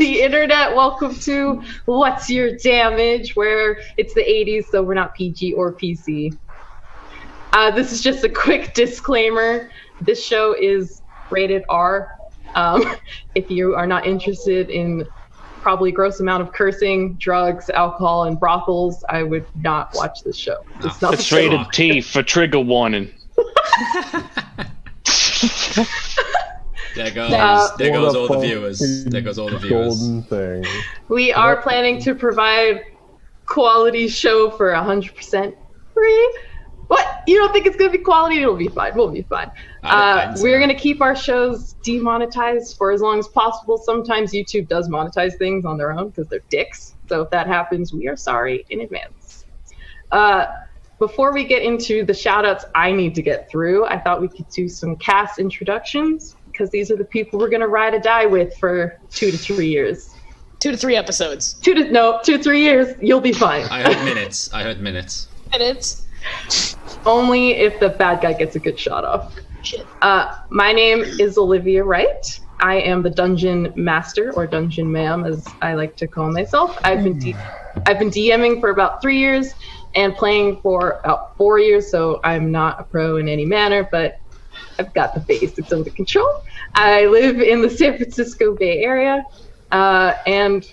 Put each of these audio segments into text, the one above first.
the internet. Welcome to What's Your Damage, where it's the 80s, so we're not PG or PC. This is just a quick disclaimer. This show is rated R. If you are not interested in probably gross amount of cursing, drugs, alcohol, and brothels, I would not watch this show. It's rated T for trigger warning. There goes all the viewers. There goes all the viewers. We are planning to provide quality show for 100% free. What? You don't think it's going to be quality? It'll be fine. We'll be fine. We're going to keep our shows demonetized for as long as possible. Sometimes YouTube does monetize things on their own because they're dicks. So if that happens, we are sorry in advance. Before we get into the shout-outs I need to get through, I thought we could do some cast introductions because these are the people we're going to ride or die with for 2 to 3 years. 2 to 3 episodes. 2 to 3 years. You'll be fine. I heard minutes. Minutes. Only if the bad guy gets a good shot off. Shit. My name is Olivia Wright. I am the Dungeon Master, or Dungeon Ma'am, as I like to call myself. I've been DMing for about 3 years and playing for about 4 years, so I'm not a pro in any manner, but I've got the basics under control. I live in the San Francisco Bay Area, and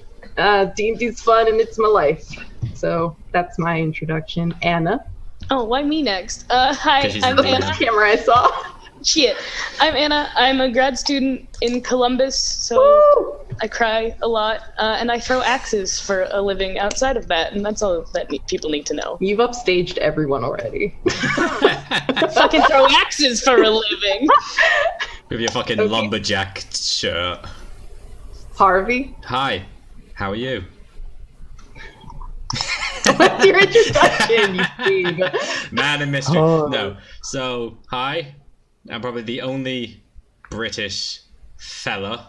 D&D's fun and it's my life. So that's my introduction. Anna. Oh, why me next? Hi, I'm the Anna. first camera I saw. Shit. I'm Anna. I'm a grad student in Columbus, so Woo! I cry a lot, and I throw axes for a living outside of that, and that's all that people need to know. You've upstaged everyone already. Fucking throw axes for a living. With your fucking lumberjack shirt. Harvey. Hi. How are you? What's your introduction, you babe? Man and mystery. No. So, hi. I'm probably the only British fella.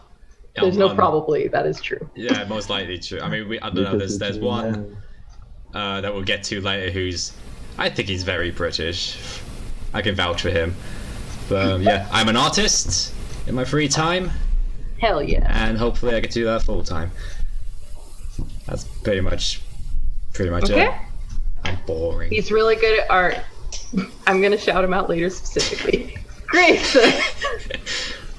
There's no probably. That is true. Yeah, most likely true. I mean, I don't know. There's one that we'll get to later who's... I think he's very British. I can vouch for him. But yeah, I'm an artist in my free time. Hell yeah. And hopefully I can do that full time. That's pretty much okay. it. I'm boring. He's really good at art. I'm gonna shout him out later specifically. Grace.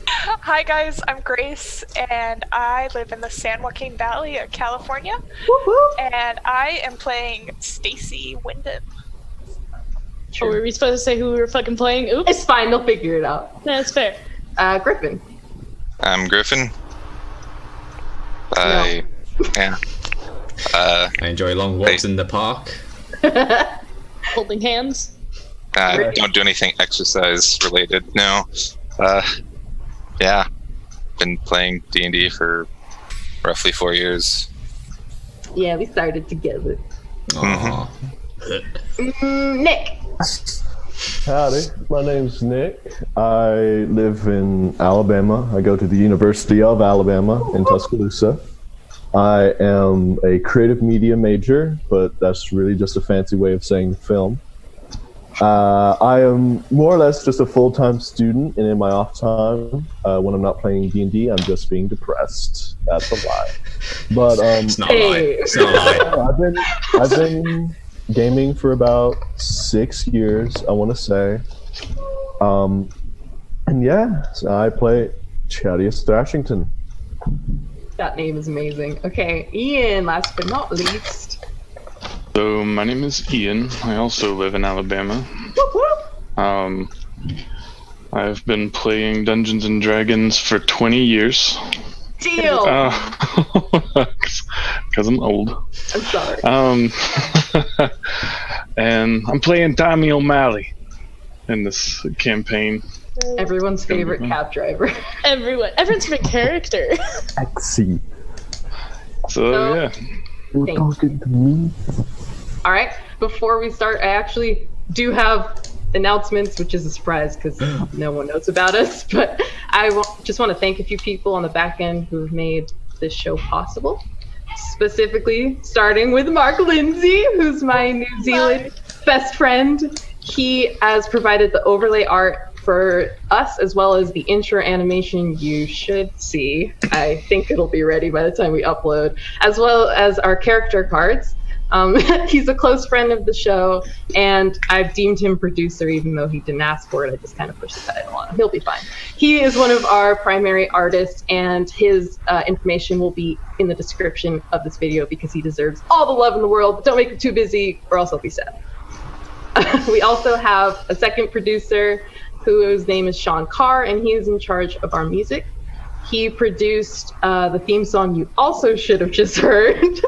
Hi guys, I'm Grace, and I live in the San Joaquin Valley of California. Woo-hoo. And I am playing Stacy Wyndham. Oh, were we supposed to say who we were fucking playing? Oops. It's fine. They'll figure it out. That's fair. Griffin. I'm Griffin. I enjoy long walks in the park. Holding hands. Don't do anything exercise related. No. Yeah. Been playing D&D for roughly 4 years. Yeah, we started together. Aww. Nick. Howdy, my name's Nick. I live in Alabama. I go to the University of Alabama in Tuscaloosa. I am a creative media major, but that's really just a fancy way of saying film. I am more or less just a full-time student, and in my off time, when I'm not playing D&D, I'm just being depressed. That's a lie. But it's not a lie. It's not a lie. I've been gaming for about 6 years, I want to say. And yeah, so I play Chadius Thrashington. That name is amazing. Okay, Ian, last but not least. So my name is Ian. I also live in Alabama. I've been playing Dungeons and Dragons for 20 years. Deal. Because I'm old. I'm sorry. And I'm playing Tommy O'Malley in this campaation. Everyone's favorite cab driver. Everyone's favorite character. Exy. So yeah. You're talking to me. All right. Before we start, I actually do have announcements, which is a surprise because no one knows about us. But I just want to thank a few people on the back end who have made this show possible. Specifically, starting with Mark Lindsay, who's my New Zealand best friend. He has provided the overlay art for us, as well as the intro animation you should see. I think it'll be ready by the time we upload, as well as our character cards. He's a close friend of the show, and I've deemed him producer even though he didn't ask for it. I just kind of pushed the title on him. He'll be fine. He is one of our primary artists, and his information will be in the description of this video because he deserves all the love in the world, but don't make him too busy or else I'll be sad. We also have a second producer whose name is Sean Carr, and he is in charge of our music. He produced the theme song you also should have just heard.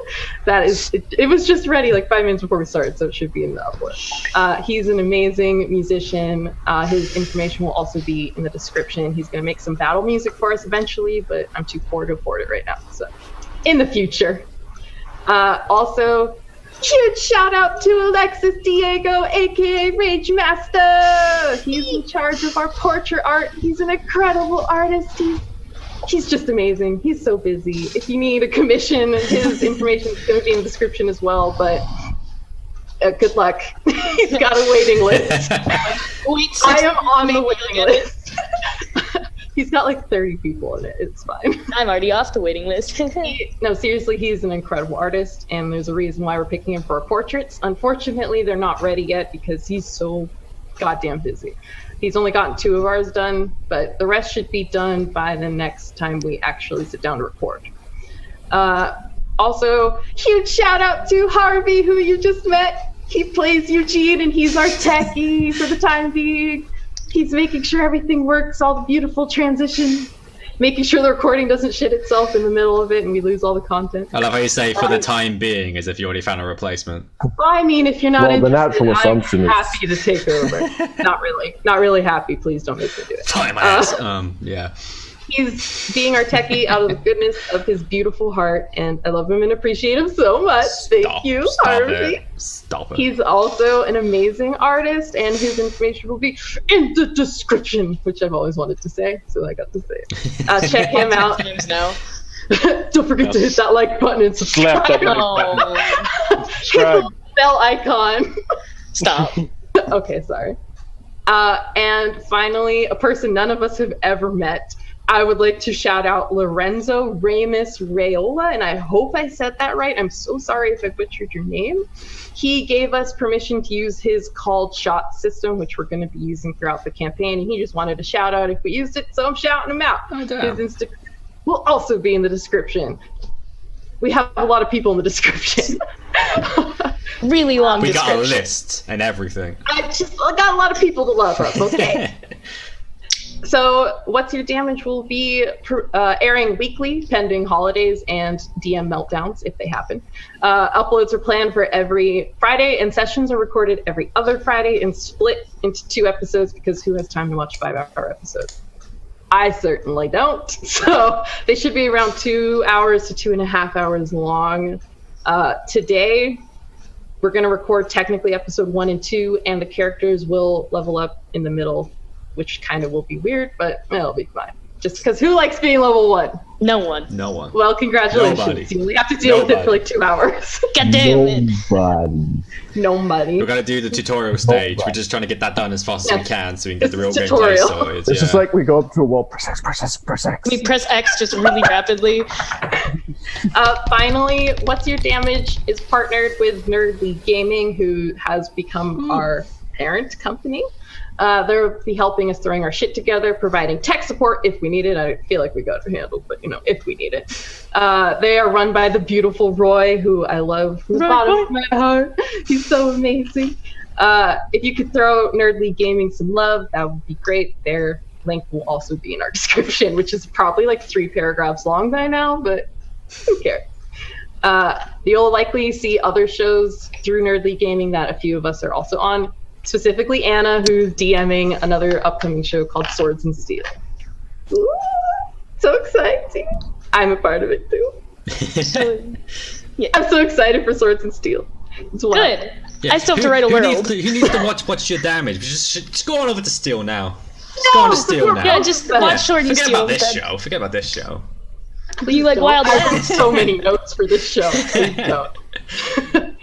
It was just ready like 5 minutes before we started, so it should be in the upload. He's an amazing musician. His information will also be in the description. He's going to make some battle music for us eventually, but I'm too poor to afford it right now. So in the future. Also, huge shout out to Alexis Diego, aka RageMastah. He's in charge of our portrait art. He's an incredible artist. He's just amazing. He's so busy. If you need a commission, his information is going to be in the description as well, but good luck. He's got a waiting list. I am on the waiting list. He's got like 30 people in it. It's fine. I'm already off the waiting list. No, seriously, he's an incredible artist, and there's a reason why we're picking him for our portraits. Unfortunately, they're not ready yet because he's so goddamn busy. He's only gotten 2 of ours done, but the rest should be done by the next time we actually sit down to record. Also, huge shout out to Harvey, who you just met. He plays Eugene, and he's our techie for the time being. He's making sure everything works, all the beautiful transitions, making sure the recording doesn't shit itself in the middle of it and we lose all the content. I love how you say "for the time being" as if you already found a replacement. Well, I mean, if you're not the interested, natural assumption I'm is happy to take over. Not really happy. Please don't make me do it. Tie my ass. Yeah. He's being our techie out of the goodness of his beautiful heart, and I love him and appreciate him so much. Thank you, Harvey. Stop it. He's also an amazing artist, and his information will be in the description, which I've always wanted to say, so I got to say it. Check him out. Now. Don't forget to hit that like button and subscribe. Slap that like button. Hit the bell icon. Stop. Okay, sorry. And finally, a person none of us have ever met. I would like to shout out Lorenzo, Remus, Raiola, and I hope I said that right. I'm so sorry if I butchered your name. He gave us permission to use his called shot system, which we're going to be using throughout the campaign, and he just wanted a shout out if we used it, so I'm shouting him out. Oh, damn. His Instagram will also be in the description. We have a lot of people in the description. Really long We description. got a list and everything. I got a lot of people to love up, okay? So, What's Your Damage will be airing weekly, pending holidays and DM meltdowns if they happen. Uploads are planned for every Friday, and sessions are recorded every other Friday and split into 2 episodes because who has time to watch 5-hour episodes? I certainly don't. So, they should be around 2 hours to 2.5 hours long. Today, we're going to record technically episode 1 and 2, and the characters will level up in the middle, which kind of will be weird, but it'll be fine. Just because who likes being level 1? No one. No one. Well, congratulations. Nobody. You only have to deal with it for like 2 hours. God damn it. nobody. We're gonna do the tutorial stage. We're just trying to get that done as fast as we can so we can get the real gameplay Tutorial. sorted. It's just like we go up to a wall, press X. We press X just really rapidly. Finally, What's Your Damage is partnered with Nerdly Gaming, who has become our parent company. They'll be helping us throwing our shit together, providing tech support if we need it. I feel like we got it handled, but if we need it. They are run by the beautiful Roy, who I love from the bottom of my heart. He's so amazing. If you could throw Nerdly Gaming some love, that would be great. Their link will also be in our description, which is probably like 3 paragraphs long by now, but who cares? You'll likely see other shows through Nerdly Gaming that a few of us are also on. Specifically Anna, who's DMing another upcoming show called Swords and Steel. Ooh, so exciting. I'm a part of it too. Yeah. I'm so excited for Swords and Steel. It's wild. Good. I still have to write a who world. Who needs to watch your damage? Just go on over to Steel now. Just go on to Steel now. Yeah, just watch Sword and Forget Steel. about this show. Forget about this show. You like Don't. Wild I wrote West? so many notes for this show. Please don't.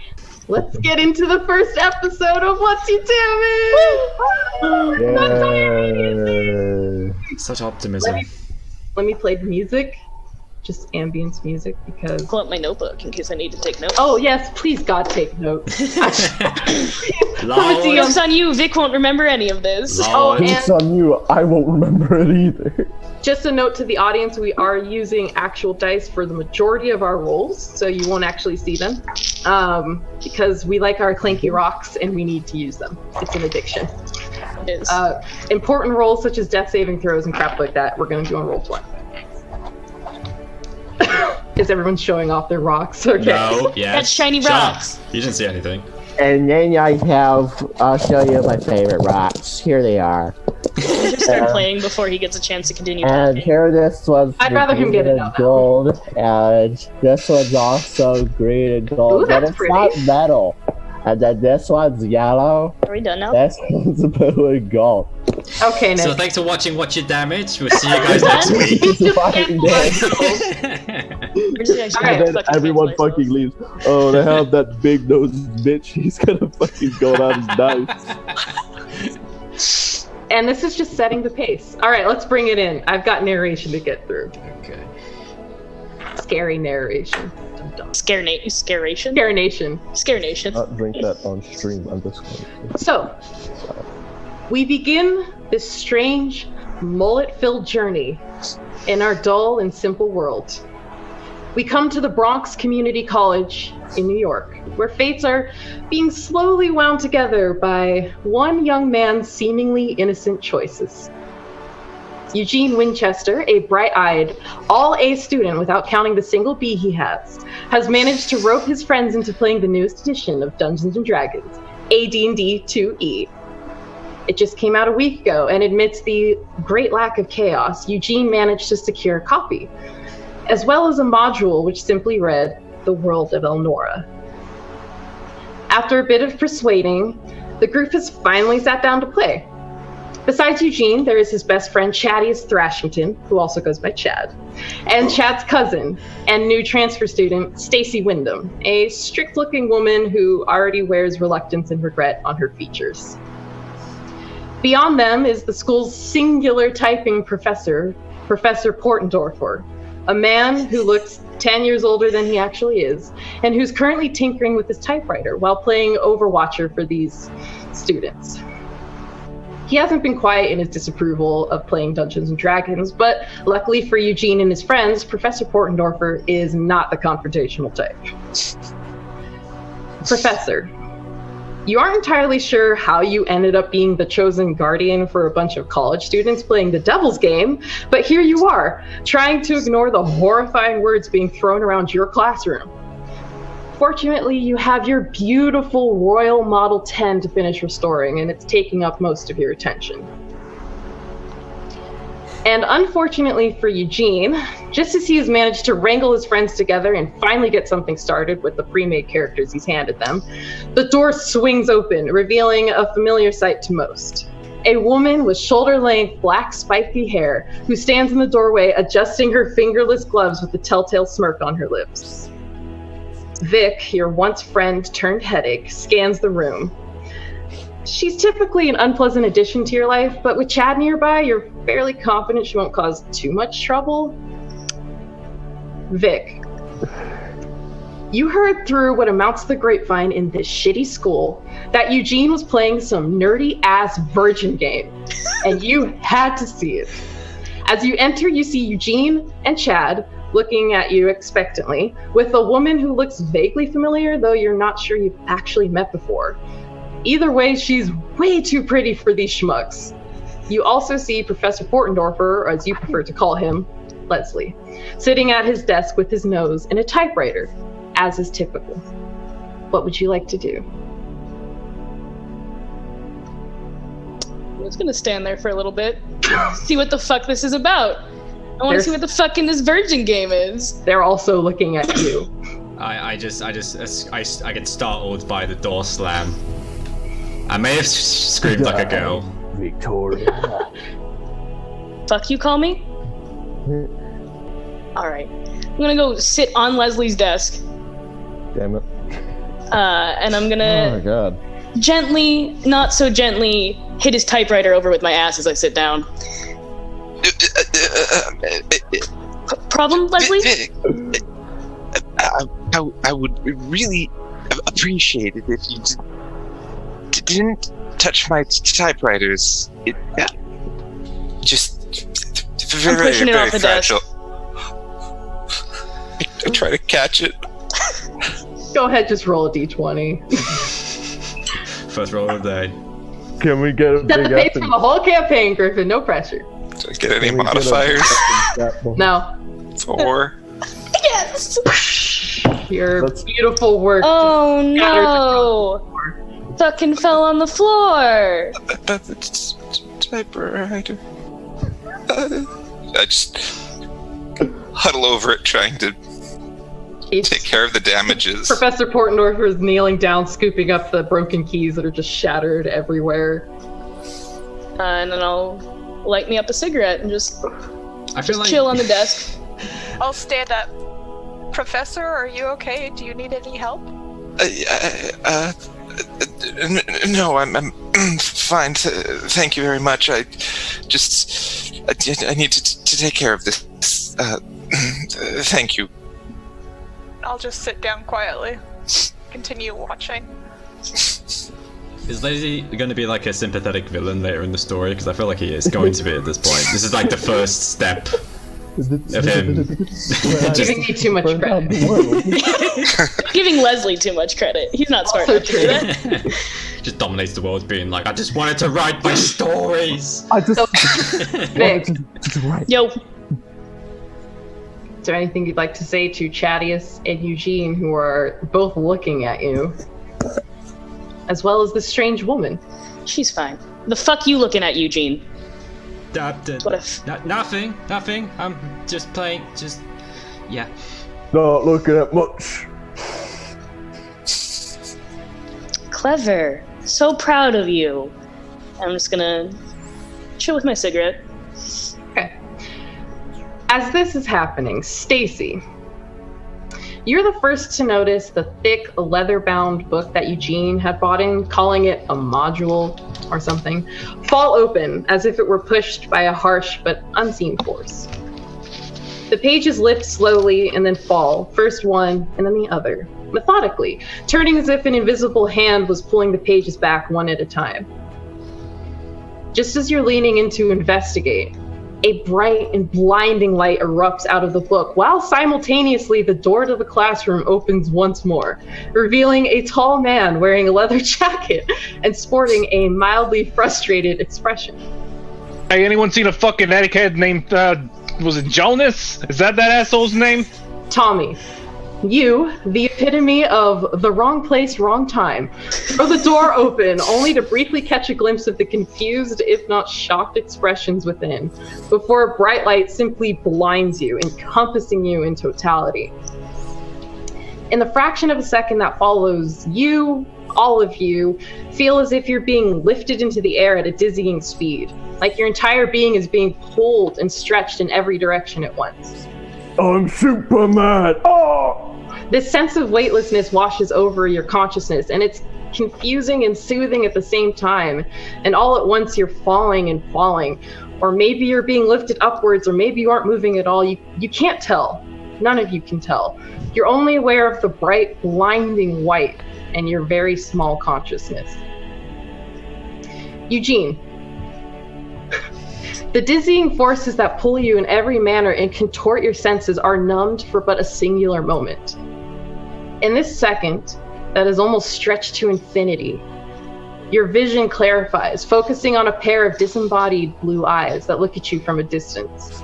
let's get into the first episode of What's You Doing? Such optimism. Let me play the music. Just ambience music because... Pull up my notebook in case I need to take notes. Oh, yes, please, God, take notes. Joke's on you, Vic won't remember any of this. Oh, Joke's on you, I won't remember it either. Just a note to the audience, we are using actual dice for the majority of our rolls, so you won't actually see them. Because we like our clanky rocks and we need to use them. It's an addiction. It is. Important rolls such as death saving throws and crap like that, we're going to do on roll 20. Is everyone showing off their rocks? Okay. No, yes. That's shiny rocks. You didn't see anything. And then I have, I'll show you my favorite rocks. Here they are. We'll just start playing before he gets a chance to continue And talking. here this one's I'd rather him get it now. gold, and this one's also green and gold, Ooh, but that's it's pretty. not metal. And then this one's yellow, Are we done now? this one's blue and gold. Okay, Nick. So thanks for watching Watch Your Damage. We'll see you guys next week. It's fucking dead. We're just actually Alright. gonna And then fucking everyone cancel fucking ourselves. leaves. Oh, they have that big nosed bitch. He's gonna fucking go down his dice. And this is just setting the pace. All right, let's bring it in. I've got narration to get through. Okay. Scary narration. Dum dum. Scaration? Scare Nation. Scare Nation. Not drink that on stream. I'm just going So, we begin this strange, mullet-filled journey in our dull and simple world. We come to the Bronx Community College in New York, where fates are being slowly wound together by one young man's seemingly innocent choices. Eugene Winchester, a bright-eyed, all-A student without counting the single B he has managed to rope his friends into playing the newest edition of Dungeons & Dragons, AD&D 2E. It just came out a week ago, and amidst the great lack of chaos, Eugene managed to secure a copy, as well as a module which simply read, The World of Elnora. After a bit of persuading, the group has finally sat down to play. Besides Eugene, there is his best friend Chadius Thrashington, who also goes by Chad, and Chad's cousin and new transfer student Stacy Wyndham, a strict-looking woman who already wears reluctance and regret on her features. Beyond them is the school's singular typing professor, Professor Portendorfer, a man who looks 10 years older than he actually is, and who's currently tinkering with his typewriter while playing Overwatcher for these students. He hasn't been quiet in his disapproval of playing Dungeons & Dragons, but luckily for Eugene and his friends, Professor Portendorfer is not the confrontational type. Professor, you aren't entirely sure how you ended up being the chosen guardian for a bunch of college students playing the devil's game, but here you are, trying to ignore the horrifying words being thrown around your classroom. Fortunately, you have your beautiful Royal Model 10 to finish restoring, and it's taking up most of your attention. And unfortunately for Eugene, just as he has managed to wrangle his friends together and finally get something started with the pre-made characters he's handed them, the door swings open, revealing a familiar sight to most. A woman with shoulder-length, black, spiky hair who stands in the doorway adjusting her fingerless gloves with a telltale smirk on her lips. Vic, your once friend turned headache, scans the room. She's typically an unpleasant addition to your life, but with Chad nearby, you're fairly confident she won't cause too much trouble. Vic, you heard through what amounts to the grapevine in this shitty school that Eugene was playing some nerdy-ass virgin game, and you had to see it. As you enter, you see Eugene and Chad looking at you expectantly, with a woman who looks vaguely familiar, though you're not sure you've actually met before. Either way, she's way too pretty for these schmucks. You also see Professor Portendorfer, or as you prefer to call him, Leslie, sitting at his desk with his nose in a typewriter, as is typical. What would you like to do? I'm just gonna stand there for a little bit, see what the fuck this is about. I want to see what the fucking this virgin game is. They're also looking at you. I get startled by the door slam. I may have screamed like a girl. Victoria. Fuck you, call me? Alright. I'm gonna go sit on Leslie's desk. Damn it. And I'm gonna Oh my god. gently, not so gently, hit his typewriter over with my ass as I sit down. Problem, Leslie? I would really appreciate it if you didn't touch my typewriters. Just very, pushing it very off the fragile. I try to catch it. Go ahead, just roll a d20. First roll of the day. Can we get a Set the big pace up for the whole campaign, Griffin. No pressure. Do I get any modifiers? No. 4. Yes! Your beautiful work. Oh scatters no! Fucking fell on the floor! That's typewriter. I just huddle over it, trying to take care of the damages. Professor Portendorfer is kneeling down, scooping up the broken keys that are just shattered everywhere. And then I'll light me up a cigarette and just like chill on the desk. I'll stand up. Professor, are you okay? Do you need any help? No, I'm fine. Thank you very much. I need to take care of this. Thank you. I'll just sit down quietly. Continue watching. Is Lazy going to be like a sympathetic villain later in the story? Because I feel like he is going to be at this point. This is like the first step of him. Giving me too much credit. Giving Leslie too much credit. He's not smart enough to do that. Just dominates the world, being like, I just wanted to write my stories. I just Vic, Yo. is there anything you'd like to say to Chadius and Eugene, who are both looking at you, as well as this strange woman? She's fine. The fuck you looking at, Eugene? Nothing. I'm just playing. Yeah. not looking at much. Clever. So proud of you. I'm just gonna chill with my cigarette. Okay. As this is happening, Stacy, you're the first to notice the thick, leather-bound book that Eugene had bought in, calling it a module or something, fall open as if it were pushed by a harsh but unseen force. The pages lift slowly and then fall, first one and then the other, methodically, turning as if an invisible hand was pulling the pages back one at a time. Just as you're leaning in to investigate, a bright and blinding light erupts out of the book, while simultaneously the door to the classroom opens once more, revealing a tall man wearing a leather jacket and sporting a mildly frustrated expression. Hey, anyone seen a fucking egghead named, was it Jonas? Is that asshole's name? Tommy, you, the epitome of the wrong place, wrong time, throw the door open, only to briefly catch a glimpse of the confused, if not shocked expressions within, before a bright light simply blinds you, encompassing you in totality. In the fraction of a second that follows, you, all of you, feel as if you're being lifted into the air at a dizzying speed, like your entire being is being pulled and stretched in every direction at once. I'm Superman! Oh! This sense of weightlessness washes over your consciousness, and it's confusing and soothing at the same time. And all at once you're falling and falling. Or maybe you're being lifted upwards, or maybe you aren't moving at all. You can't tell. None of you can tell. You're only aware of the bright, blinding white and your very small consciousness. Eugene. The dizzying forces that pull you in every manner and contort your senses are numbed for but a singular moment. In this second, that is almost stretched to infinity, your vision clarifies, focusing on a pair of disembodied blue eyes that look at you from a distance.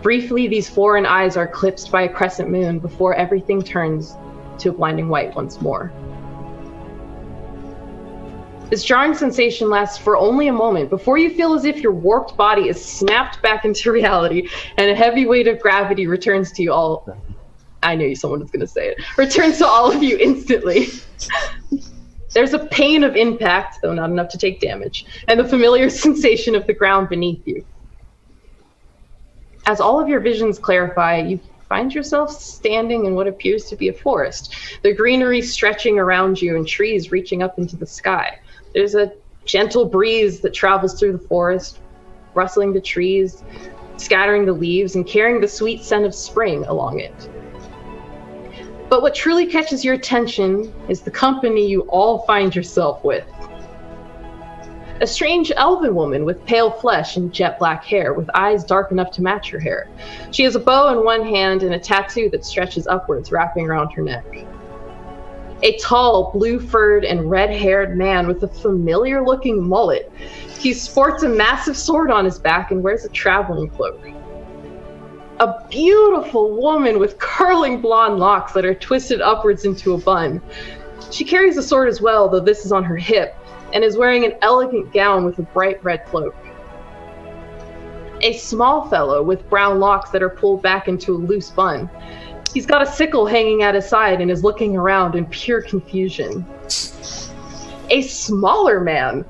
Briefly, these foreign eyes are eclipsed by a crescent moon before everything turns to a blinding white once more. This jarring sensation lasts for only a moment before you feel as if your warped body is snapped back into reality and a heavy weight of gravity returns to you all. I knew someone was going to say it. Returns to all of you instantly. There's a pain of impact, though not enough to take damage, and the familiar sensation of the ground beneath you. As all of your visions clarify, you find yourself standing in what appears to be a forest. The greenery stretching around you and trees reaching up into the sky. There's a gentle breeze that travels through the forest, rustling the trees, scattering the leaves, and carrying the sweet scent of spring along it. But what truly catches your attention is the company you all find yourself with. A strange elven woman with pale flesh and jet black hair, with eyes dark enough to match her hair. She has a bow in one hand and a tattoo that stretches upwards, wrapping around her neck. A tall, blue-furred and red-haired man with a familiar-looking mullet. He sports a massive sword on his back and wears a traveling cloak. A beautiful woman with curling blonde locks that are twisted upwards into a bun. She carries a sword as well, though this is on her hip, and is wearing an elegant gown with a bright red cloak. A small fellow with brown locks that are pulled back into a loose bun. He's got a sickle hanging at his side and is looking around in pure confusion. A smaller man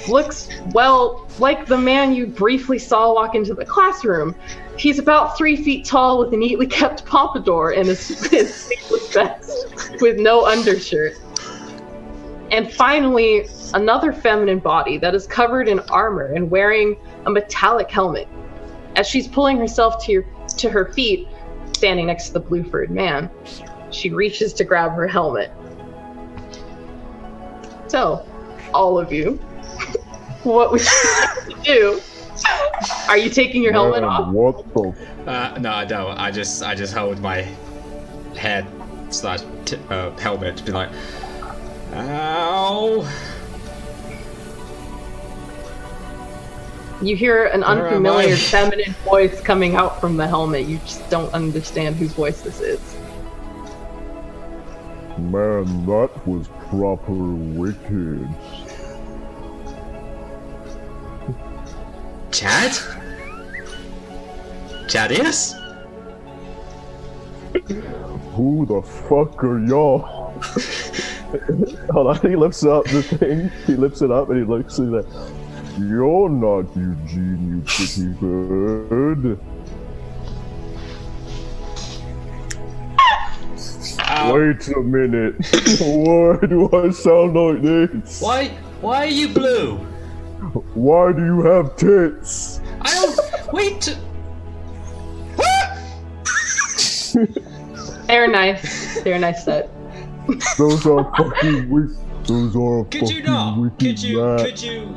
looks, well, like the man you briefly saw walk into the classroom. He's about 3 feet tall with a neatly kept pompadour and his sleeveless vest with no undershirt. And finally, another feminine body that is covered in armor and wearing a metallic helmet. As she's pulling herself to her feet, standing next to the blue-furred man, she reaches to grab her helmet. So, all of you, what would you like to do? Are you taking your helmet off? What the? No, I don't. I just hold my head / helmet to be like, ow. You hear an unfamiliar feminine voice coming out from the helmet. You just don't understand whose voice this is. Man, that was proper wicked. Chad? Chadius? Who the fuck are y'all? Hold on, he lifts up the thing. He lifts it up and he looks at it. You're not Eugene, you pretty bird. Wait a minute. Why do I sound like this? Why are you blue? Why do you have tits? I don't. Wait. They're nice. They're a nice set. Those are fucking weak. Those are Could fucking you not? wicked. Could you?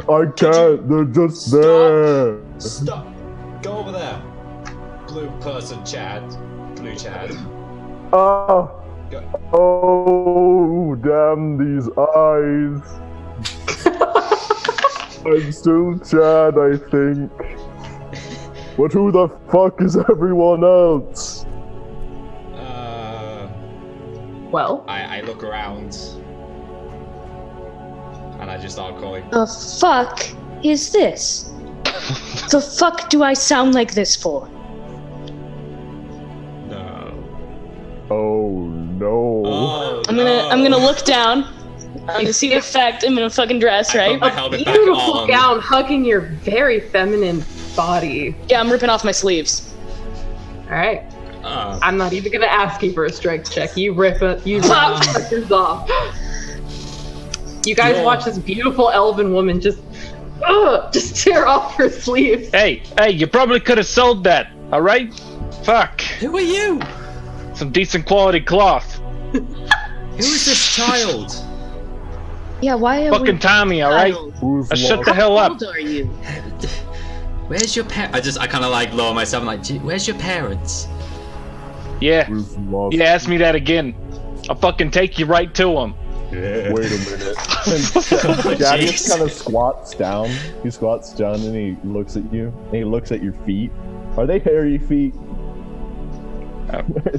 I can't. They're just Stop. there. Stop. Go over there. Blue person, Chad. Blue Chad. Ah. Go. Oh, damn these eyes. I'm still Chad, I think. But who the fuck is everyone else? Well, I look around and I just start calling. The fuck is this? The fuck do I sound like this for? No. Oh no. Oh, I'm gonna look down. I'm gonna see the effect. I'm in a fucking dress, right? beautiful gown hugging your very feminine body. Yeah, I'm ripping off my sleeves. All right. I'm not even gonna ask you for a strength check. You rip it. You rip suckers off. You guys watch this beautiful elven woman just tear off her sleeves. Hey, you probably could have sold that. All right? Fuck. Who are you? Some decent quality cloth. Who is this child? Yeah, why are Fucking Tommy, all right? Shut the hell up. How old are you? Where's your parents? I kind of like lower myself. I'm like, where's your parents? Yeah. You ask me that again, I'll fucking take you right to them. Yeah. Wait a minute. Daddy just kind of squats down. He squats down and he looks at you. And he looks at your feet. Are they hairy feet?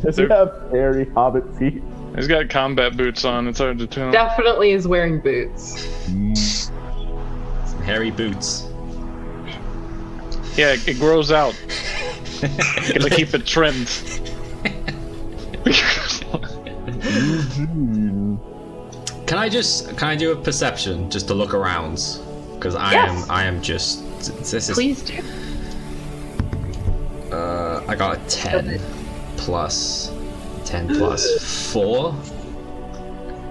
Does he have hairy hobbit feet? He's got combat boots on. It's hard to tell. Definitely is wearing boots. Some hairy boots. Yeah, it grows out. Gotta keep it trimmed. Eugene. Can I do a perception just to look around? Because I am just. This is. Please do. I got a 10 plus 10 plus 4.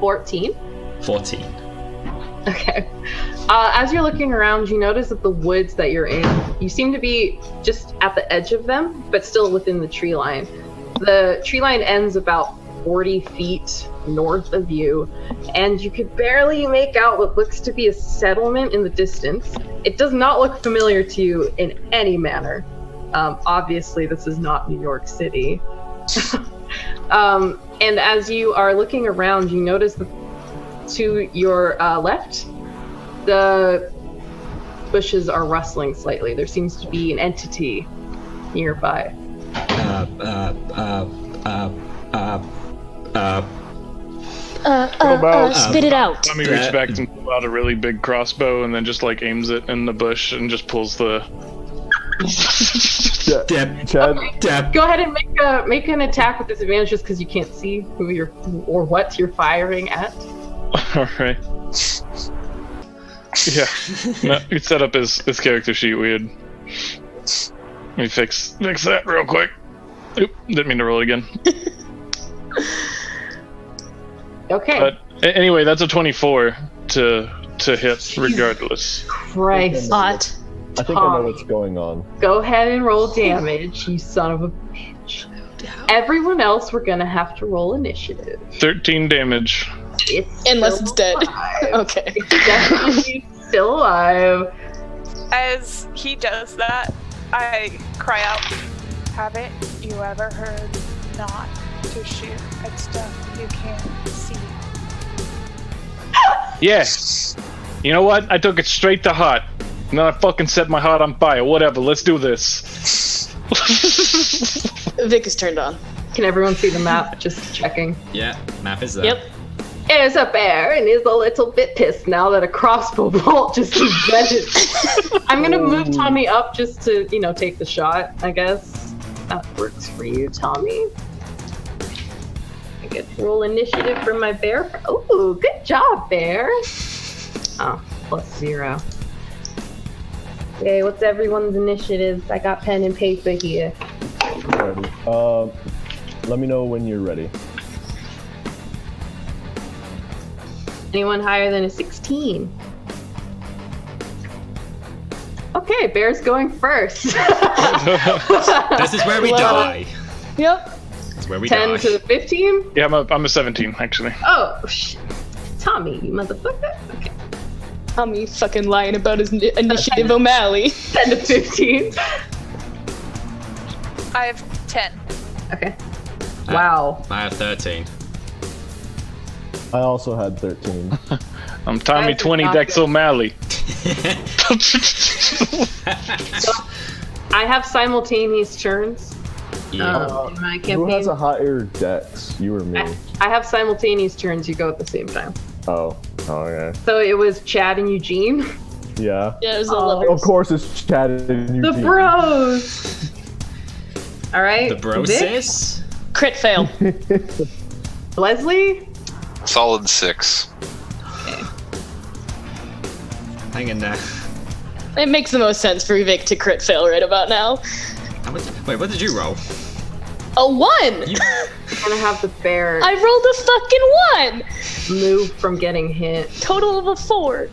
14. 14. Okay. As you're looking around, you notice that the woods that you're in, you seem to be just at the edge of them, but still within the tree line. The tree line ends about 40 feet north of you, and you could barely make out what looks to be a settlement in the distance. It does not look familiar to you in any manner. Obviously, this is not New York City. And as you are looking around, you notice that to your left, the bushes are rustling slightly. There seems to be an entity nearby. Spit it out. Tommy reaches back and pulls out a really big crossbow and then just like aims it in the bush and just pulls the. Chad. Go ahead and make an attack with disadvantage just because you can't see who you're or what you're firing at. All right. Yeah. No, we set up his character sheet. Let me fix that real quick. Oop, didn't mean to roll it again. Okay. But anyway, that's a 24 to hit regardless. Christ. Hot. I think I know what's going on. Go ahead and roll damage, you son of a bitch. Everyone else, we're gonna have to roll initiative. 13 damage. Unless it's dead. Okay. It's definitely still alive. As he does that, I cry out, haven't you ever heard not to shoot at stuff you can't see? Yes. You know what? I took it straight to heart. And then I fucking set my heart on fire. Whatever, let's do this. Vic is turned on. Can everyone see the map? Just checking. Yeah, map is there. Yep. There's a bear, and he's a little bit pissed now that a crossbow bolt just embedded. I'm gonna move Tommy up just to, take the shot, I guess. That works for you, Tommy. I get to roll initiative for my bear. Oh, good job, bear. Oh, +0. Okay, what's everyone's initiatives? I got pen and paper here. Ready. Let me know when you're ready. Anyone higher than a 16? Okay, Bear's going first. This is where we die. Yep. That's where we 10 die. to 15? Yeah, I'm a 17 actually. Oh, shit. Tommy, you motherfucker. Okay. Tommy fucking lying about his initiative O'Malley. 10 to 15. I have 10. Okay. Wow. I have 13. I also had 13. I'm Tommy That's 20 not Dex good. O'Malley. I have simultaneous turns. Yeah. In my Who campaign. has a higher dex? You or me? I have simultaneous turns. You go at the same time. Oh, okay. So it was Chad and Eugene. Yeah. Yeah, it was the Oh. lovers. Of course, it's Chad and Eugene. The bros. All right. The bro Vic? sis? Crit fail. Leslie. Solid 6. Hang in there. It makes the most sense for Vic to crit fail right about now. Wait, what did you roll? A 1! I'm gonna have the bear I rolled a fucking 1! move from getting hit. Total of a 4.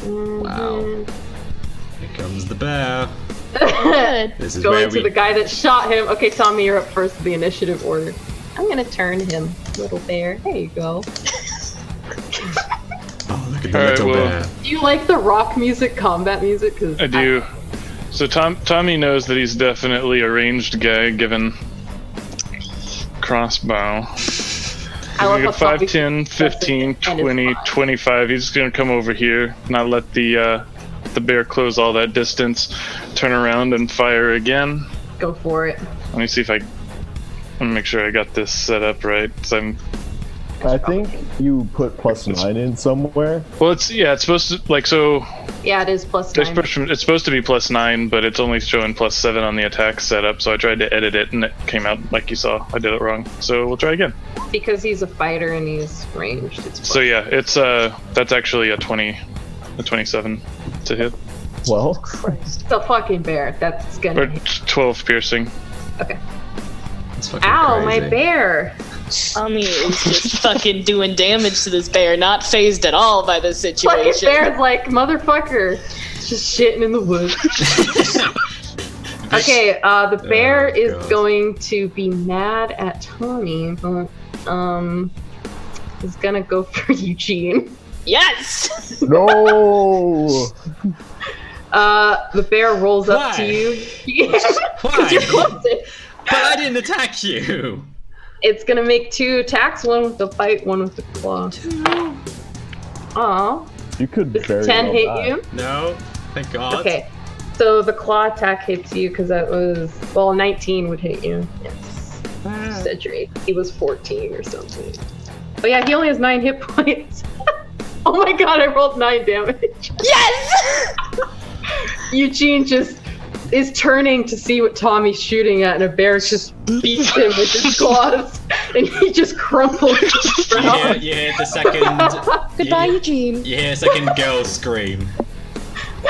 Wow. Here comes the bear. Good. This is Going where to we... the guy that shot him. Okay, Tommy, you're up first with the initiative order. I'm gonna turn him, little bear. There you go. Oh, look at the Alright, little well- bear. Do you like the rock music, combat music? Cause I do. So Tommy knows that he's definitely a ranged guy, given crossbow. I He's love gonna how get 5, Tommy 10, 15, and his 20, five. 25. He's just gonna come over here, not let the bear close all that distance, turn around and fire again. Go for it. Let me see if let me make sure I got this set up right. 'Cause I think you put +9 in somewhere. well, it's supposed to so. Yeah, it is +9. It's supposed to be +9, but it's only showing +7 on the attack setup. So I tried to edit it, and it came out like you saw. I did it wrong. So we'll try again. Because he's a fighter and he's ranged. It's So yeah, it's that's actually a 27 to hit, Well, It's a fucking bear. That's gonna or hit. 12 piercing. Okay. That's fucking Ow, crazy. my bear! Tommy is just fucking doing damage to this bear, not phased at all by this Fucking situation. bear's like, motherfucker, just shitting in the woods. Okay, the bear is going to be mad at Tommy, but is gonna go for Eugene. Yes! No! The bear rolls up to Why? you. Why? You're closest. But I didn't attack you! It's gonna make 2 attacks, one with the bite, one with the claw. Aw. You could Does very 10 well hit die. you? No, thank God. Okay. So the claw attack hits you because that was, well, 19 would hit you. Yes. Cedric. He was 14 or something. But yeah, he only has 9 hit points. Oh my god, I rolled 9 damage. Yes! Eugene just is turning to see what Tommy's shooting at, and a bear just beats him with his claws, and he just crumples to the ground. You hear the second... Goodbye, Eugene. You hear a second girl scream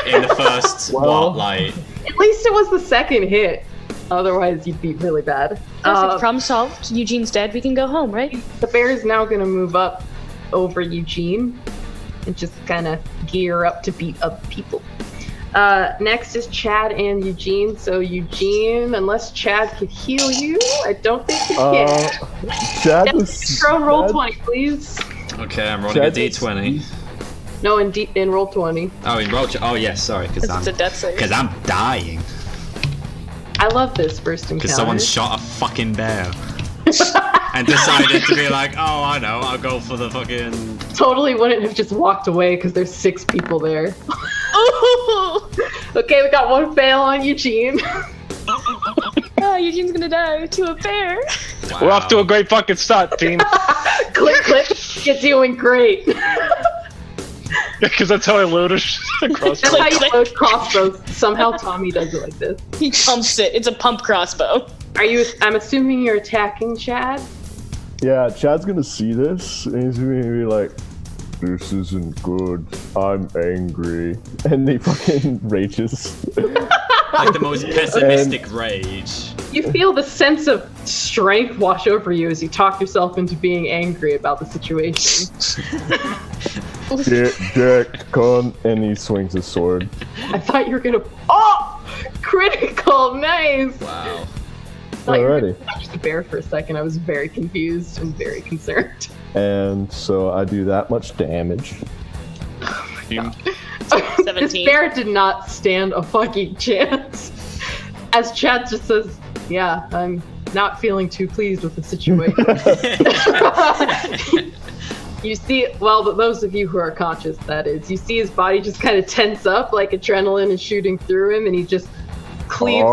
in the first spotlight. At least it was the second hit. Otherwise, you'd be really bad. Perfect. Problem solved. Eugene's dead. We can go home, right? The bear is now going to move up over Eugene and just kind of gear up to beat up people. Next is Chad and Eugene. So Eugene, unless Chad could heal you, I don't think he can. Chad is... Roll 20, please. Okay, I'm rolling a d20. No, in roll 20. Oh, in roll... Oh, yes, sorry, because It's a death save. Because I'm dying. I love this first encounter. Because someone shot a fucking bear. And decided to be like, oh, I know, I'll go for the fucking... Totally wouldn't have just walked away because there's 6 people there. Okay, we got 1 fail on Eugene. Oh, Eugene's gonna die to a bear. Wow. We're off to a great fucking start, team. Click, click. You're doing great. Because that's how I loaded across. That's how you load crossbows. Somehow Tommy does it like this. He pumps it. It's a pump crossbow. I'm assuming you're attacking Chad? Yeah, Chad's gonna see this, and he's gonna be like, this isn't good. I'm angry. And he fucking rages. Like the most pessimistic rage. You feel the sense of strength wash over you as you talk yourself into being angry about the situation. Get decked, cunt. And he swings his sword. I thought you were gonna. Oh! Critical! Nice! Wow. I thought you were gonna Alrighty. touch the bear for a second. I was very confused and very concerned. And so I do that much damage. This 17. bear did not stand a fucking chance. As Chad just says, yeah, I'm not feeling too pleased with the situation. You see, well, those of you who are conscious, that is, you see his body just kind of tense up, like adrenaline is shooting through him, and he just cleaves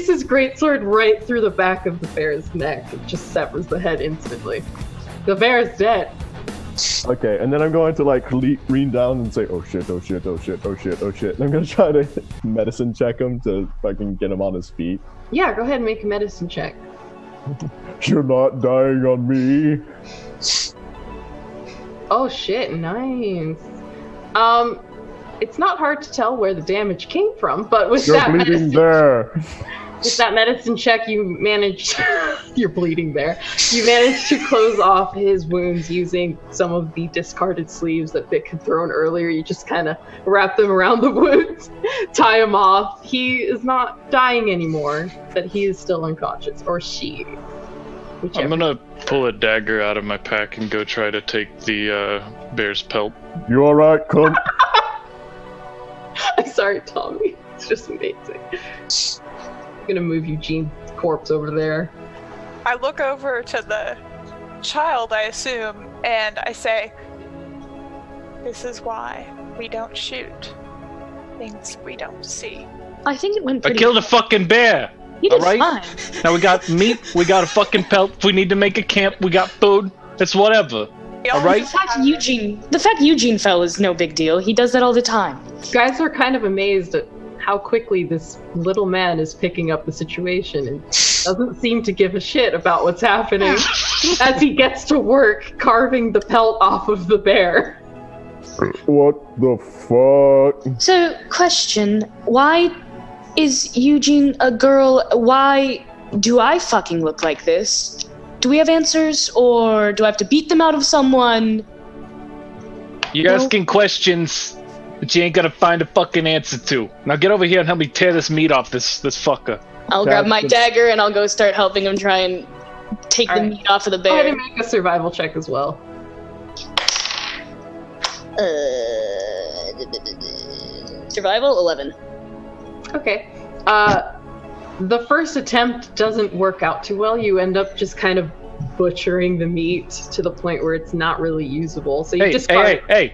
his greatsword right through the back of the bear's neck. It just severs the head instantly. The bear is dead. Okay, and then I'm going to like lean down and say, oh shit, oh shit, oh shit, oh shit, oh shit. And I'm gonna try to medicine check him to fucking get him on his feet. Yeah, go ahead and make a medicine check. You're not dying on me. Oh shit, nice. It's not hard to tell where the damage came from, but with You're that bleeding medicine, there. with that medicine check, you managed. You're bleeding there. You managed to close off his wounds using some of the discarded sleeves that Vic had thrown earlier. You just kind of wrap them around the wounds, tie him off. He is not dying anymore, but he is still unconscious, or she. Whichever. I'm gonna pull a dagger out of my pack and go try to take the bear's pelt. You alright, cunt? I'm sorry, Tommy. It's just amazing. I'm gonna move Eugene's corpse over there. I look over to the child, I assume, and I say, this is why we don't shoot things we don't see. I think it went I pretty killed a fucking bear! You did Alright? fine. Now we got meat, we got a fucking pelt, if we need to make a camp, we got food. It's whatever. Alright? The fact Eugene fell is no big deal. He does that all the time. Guys are kind of amazed at how quickly this little man is picking up the situation and doesn't seem to give a shit about what's happening as he gets to work carving the pelt off of the bear. What the fuck? So, question, why Is Eugene a girl? Why do I fucking look like this? Do we have answers, or do I have to beat them out of someone? You're asking questions that you ain't gonna find a fucking answer to. Now get over here and help me tear this meat off this fucker. I'll grab my dagger and I'll go start helping him try and take the meat off of the Go ahead bear. and make a survival check as well. Survival 11. Okay. The first attempt doesn't work out too well. You end up just kind of butchering the meat to the point where it's not really usable. So you Hey!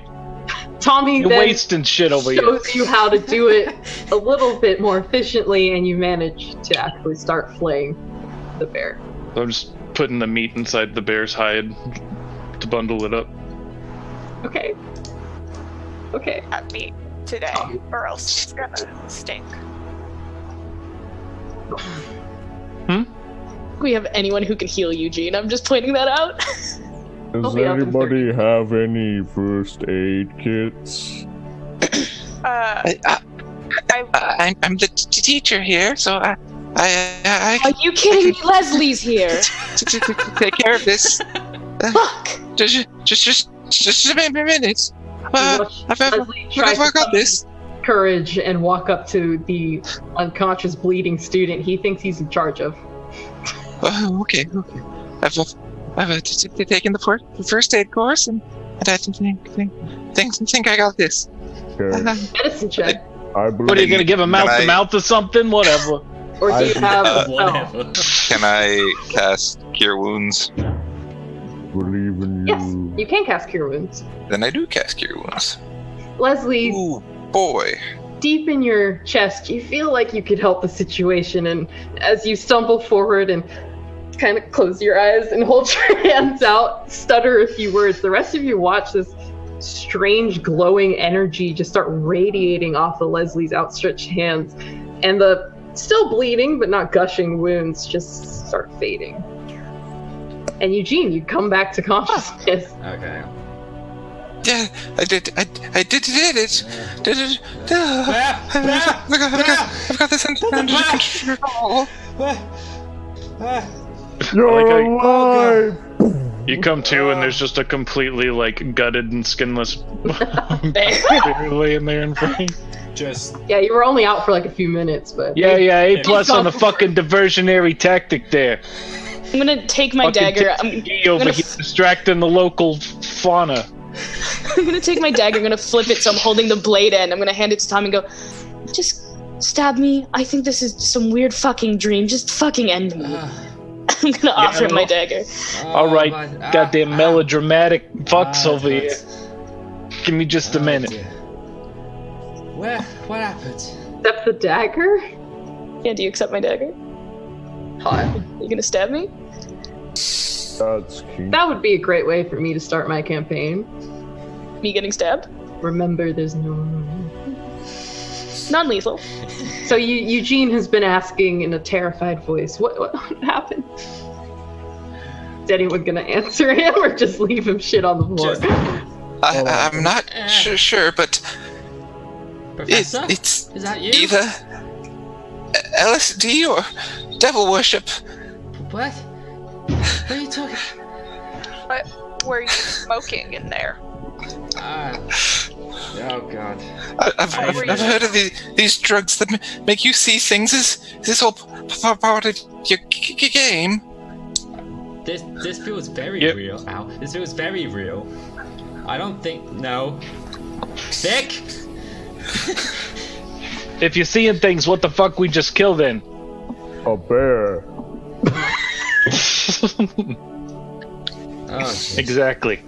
Tommy You're then wasting shit over here. shows you how to do it a little bit more efficiently, and you manage to actually start flaying the bear. So I'm just putting the meat inside the bear's hide to bundle it up. Okay. At me today, or else it's gonna stink. We have anyone who can heal Eugene. I'm just pointing that out. Does anybody have any first aid kits? I'm the teacher here, so I Are you kidding me? Leslie's here. to take care of this. Fuck. Just a minute. I've got this. Courage and walk up to the unconscious bleeding student he thinks he's in charge of. Okay. I've taken the first aid course, and I think I got this. Okay. Medicine check. What are you gonna give him mouth to mouth or something? Whatever. Or do you have a spell? Whatever. Can I cast Cure Wounds? Believe in you. Yes, you can cast Cure Wounds. Then I do cast Cure Wounds. Leslie, Ooh, boy. deep in your chest, you feel like you could help the situation, and as you stumble forward and kind of close your eyes and hold your hands out, stutter a few words, the rest of you watch this strange glowing energy just start radiating off of Leslie's outstretched hands, and the still bleeding but not gushing wounds just start fading. And Eugene, you come back to consciousness. Okay. Yeah, I did it. Did it. I've got this under control. You're alive! You come to and there's just a completely gutted and skinless bear laying there in front of you. Yeah, you were only out for a few minutes, but Yeah, A+ on the fucking diversionary tactic there. I'm gonna take my dagger. I'm over here distracting the local fauna. I'm gonna take my dagger. I'm gonna flip it so I'm holding the blade end. I'm gonna hand it to Tommy and go, just stab me. I think this is some weird fucking dream. Just fucking end me. I'm gonna offer him my dagger. All right, goddamn melodramatic fucks over here. Give me just a minute. What happened? Accept the dagger? Yeah, do you accept my dagger? Hot. You gonna stab me? That's cute. That would be a great way for me to start my campaign. Me getting stabbed? Remember, there's no... Non-lethal. So Eugene has been asking in a terrified voice, what happened? Is anyone gonna answer him or just leave him shit on the floor? I'm not sure, but Professor? it's Is that you? either LSD or devil worship. What? What are you talking? What were you smoking in there? Oh god. I've heard of these drugs that make you see things. Is this all part of your game? This feels very real. Ow. This feels very real. I don't think... No. Vic? If you're seeing things, what the fuck we just killed then? A bear. Oh, exactly.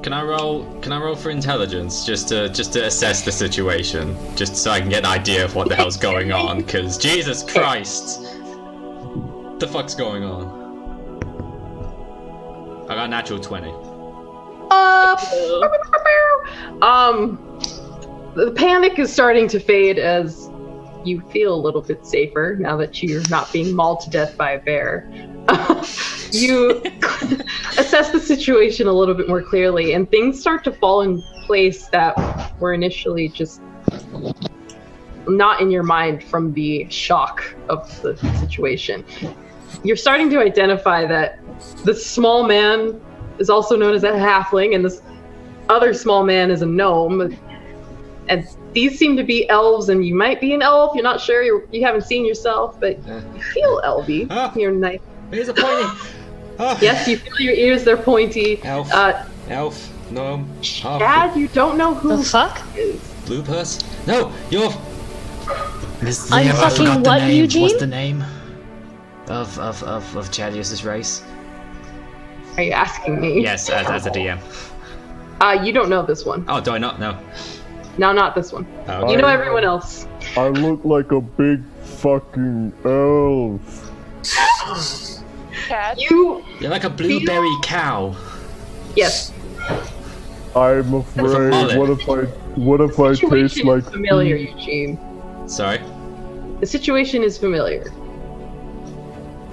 Can I roll for intelligence just to assess the situation, just so I can get an idea of what the hell's going on? Because Jesus Christ, the fuck's going on? I got a natural 20. The panic is starting to fade as you feel a little bit safer now that you're not being mauled to death by a bear. You assess the situation a little bit more clearly, and things start to fall in place that were initially just not in your mind from the shock of the situation. You're starting to identify that this small man is also known as a halfling, and this other small man is a gnome. And these seem to be elves, and you might be an elf. You're not sure. You haven't seen yourself, but you feel elfy. You're nice. Here's a pointy. Oh. Yes, you feel your ears. They're pointy. Elf. Elf. Gnome. Dad, you don't know who the fuck is. Blue purse? No, you're. I'm fucking what, Eugene? What's the name of Chadius's race? Are you asking me? Yes, as a DM. You don't know this one. Oh, do I not know? No, not this one. Oh, okay. You know everyone else. I look like a big fucking elf. Chad? You're like a blueberry cow. Yes. I'm afraid. What if I taste like familiar, Eugene? Sorry? The situation is familiar.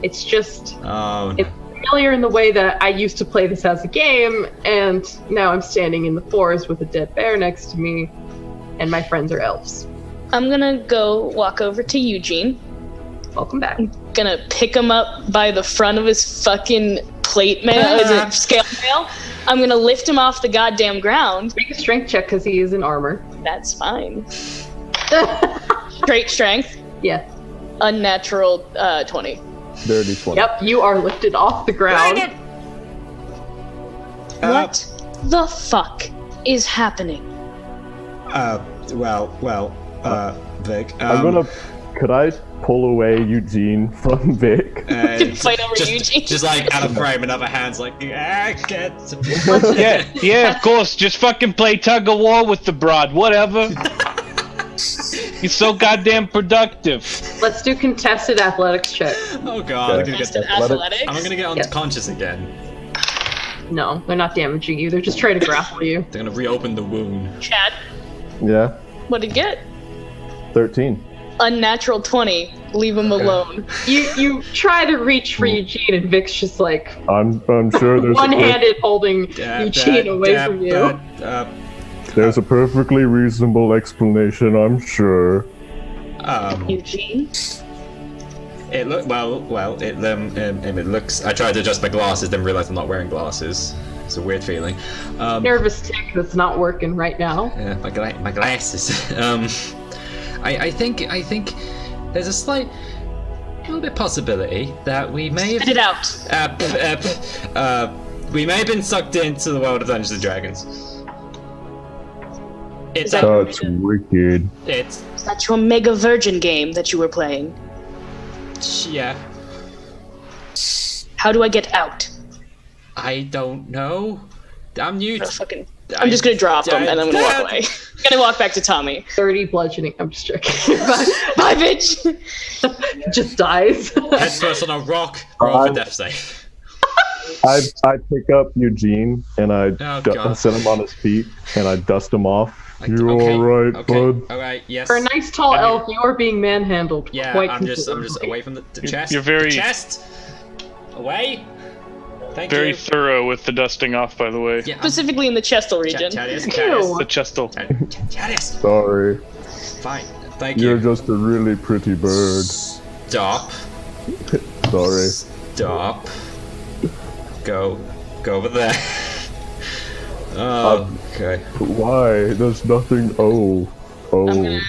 It's just Oh. It's familiar in the way that I used to play this as a game, and now I'm standing in the forest with a dead bear next to me, and my friends are elves. I'm gonna go walk over to Eugene. Welcome back. I'm gonna pick him up by the front of his fucking plate mail. Is it scale mail? I'm gonna lift him off the goddamn ground. Make a strength check because he is in armor. That's fine. Straight strength. Yeah. Unnatural 20. Dirty 20. Yep, you are lifted off the ground. What the fuck is happening? Vic. Could I pull away Eugene from Vic? Fight over Eugene. Just like out of frame, and other hands like, get. Yeah, of course. Just fucking play tug of war with the broad, whatever. He's so goddamn productive. Let's do contested athletics check. Oh god, Okay. I'm gonna get Athletics? I'm gonna get unconscious again. No, they're not damaging you. They're just trying to grapple you. They're gonna reopen the wound. Chad, Yeah. what'd you get? 13. Unnatural 20. Leave him alone. You try to reach for Eugene, and Vic's just like I'm sure there's one-handed holding Eugene away from you. There's a perfectly reasonable explanation, I'm sure. Eugene? It look it looks. I tried to adjust my glasses, then realized I'm not wearing glasses. It's a weird feeling. Nervous tick that's not working right now. Yeah, my glasses. I think there's a little bit possibility that we may have. Spit it out. We may have been sucked into the world of Dungeons and Dragons. That's wicked. It's Is that your Mega Virgin game that you were playing? yeah. How do I get out? I don't know. I'm new. I'm just gonna drop him and I'm gonna walk away. I'm gonna walk back to Tommy. 30 bludgeoning. I'm just joking. Bye, bitch! Just dies. Head first on a rock. Roll for death save. I pick up Eugene and I God. set him on his feet and I dust him off. You okay, alright, bud? Alright, yes. For a nice tall elf, you are being manhandled. Yeah, quite I'm just considerably. away from the chest. You're very- The chest. Away. Thank Very you. thorough with the dusting off, by the way. Yeah, Specifically in the chestal region. Chadius. The chestal. Chadius. Sorry. Fine. Thank You're you. just a really pretty bird. Stop. Sorry. Stop. Go over there. Okay. Why? There's nothing. Oh.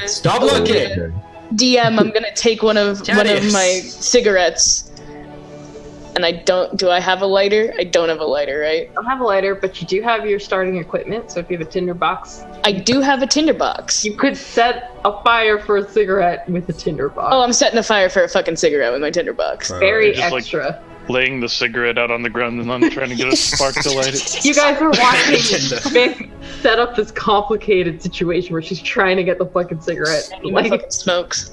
Stop looking. DM, I'm gonna take one of my cigarettes. And do I have a lighter? I don't have a lighter, right? I don't have a lighter, but you do have your starting equipment, so if you have a tinderbox. I do have a tinderbox. You could set a fire for a cigarette with a tinderbox. Oh, I'm setting a fire for a fucking cigarette with my tinderbox. Very Just extra. Laying the cigarette out on the ground and then trying to get a spark to light it. You guys are watching Vic set up this complicated situation where she's trying to get the fucking cigarette. My fucking smokes.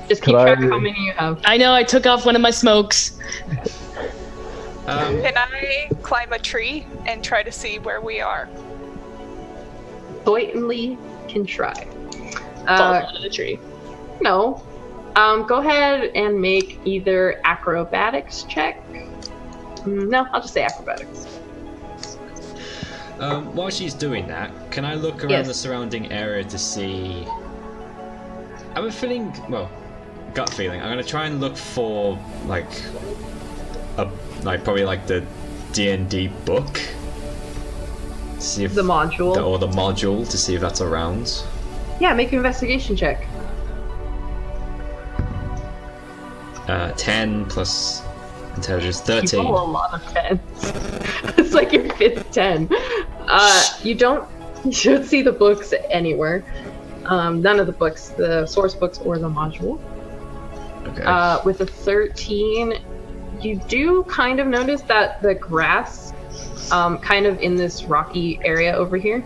Just keep track of how many you have. I know, I took off one of my smokes. Can I climb a tree and try to see where we are? Blatantly can try. Fall out of the tree. No. Go ahead and make either acrobatics check. No, I'll just say acrobatics. While she's doing that, can I look around the surrounding area to see I'm feeling, well, gut feeling. I'm gonna try and look for probably the D&D book. See if the module. Or the module to see if that's around. Yeah, make an investigation check. 10 plus intelligence, 13. You roll a lot of 10s. It's like your 5th 10. You don't see the books anywhere. None of the books, the source books or the module. Okay. With a 13, you do kind of notice that the grass, kind of in this rocky area over here,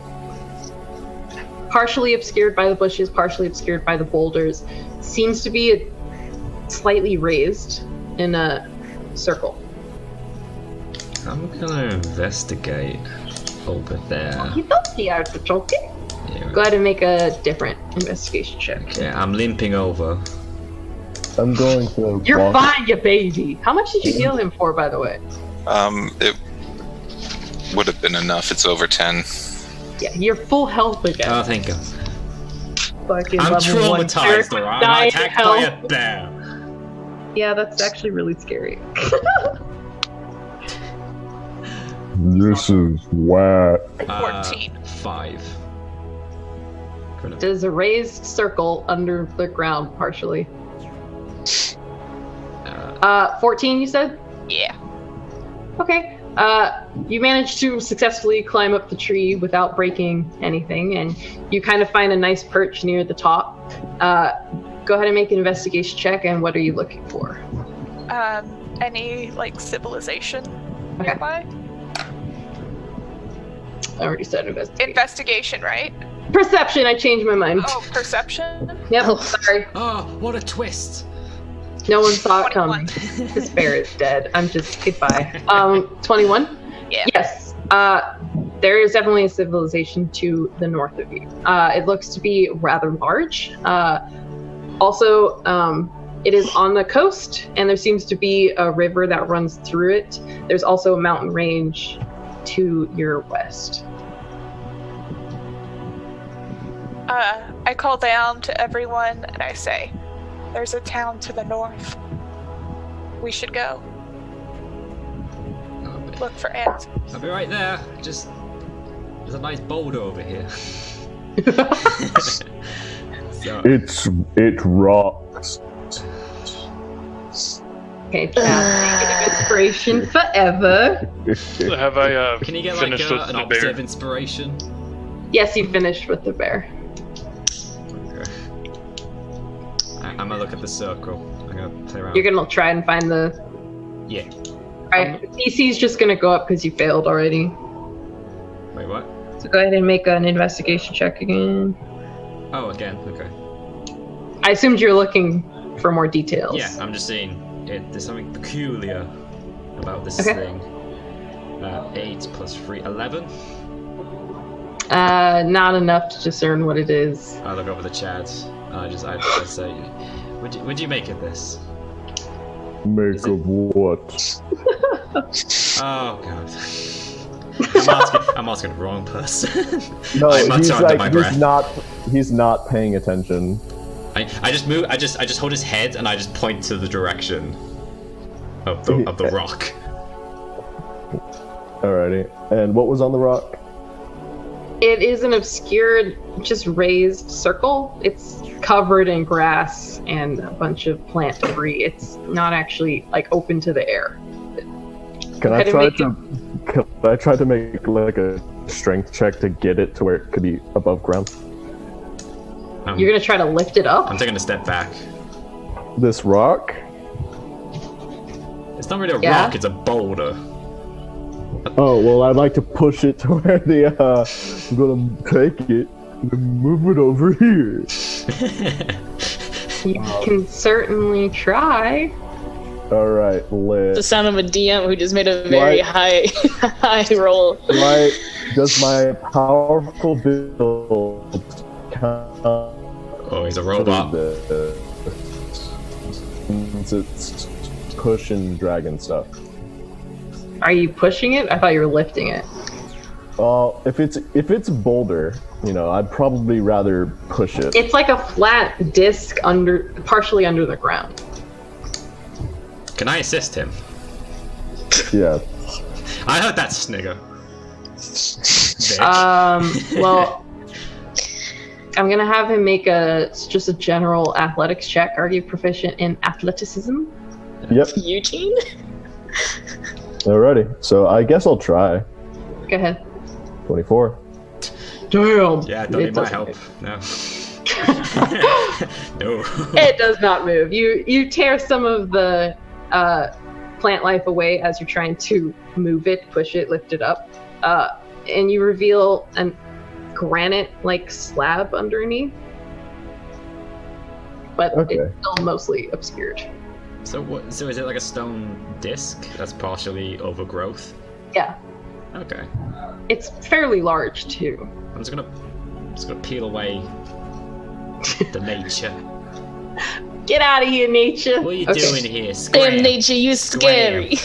partially obscured by the bushes, partially obscured by the boulders, seems to be slightly raised in a circle. I'm gonna investigate over there. You don't see artichoke. Yeah. Go ahead and make a different investigation check. Okay, I'm limping over. I'm going to. You're fine, you baby. How much did you heal him for, by the way? It would have been enough. It's over 10. Yeah, you're full health again. Oh, thank you. Fucking I'm level 1 traumatized, character or I'm dying attacked by health. a bear. Yeah, that's actually really scary. This is whack. 14. 5. There's a raised circle under the ground, partially. 14, you said? Yeah. Okay. You managed to successfully climb up the tree without breaking anything, and you kind of find a nice perch near the top. Go ahead and make an investigation check, and what are you looking for? Any, civilization nearby? I already said investigation. Investigation, right? Perception, I changed my mind. Oh, perception? Yep, sorry. Oh, what a twist. No one saw it coming. This bear is dead. I'm just, goodbye. 21? Yeah. Yes. There is definitely a civilization to the north of you. It looks to be rather large. Also, it is on the coast, and there seems to be a river that runs through it. There's also a mountain range to your west. I call down to everyone and I say, there's a town to the north. We should go. Look for answers. I'll be right there. Just there's a nice boulder over here. So, It rocks. Okay, negative inspiration forever. Have I can you get finished with an the opposite bear? of inspiration? Yes, you finished with the bear. Okay. I'm gonna look at the circle. I'm gonna play around. You're gonna try and find the... Yeah. Alright, DC's just gonna go up because you failed already. Wait, what? So go ahead and make an investigation check again. Oh, again. Okay. I assumed you're looking for more details. Yeah, I'm just saying there's something peculiar about this Okay. thing. 8 plus 3, 11. Not enough to discern what it is. I look over the chat. I say, what'd you make of this? Make of what? Oh god. I'm asking the wrong person. No, I mutter he's under my breath. He's not paying attention. I just move. I just hold his head and I just point to the direction of the rock. Alrighty. And what was on the rock? It is an obscure, just raised circle. It's covered in grass and a bunch of plant debris. It's not actually open to the air. Can I try to make a strength check to get it to where it could be above ground? You're gonna try to lift it up? I'm taking a step back. This rock? It's not really a rock. It's a boulder. Oh well, I'd like to push it to where I'm gonna take it and move it over here. You can certainly try. All right, The sound of a DM who just made a very high roll. Does my powerful build count? Oh, he's a robot. It's push and drag and stuff. Are you pushing it? I thought you were lifting it. If it's a boulder, I'd probably rather push it. It's like a flat disc partially under the ground. Can I assist him? Yeah. I heard that snigger. Well, I'm gonna have him make just a general athletics check. Are you proficient in athleticism? Yep. Eugene? Alrighty. So I guess I'll try. Go ahead. 24. Damn. Yeah, don't need my help. No. No. It does not move. You tear some of the plant life away as you're trying to move it, push it, lift it up, and you reveal a granite-like slab underneath, but it's still mostly obscured. So what? So is it like a stone disc that's partially overgrowth? Yeah. Okay. It's fairly large too. I'm just gonna peel away the nature. Get out of here, nature. What are you doing here? Square. Damn, nature, you scary.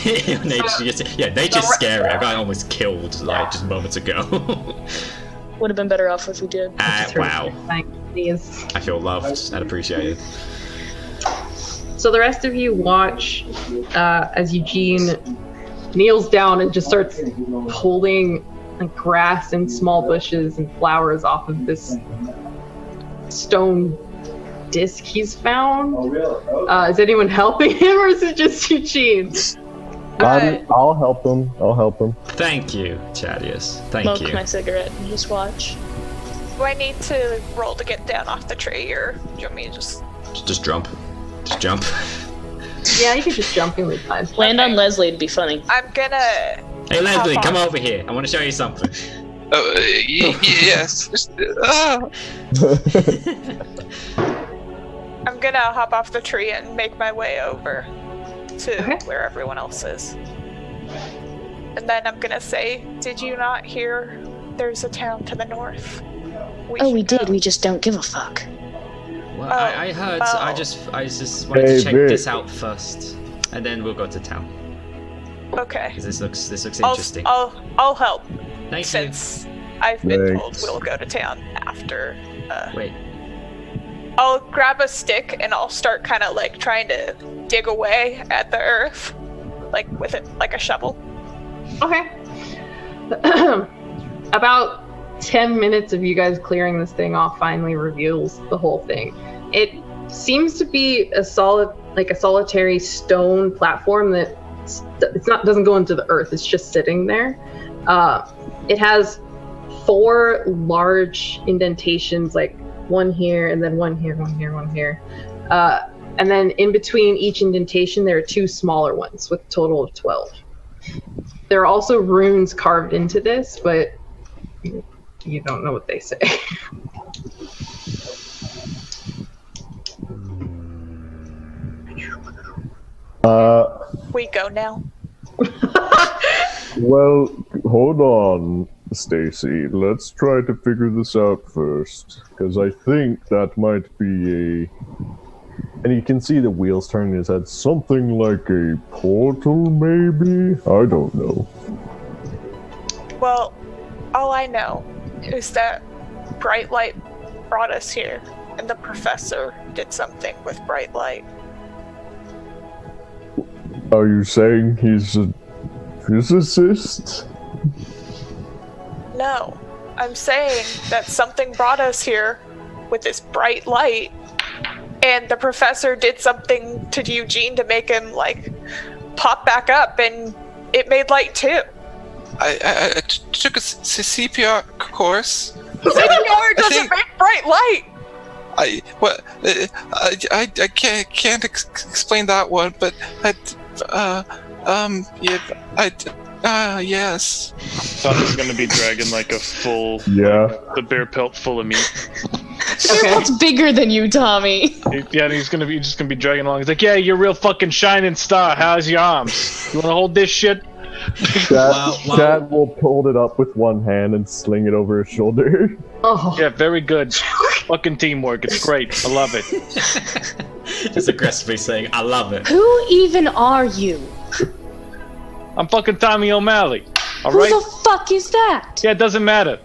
Nature's scary. I got almost killed just moments ago. Would have been better off if we did. Wow. I feel loved and appreciated. So the rest of you watch as Eugene kneels down and just starts pulling grass and small bushes and flowers off of this stone disc he's found. Is anyone helping him, or is it just Eugene? I'll help him. Thank you, Chadius. Thank you. Smoke my cigarette and just watch. Do I need to roll to get down off the tree, or do you want me to just jump? Just jump. Yeah, you could just jump in with time. Land on Leslie, it'd be funny. I'm gonna... Hey Leslie, come over here. I want to show you something. Yes. I'm gonna hop off the tree and make my way over to where everyone else is. And then I'm gonna say, did you not hear there's a town to the north? We did, we just don't give a fuck. Well, I heard, I just wanted to check this out first, and then we'll go to town. Okay. This looks interesting. I'll help. Thank since I've been told we'll go to town after. Wait. I'll grab a stick and I'll start kind of like trying to dig away at the earth, like with it, like a shovel. Okay. About 10 minutes of you guys clearing this thing off finally reveals the whole thing. It seems to be a solitary stone platform that doesn't go into the earth. It's just sitting there. It has 4 large indentations, like one here and then one here, one here, one here. And then in between each indentation, there are 2 smaller ones with a total of 12. There are also runes carved into this, but you don't know what they say. We go now. Well, hold on, Stacy. Let's try to figure this out first, because I think that might be and you can see the wheels turning in his head. Something like a portal, maybe? I don't know. Well, all I know is that bright light brought us here, and the professor did something with bright light. Are you saying he's a physicist? No, I'm saying that something brought us here with this bright light, and the professor did something to Eugene to make him, like, pop back up, and it made light too. I took a CPR course. CPR doesn't make bright light! I can't explain that one, but yes. Thought he was gonna be dragging like a full, the bear pelt full of meat. That's bigger than you, Tommy. Yeah, and he's just gonna be dragging along. He's like, yeah, you're a real fucking shining star. How's your arms? You wanna hold this shit? Chad will hold it up with one hand and sling it over his shoulder. Oh. Yeah, very good. Fucking teamwork. It's great. I love it. Just aggressively saying, I love it. Who even are you? I'm fucking Tommy O'Malley. All Who right? the fuck is that? Yeah, it doesn't matter.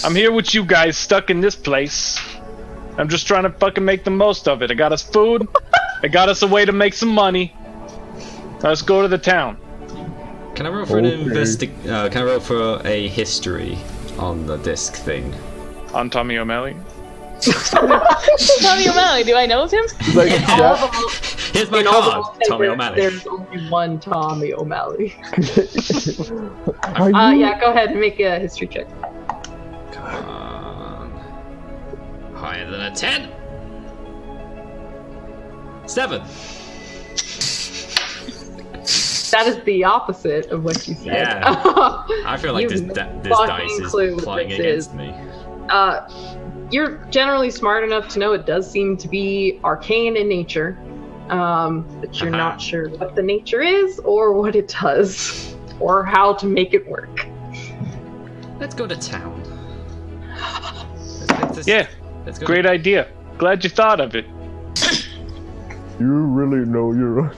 I'm here with you guys stuck in this place. I'm just trying to fucking make the most of it. I got us food. I got us a way to make some money. Let's go to the town. Can I roll for Can I roll for a history on the disc thing? On Tommy O'Malley? Tommy O'Malley, do I know of him? Like, Here's my card, Tommy O'Malley. There's only one Tommy O'Malley. Are you... Yeah, go ahead and make a history check. Higher than a 10. 7. That is the opposite of what you said. Yeah. I feel like this dice is plotting against me. You're generally smart enough to know it does seem to be arcane in nature, but you're not sure what the nature is or what it does or how to make it work. Let's go to town. Yeah, great idea. Glad you thought of it. You really know you're...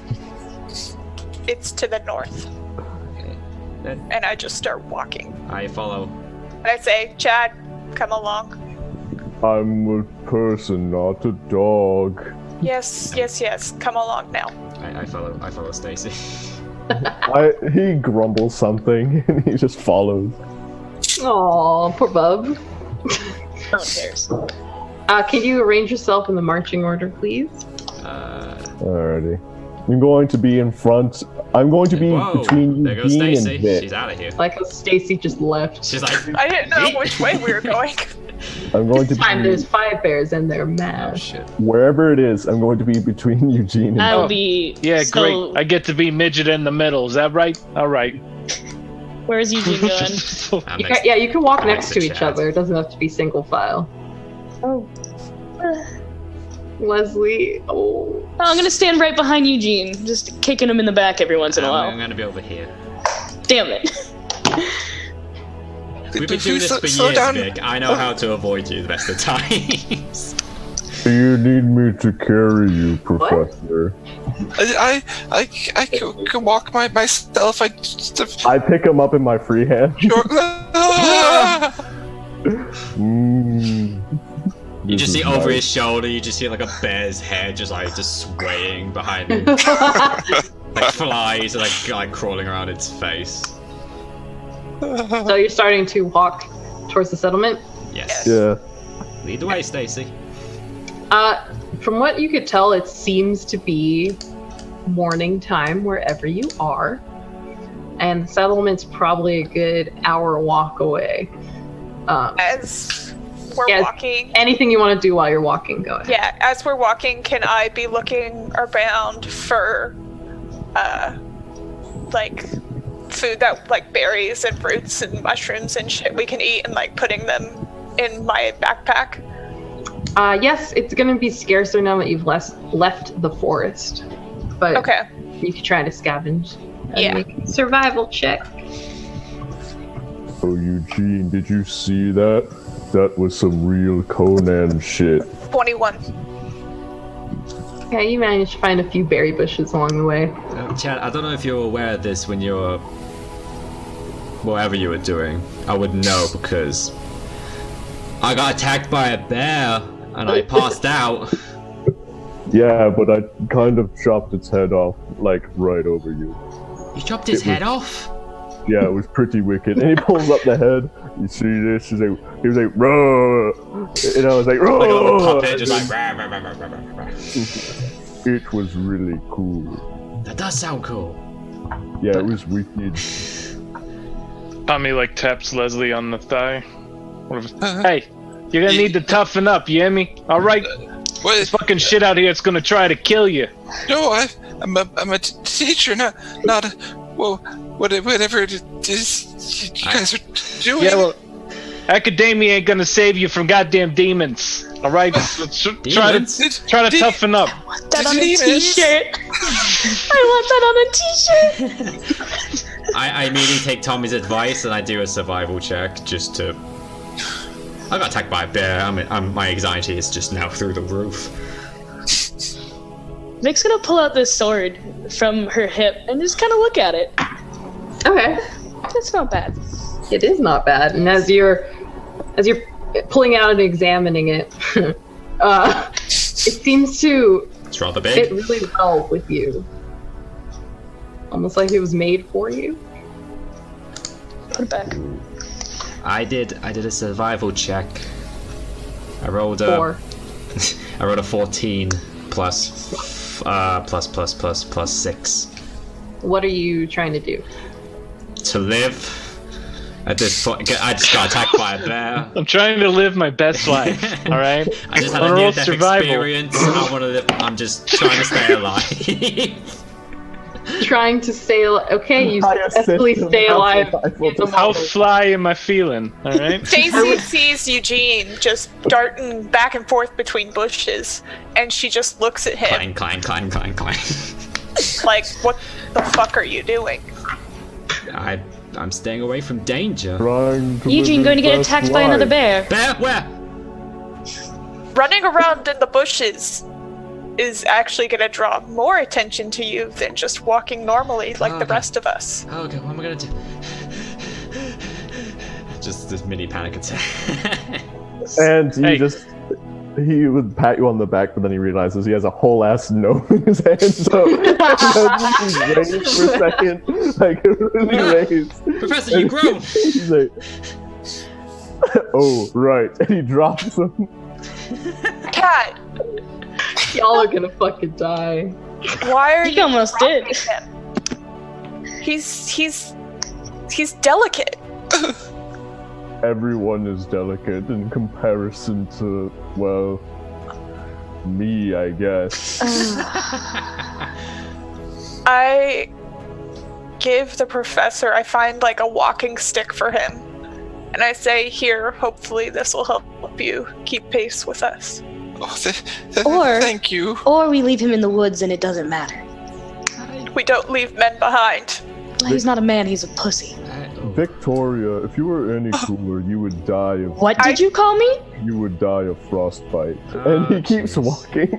It's to the north. Okay. And I just start walking. I follow. And I say, Chad, come along. I'm a person, not a dog. Yes, come along now. I follow Stacy. He grumbles something and he just follows. Aw, poor bub. No one cares. Can you arrange yourself in the marching order, please? Alrighty. I'm going to be in front. I'm going to be between there goes Eugene Stacy. and Vic. She's out of here. Like how Stacy just left. She's like, I didn't know which way we were going. I'm going to Fine, be... there's 5 bears and they're mad. Oh shit. Wherever it is, I'm going to be between Eugene and I'll be. Yeah, so... great. I get to be midget in the middle. Is that right? All right. Where's Eugene going? You can walk next to each Chad. other. It doesn't have to be single file. Oh. Leslie, Oh, I'm gonna stand right behind Eugene, just kicking him in the back every once in a while. I'm gonna be over here. Damn it. We've been doing this for years, Vic. I know how to avoid you the best of the times. You need me to carry you, Professor. I can walk myself. I pick him up in my free hand. You just see over his shoulder, you just see like a bear's head just swaying behind him. Like flies are like crawling around its face. So you're starting to walk towards the settlement? Yes. Yeah. Lead the way, Stacy. From what you could tell, it seems to be morning time wherever you are. And the settlement's probably a good hour walk away. As we're walking... Anything you want to do while you're walking, go ahead. Yeah, as we're walking, can I be looking around for, like, food that, like, berries and fruits and mushrooms and shit we can eat and, like, putting them in my backpack? Yes, it's going to be scarcer now that you've left the forest. But okay. You can try to scavenge and make a survival check. Oh, Eugene, did you see that? That was some real Conan shit. 21. Yeah, you managed to find a few berry bushes along the way. Chad, I don't know if you're aware of this when you're... whatever you were doing. I would know because... I got attacked by a bear and I passed out. Yeah, but I kind of chopped its head off, like, right over you. You chopped his head off? Yeah, it was pretty wicked. And he pulls up the head. You see this? He was like, "Roar!" And I was like, "Roar!" Like a little puppet, just like, rah, rah, rah, rah, rah, rah. It was really cool. That does sound cool. Yeah, it was wicked. Tommy like taps Leslie on the thigh. Hey, you're gonna need to toughen up, you hear me? Alright? This fucking shit out here, it's gonna try to kill you. No, I'm a teacher, not a... Well, whatever it is you guys are doing. Yeah, well, academia ain't gonna save you from goddamn demons. Alright? Let's try to toughen up. I want that on a t-shirt. I want that on a t-shirt. I immediately take Tommy's advice and I do a survival check just to... I got attacked by a bear. My anxiety is just now through the roof. Vic's gonna pull out this sword from her hip and just kind of look at it. Okay. That's not bad. It is not bad. And as you're pulling out and examining it, it seems to It's rather big. fit really well with you. Almost like it was made for you. Put it back. I did a survival check. I rolled a 4. I rolled a 14 plus 6 What are you trying to do? to live. At this point, I just got attacked by a bear. I'm trying to live my best life. All right. I just had On a a roll near-death survival. experience. I'm just trying to stay alive. Trying to stay okay, you I successfully assist stay him. alive. How fly am I feeling? All right. Daisy sees Eugene just darting back and forth between bushes, and she just looks at him Clang. like, what the fuck are you doing? I'm staying away from danger. Eugene going to get attacked by another bear. Bear, where? Running around in the bushes is actually going to draw more attention to you than just walking normally like the rest of us. Oh, okay, what am I gonna do? Just this mini panic attack. And Hey. he would pat you on the back, but then he realizes he has a whole ass gnome in his hand, so he's raised for a second, like really raised. Professor, you grow. He's like, oh right, and he drops him. Cat, Y'all are gonna fucking die. why are He you almost did. dropping him? He's delicate. Everyone is delicate in comparison to, well, me, I guess. I give the professor, I find like a walking stick for him. And I say, here, hopefully this will help you keep pace with us. Oh, Or- thank you. Or we leave him in the woods and it doesn't matter. We don't leave men behind. Well, he's not a man, he's a pussy. Victoria, if you were any cooler, you would die of What did you call me? frostbite. Oh, And he keeps walking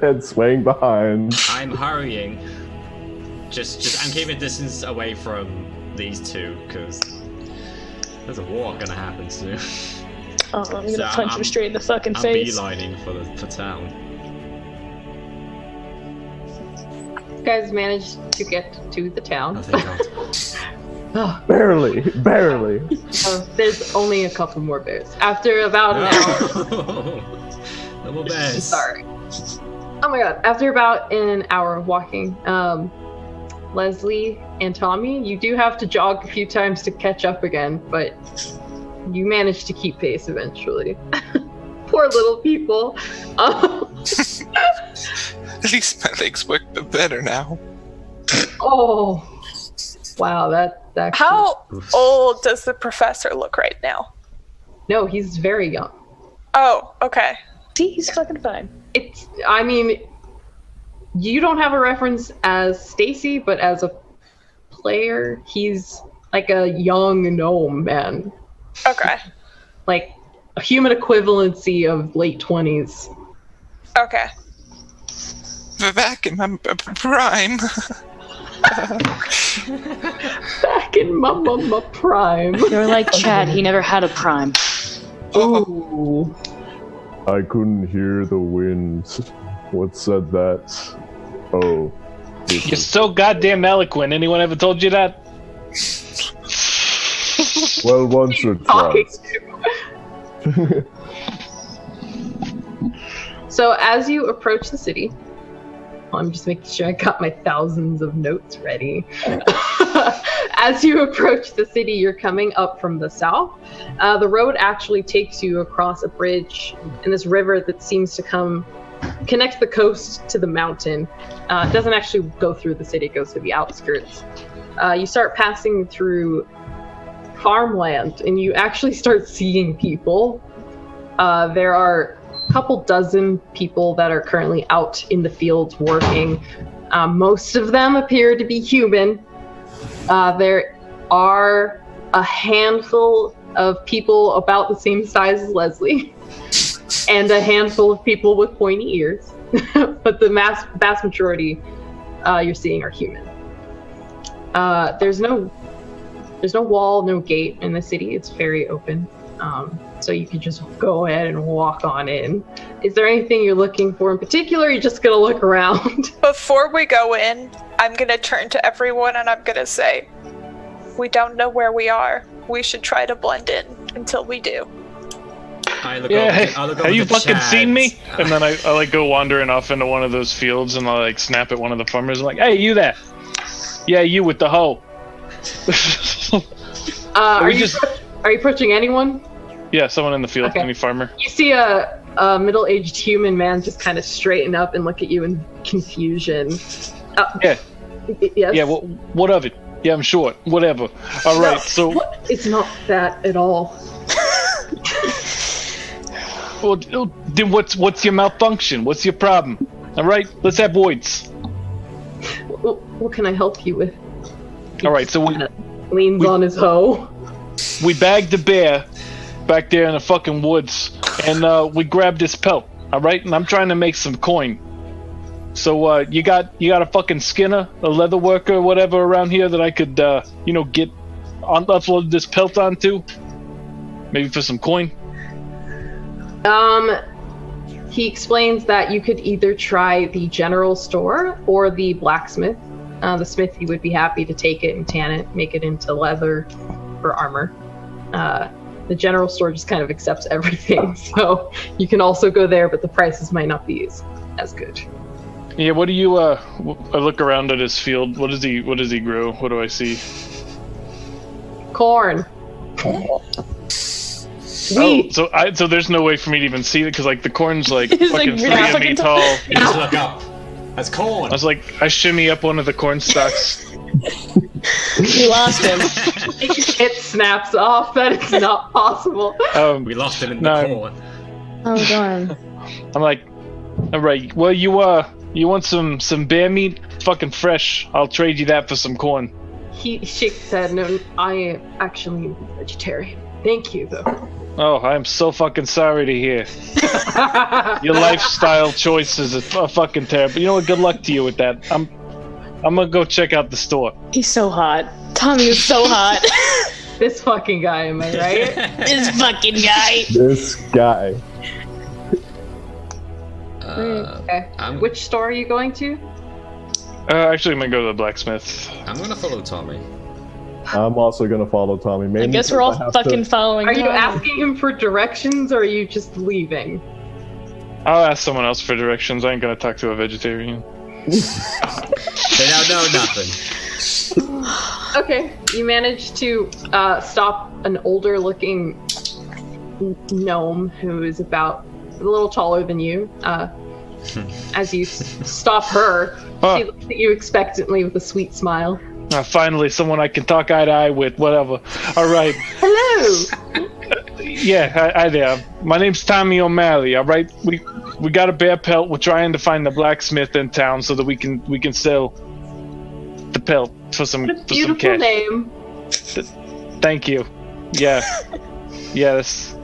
and swaying behind. I'm hurrying. Just I'm keeping distance away from these two because there's a war gonna happen soon. Oh, I'm gonna So punch him straight in the fucking I'm face. beelining for town. You guys managed to get to the town. Oh, thank God. Barely. There's only a couple more bears. After about an hour. No more bears. Sorry. Oh my god. After about an hour of walking, Leslie and Tommy, you do have to jog a few times to catch up again, but you manage to keep pace eventually. Poor little people. At least my legs work better now. Oh. Wow, that actually... How old does the professor look right now? No, he's very young. Oh, okay. See, he's fucking fine. I mean, you don't have a reference as Stacy, but as a player, he's like a young gnome man. Okay. Like a human equivalency of late 20s. Okay. We're back in my prime. Back in my prime. You're like Chad, he never had a prime. Ooh. I couldn't hear the wind. What said that? Oh. You're so goddamn eloquent. Anyone ever told you that? Well, once or Talking twice. to. So as you approach the city, I'm just making sure I got my thousands of notes ready. As you approach the city, you're coming up from the south. The road actually takes you across a bridge in this river that seems to connect the coast to the mountain. It doesn't actually go through the city, it goes to the outskirts. You start passing through farmland and you actually start seeing people. There are a couple dozen people that are currently out in the fields working. Most of them appear to be human. There are a handful of people about the same size as Leslie, and a handful of people with pointy ears. But the vast majority you're seeing are human. There's no there's no wall, no gate in the city. It's very open. So you can just go ahead and walk on in. Is there anything you're looking for in particular? Or are you just gonna look around? Before we go in, I'm gonna turn to everyone and I'm gonna say, we don't know where we are. We should try to blend in until we do. Have you fucking seen me? And then I like go wandering off into one of those fields and I like snap at one of the farmers. I'm like, hey, you there? Yeah, you with the hoe. Are you approaching anyone? Yeah, someone in the field. Okay. Any farmer. You see a middle-aged human man just kind of straighten up and look at you in confusion. Yeah. Yes? Yeah, what of it? Yeah, I'm short. Whatever. All right, so... It's not that at all. Well, then what's your malfunction? What's your problem? All right, let's have words. What can I help you with? All right, so we leans on his hoe. We bagged the bear back there in the fucking woods, and we grabbed this pelt. All right, and I'm trying to make some coin. So you got a fucking skinner, a leather worker, whatever around here that I could get upload this pelt onto, maybe for some coin. He explains that you could either try the general store or the blacksmith. The smith, he would be happy to take it and tan it, make it into leather or armor. The general store just kind of accepts everything, so you can also go there, but the prices might not be as good. Yeah, what do you I look around at his field. What does he grow? What do I see? Corn. Sweet. Oh, so there's no way for me to even see it because like the corn's like It's fucking like 3 feet tall. You just look up. That's corn. I shimmy up one of the corn stalks. We lost him. It snaps off. That is not possible. We lost him in the corn. Oh darn. I'm like, all right. Well, you want some bear meat? Fucking fresh. I'll trade you that for some corn. He shakes his head. No, I am actually vegetarian. Thank you, though. Oh, I'm so fucking sorry to hear. Your lifestyle choices are fucking terrible. You know what? Good luck to you with that. I'm gonna go check out the store. He's so hot. Tommy is so hot. This fucking guy, am I right? This fucking guy. This guy. Okay. Which store are you going to? Actually, I'm gonna go to the blacksmith. I'm gonna follow Tommy. I'm also gonna follow Tommy. I guess we're all fucking following. Are you Tommy. asking him for directions, or are you just leaving? I'll ask someone else for directions. I ain't gonna talk to a vegetarian. They don't know nothing. Okay, you managed to stop an older-looking gnome who is about a little taller than you. As you stop her, she looks at you expectantly with a sweet smile. Finally, someone I can talk eye to eye with. Whatever. All right. Hello. Yeah, hi there. My name's Tommy O'Malley. All right, we got a bear pelt. We're trying to find the blacksmith in town so that we can sell the pelt for some What a for some beautiful cash. name. Thank you. Yeah. Yes.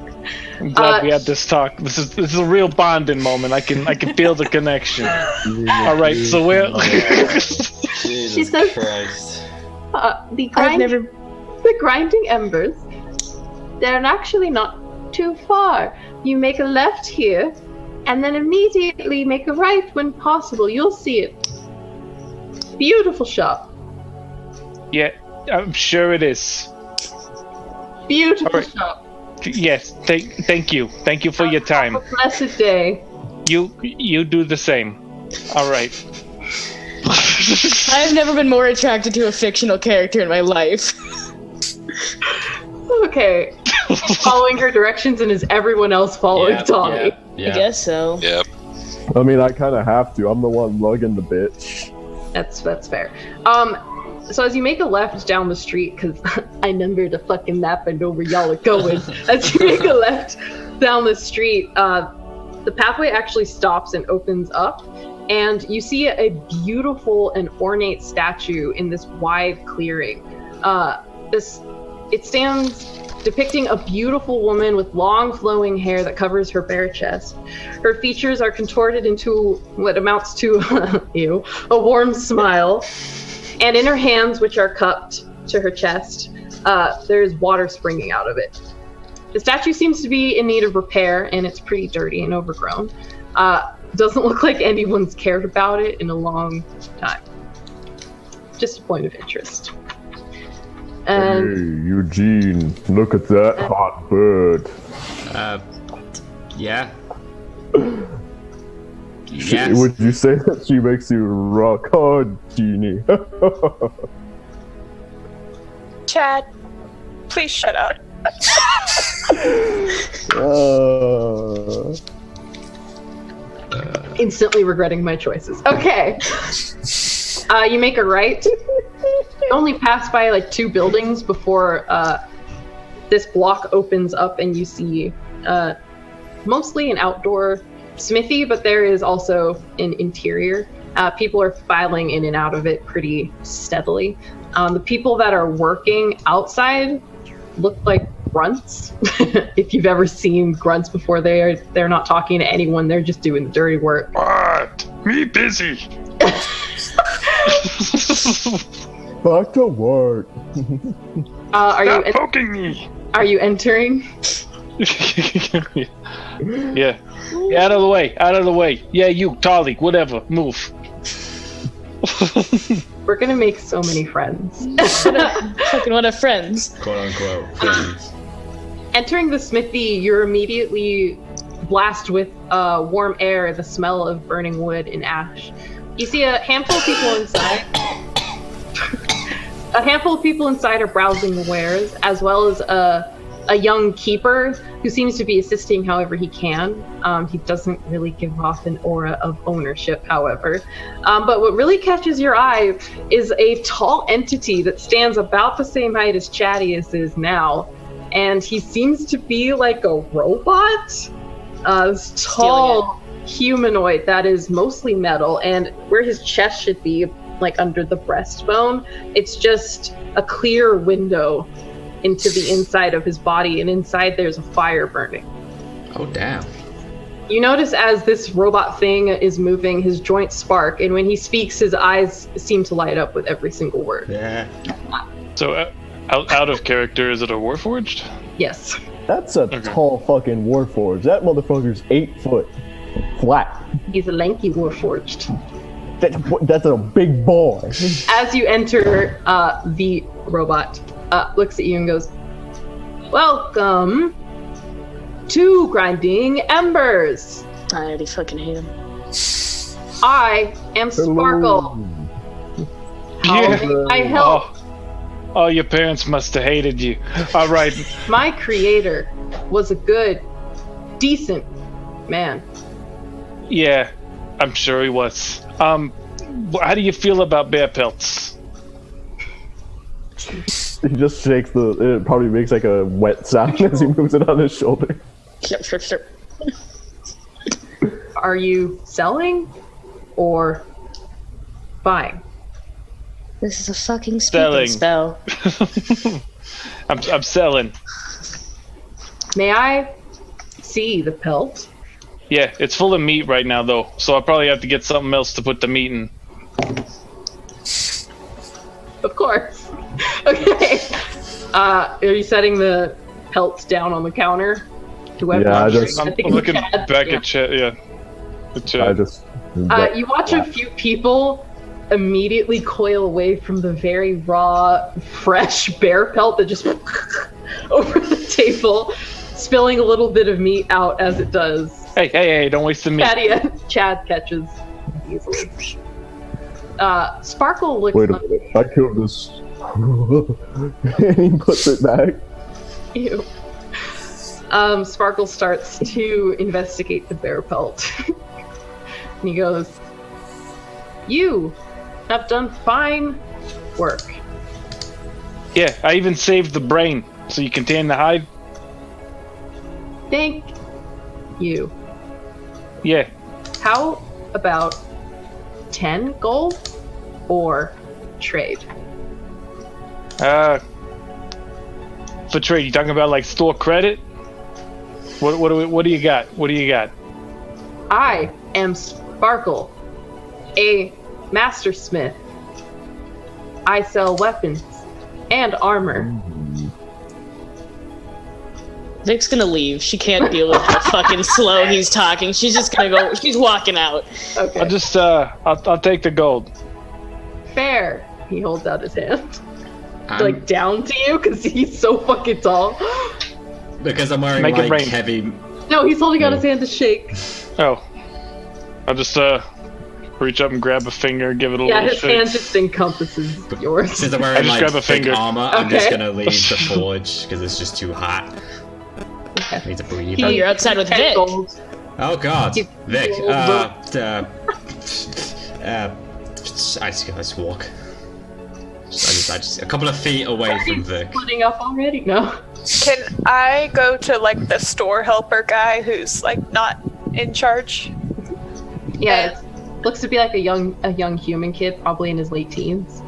I'm glad we had this talk. This is a real bonding moment. I can feel the connection. All right, so we're. She says, the grinding embers. They're actually not too far. You make a left here, and then immediately make a right when possible. You'll see it. Beautiful shop. Yeah, I'm sure it is. Beautiful shop. Yes, thank you. Thank you for your time. Have a blessed day. You do the same. All right. I have never been more attracted to a fictional character in my life. Okay. Following her directions, and is everyone else following Tommy? I guess so. Yep. I mean, I kind of have to. I'm the one lugging the bitch. That's fair. So as you make a left down the street, because I numbered a fucking map, I know where y'all are going. As you make a left down the street, the pathway actually stops and opens up, and you see a beautiful and ornate statue in this wide clearing. It stands depicting a beautiful woman with long flowing hair that covers her bare chest. Her features are contorted into what amounts to a warm smile. And in her hands, which are cupped to her chest, there's water springing out of it. The statue seems to be in need of repair, and it's pretty dirty and overgrown. Doesn't look like anyone's cared about it in a long time. Just a point of interest. And hey, Eugene, look at that hot bird. Yeah. Would you say that she makes you rock hard, Genie? Chad, please shut up. Instantly regretting my choices. Okay. You make a right. You only pass by like 2 buildings before this block opens up and you see mostly an outdoor smithy, but there is also an interior. People are filing in and out of it pretty steadily. The people that are working outside look like grunts. If you've ever seen grunts before, they're not talking to anyone, they're just doing the dirty work. What? Me busy. Back to work. Stop poking me. Are you entering? Yeah. Out of the way. Out of the way. Yeah, you, Tali, whatever. Move. We're gonna make so many friends. Fucking what a friends. Quote unquote friends. Entering the smithy, you're immediately blasted with warm air, the smell of burning wood and ash. You see a handful of people inside. A handful of people inside are browsing the wares, as well as a young keeper who seems to be assisting however he can. He doesn't really give off an aura of ownership, however. But what really catches your eye is a tall entity that stands about the same height as Chadius is now. And he seems to be like a robot. This tall humanoid that is mostly metal, and where his chest should be, like under the breastbone, it's just a clear window into the inside of his body, and inside there's a fire burning. Oh, damn. You notice as this robot thing is moving, his joints spark, and when he speaks, his eyes seem to light up with every single word. Yeah. So, out of character, is it a Warforged? Yes. That's a tall fucking Warforged. That motherfucker's 8 foot flat. He's a lanky Warforged. That's a big boy. As you enter, the robot looks at you and goes, "Welcome to Grinding Embers. I already fucking hate him. I am Sparkle. How may I help?" Oh, your parents must have hated you. All right. My creator was a good, decent man. Yeah, I'm sure he was. How do you feel about bear pelts? He just shakes it probably makes like a wet sound as he moves it on his shoulder. Sure. Are you selling or buying? This is a fucking speaking spell. I'm selling. May I see the pelt? Yeah, it's full of meat right now, though, so I'll probably have to get something else to put the meat in. Of course. Okay. Are you setting the pelt down on the counter? Yeah, I'm looking back at Chad. Yeah. I just. You watch a few people immediately coil away from the very raw, fresh bear pelt that just went over the table, spilling a little bit of meat out as it does. Hey, don't waste the meat. Chad catches easily. Sparkle looks. Wait a minute, I killed this. And he puts it back. Ew. Sparkle starts to investigate the bear pelt. And he goes, "You have done fine work." Yeah, I even saved the brain so you can tan the hide. Thank you. Yeah. How about 10 gold or trade? For trade, you talking about like store credit? What do you got? What do you got? I am Sparkle, a master smith. I sell weapons and armor. Vic's gonna leave. She can't deal with how fucking slow he's talking. She's just gonna go. She's walking out. Okay. I'll just I'll take the gold. Fair. He holds out his hand. Like down to you because he's so fucking tall. Because I'm wearing Make it like rain. heavy. No, he's holding out his hand to shake. Oh. I'll just reach up and grab a finger, give it a Yeah, little his shake. hand just encompasses yours. Since I'm I wearing just like grab a thick finger. armor, I'm just Okay. gonna leave the forge because it's just too hot. I need to breathe. Oh, you're outside with 10 Vic. gold. Oh God, You- Vic. you- I just walk. I just a couple of feet away from Vic. Splitting up already? No. Can I go to like the store helper guy who's like not in charge? Yeah, it looks to be like a young human kid, probably in his late teens.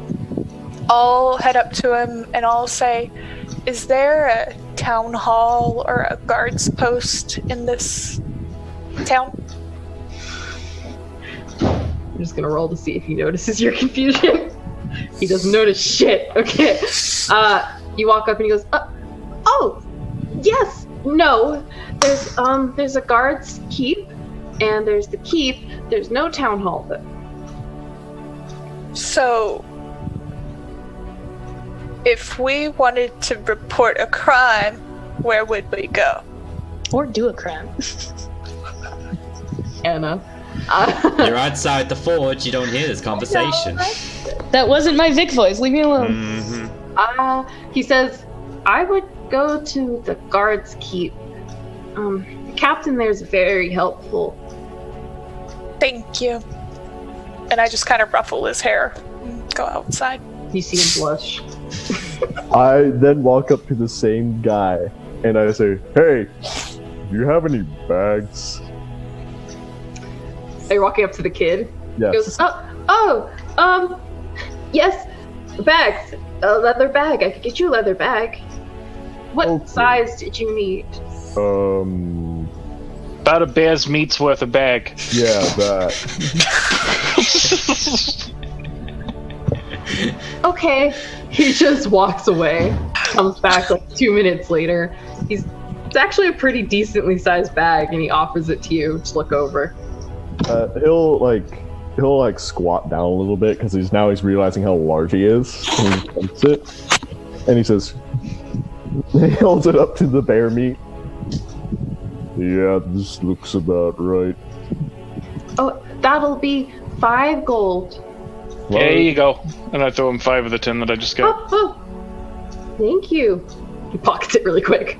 I'll head up to him and I'll say, "Is there a town hall or a guards post in this town?" I'm just gonna roll to see if he notices your confusion. He doesn't notice shit. Okay. You walk up and he goes, "Oh, yes, no. There's a guard's keep, and there's the keep. There's no town hall though." So, if we wanted to report a crime, where would we go? Or do a crime. Anna. You're outside the forge. You don't hear this conversation. That wasn't my Vic voice. Leave me alone. He says, "I would go to the guard's keep. The captain there's very helpful." Thank you. And I just kind of ruffle his hair and go outside. You see him blush. I then walk up to the same guy and I say, "Hey, do you have any bags?" Are you walking up to the kid? Yes. He goes, yes, bags. A leather bag. I could get you a leather bag. What Okay. size did you need? About a bear's meat's worth a bag. Yeah, that. Okay. He just walks away. Comes back like 2 minutes later. It's actually a pretty decently sized bag, and he offers it to you to look over. He'll squat down a little bit because he's realizing how large he is. And he takes it, and he says, he holds it up to the bear meat. "Yeah, this looks about right." Oh, that'll be 5 gold. There you go. And I throw him 5 of the 10 that I just got. Oh, thank you. He pockets it really quick.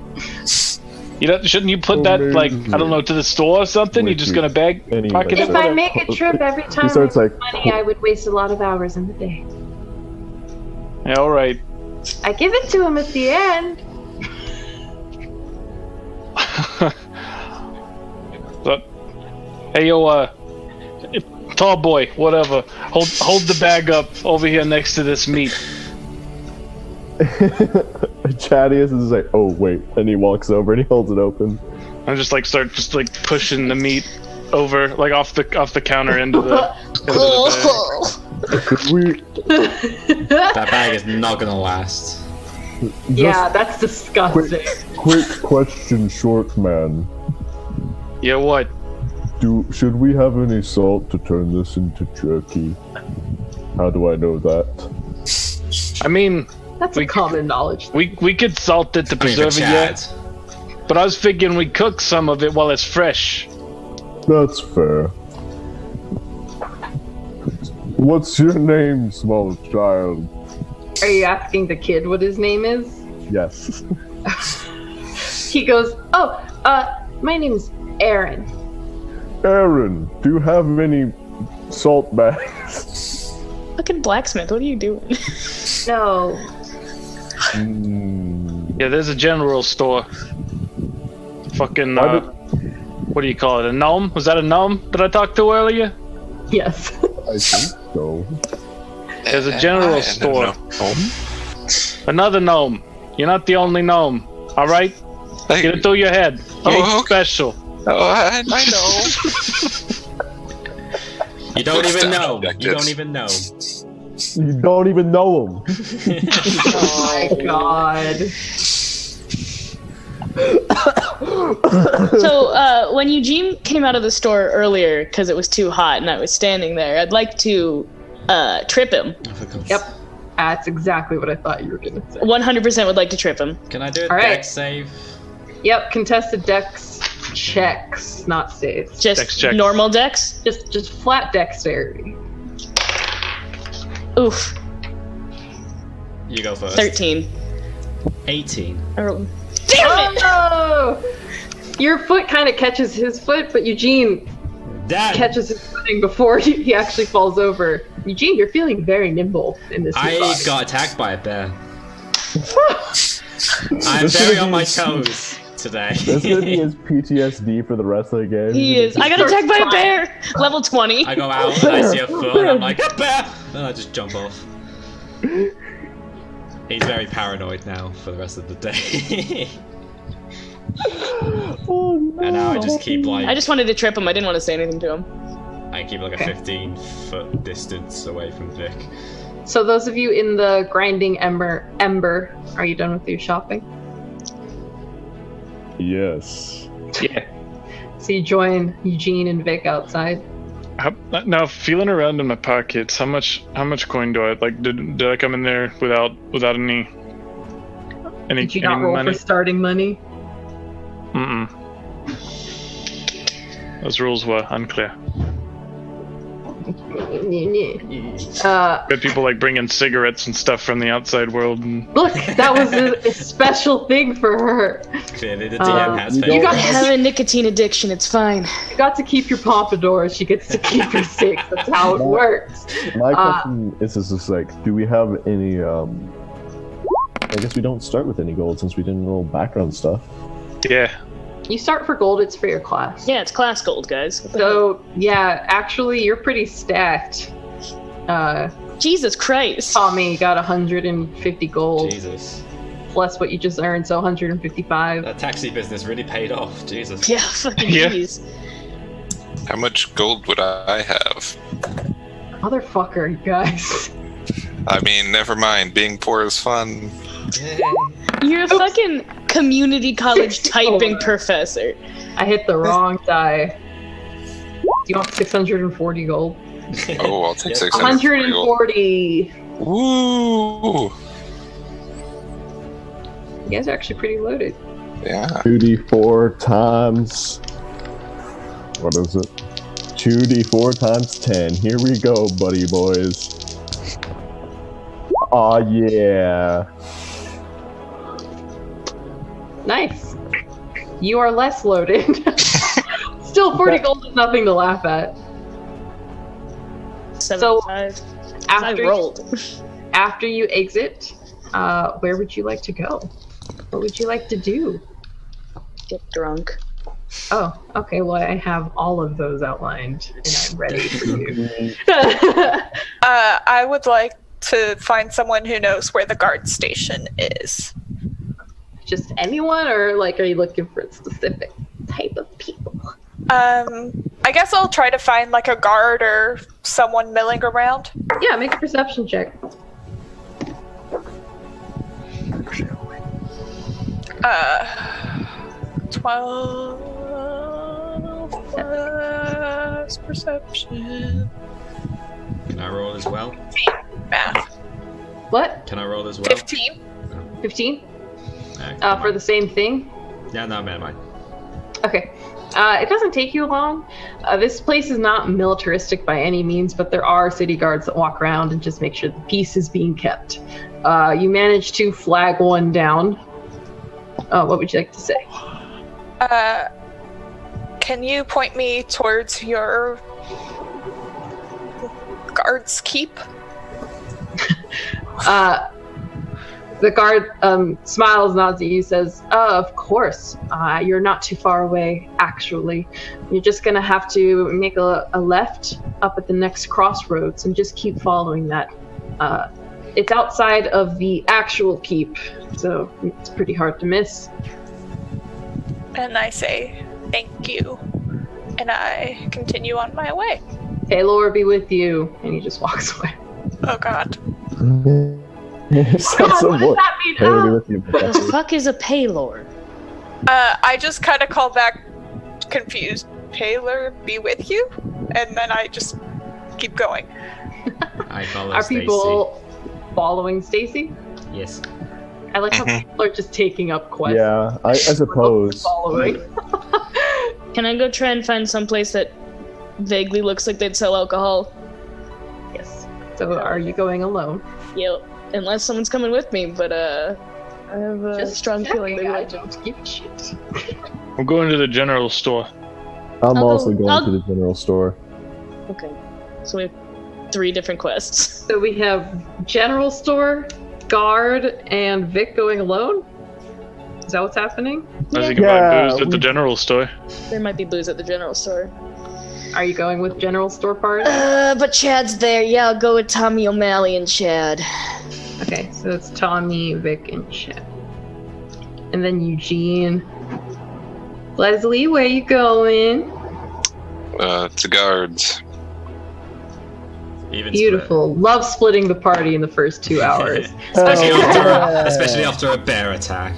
Shouldn't you put that, like, I don't know, to the store or something? You're just gonna pocket it? If I make a trip every time I starts, make like, money, I would waste a lot of hours in the day. Yeah, alright. I give it to him at the end. But, hey, yo, tall boy, whatever. Hold the bag up over here next to this meat. Chadius is like, "Oh wait," and he walks over and he holds it open. I just start pushing the meat over, like off the counter into the bag. Could we? That bag is not gonna last. Yeah, that's disgusting. Quick question, short man. Yeah, what? Should we have any salt to turn this into jerky? How do I know that? I mean, That's a common knowledge. we could salt it to preserve it yet, but I was figuring we cook some of it while it's fresh. That's fair. What's your name, small child? Are you asking the kid what his name is? Yes. He goes, my name's Aaron. Aaron, do you have any salt bags? Fucking blacksmith, what are you doing? No. Yeah, there's a general store. Fucking, what do you call it? A gnome? Was that a gnome that I talked to earlier? Yes. I think so. There's a general store. Another gnome. You're not the only gnome. Alright? Get it through your head. You ain't special. Oh, I know. You don't even know. You don't even know. You don't even know him. Oh my god. So, when Eugene came out of the store earlier because it was too hot and I was standing there, I'd like to trip him. Yep. That's exactly what I thought you were going to say. 100% would like to trip him. Can I do a All right. dex save? Yep, contested dex checks, not saves. Just Dex check. normal dex? Just flat dexterity. Oof. You go first. 13. 18. Oh. Damn it! Oh! Your foot kind of catches his foot, but Eugene Damn. catches his footing before he actually falls over. Eugene, you're feeling very nimble in this new I body. got attacked by a bear. I'm very on my toes today. That's gonna be his PTSD for the rest of the game. He is. I got attacked by a bear! Level 20. I go out and I see a foot and I'm like, a bear! And I just jump off. He's very paranoid now for the rest of the day. Oh, no. And now I just keep like I just wanted to trip him. I didn't want to say anything to him. I keep like a 15-foot distance away from Vic. So those of you in the grinding ember, are you done with your shopping? Yes. Yeah. So you join Eugene and Vic outside. Now, feeling around in my pockets, how much coin do I like? Did I come in there without any Did you not roll money? for starting money? Those rules were unclear. But people like bringing cigarettes and stuff from the outside world. And... Look, that was a special thing for her. Clearly the DM has you failed. got I have a nicotine addiction. It's fine. You got to keep your pompadour. She gets to keep her six. That's how it works. My question is just like, do we have any? I guess we don't start with any gold since we didn't roll background stuff. Yeah. You start for gold. It's for your class. Yeah, it's class gold, guys. So yeah, actually, you're pretty stacked. Jesus Christ. Tommy got 150 gold Jesus. plus what you just earned, so 155. That taxi business really paid off. Jesus. Yeah, fucking Yeah. jeez. How much gold would I have? Motherfucker, you guys. I mean, never mind. Being poor is fun. You're a fucking community college typing professor. I hit the wrong die. Do you want 640 gold? Oh, I'll take Yes. 640 gold. 140. Woo! You guys are actually pretty loaded. Yeah. 2d4 times. What is it? 2d4 times 10. Here we go, buddy boys. Aw, yeah. Nice. You are less loaded. Still 40 gold is nothing to laugh at. 75. I After rolled. after you exit, where would you like to go? What would you like to do? Get drunk. Oh, okay. Well, I have all of those outlined, and I'm ready for you. I would like to find someone who knows where the guard station is. Just anyone, or like, are you looking for a specific type of people? I guess I'll try to find like a guard or someone milling around. Yeah, make a perception check. 12 plus perception. Can I roll as well? Math. What? Can I roll as well? 15. 15? Never For the mind. same thing? Yeah, no, never mind. Okay. It doesn't take you long. This place is not militaristic by any means, but there are city guards that walk around and just make sure the peace is being kept. You manage to flag one down. What would you like to say? Can you point me towards your guard's keep? The guard smiles, nods at you, says, of course. You're not too far away, actually. You're just going to have to make a left up at the next crossroads and just keep following that. It's outside of the actual keep, so it's pretty hard to miss. And I say, thank you. And I continue on my way. Taylor be with you. And he just walks away. Oh god. God, what does that mean? Hey, Oh. with you, What the fuck is a paylord? I just kind of call back, confused. Taylor, be with you, and then I just keep going. I follow Are Stacy. people following Stacy? Yes. I like how people are just taking up quests. Yeah, I suppose. Following. Can I go try and find some place that vaguely looks like they'd sell alcohol? Yes. So are you going alone? Yep. Unless someone's coming with me, but I have a strong feeling they I will. don't give a shit. I'm going to the general store. I'm I'll also go- going I'll- to the general store. Okay. So we have 3 different quests. So we have general store, guard, and Vic going alone? Is that what's happening? I think I buy booze at the general store. There might be booze at the general store. Are you going with general store party? But Chad's there. Yeah, I'll go with Tommy O'Malley and Chad. Okay, so it's Tommy, Vic, and Chad. And then Eugene. Leslie, where you going? To guards. Even Beautiful. Love splitting the party in the first 2 hours. especially after a bear attack.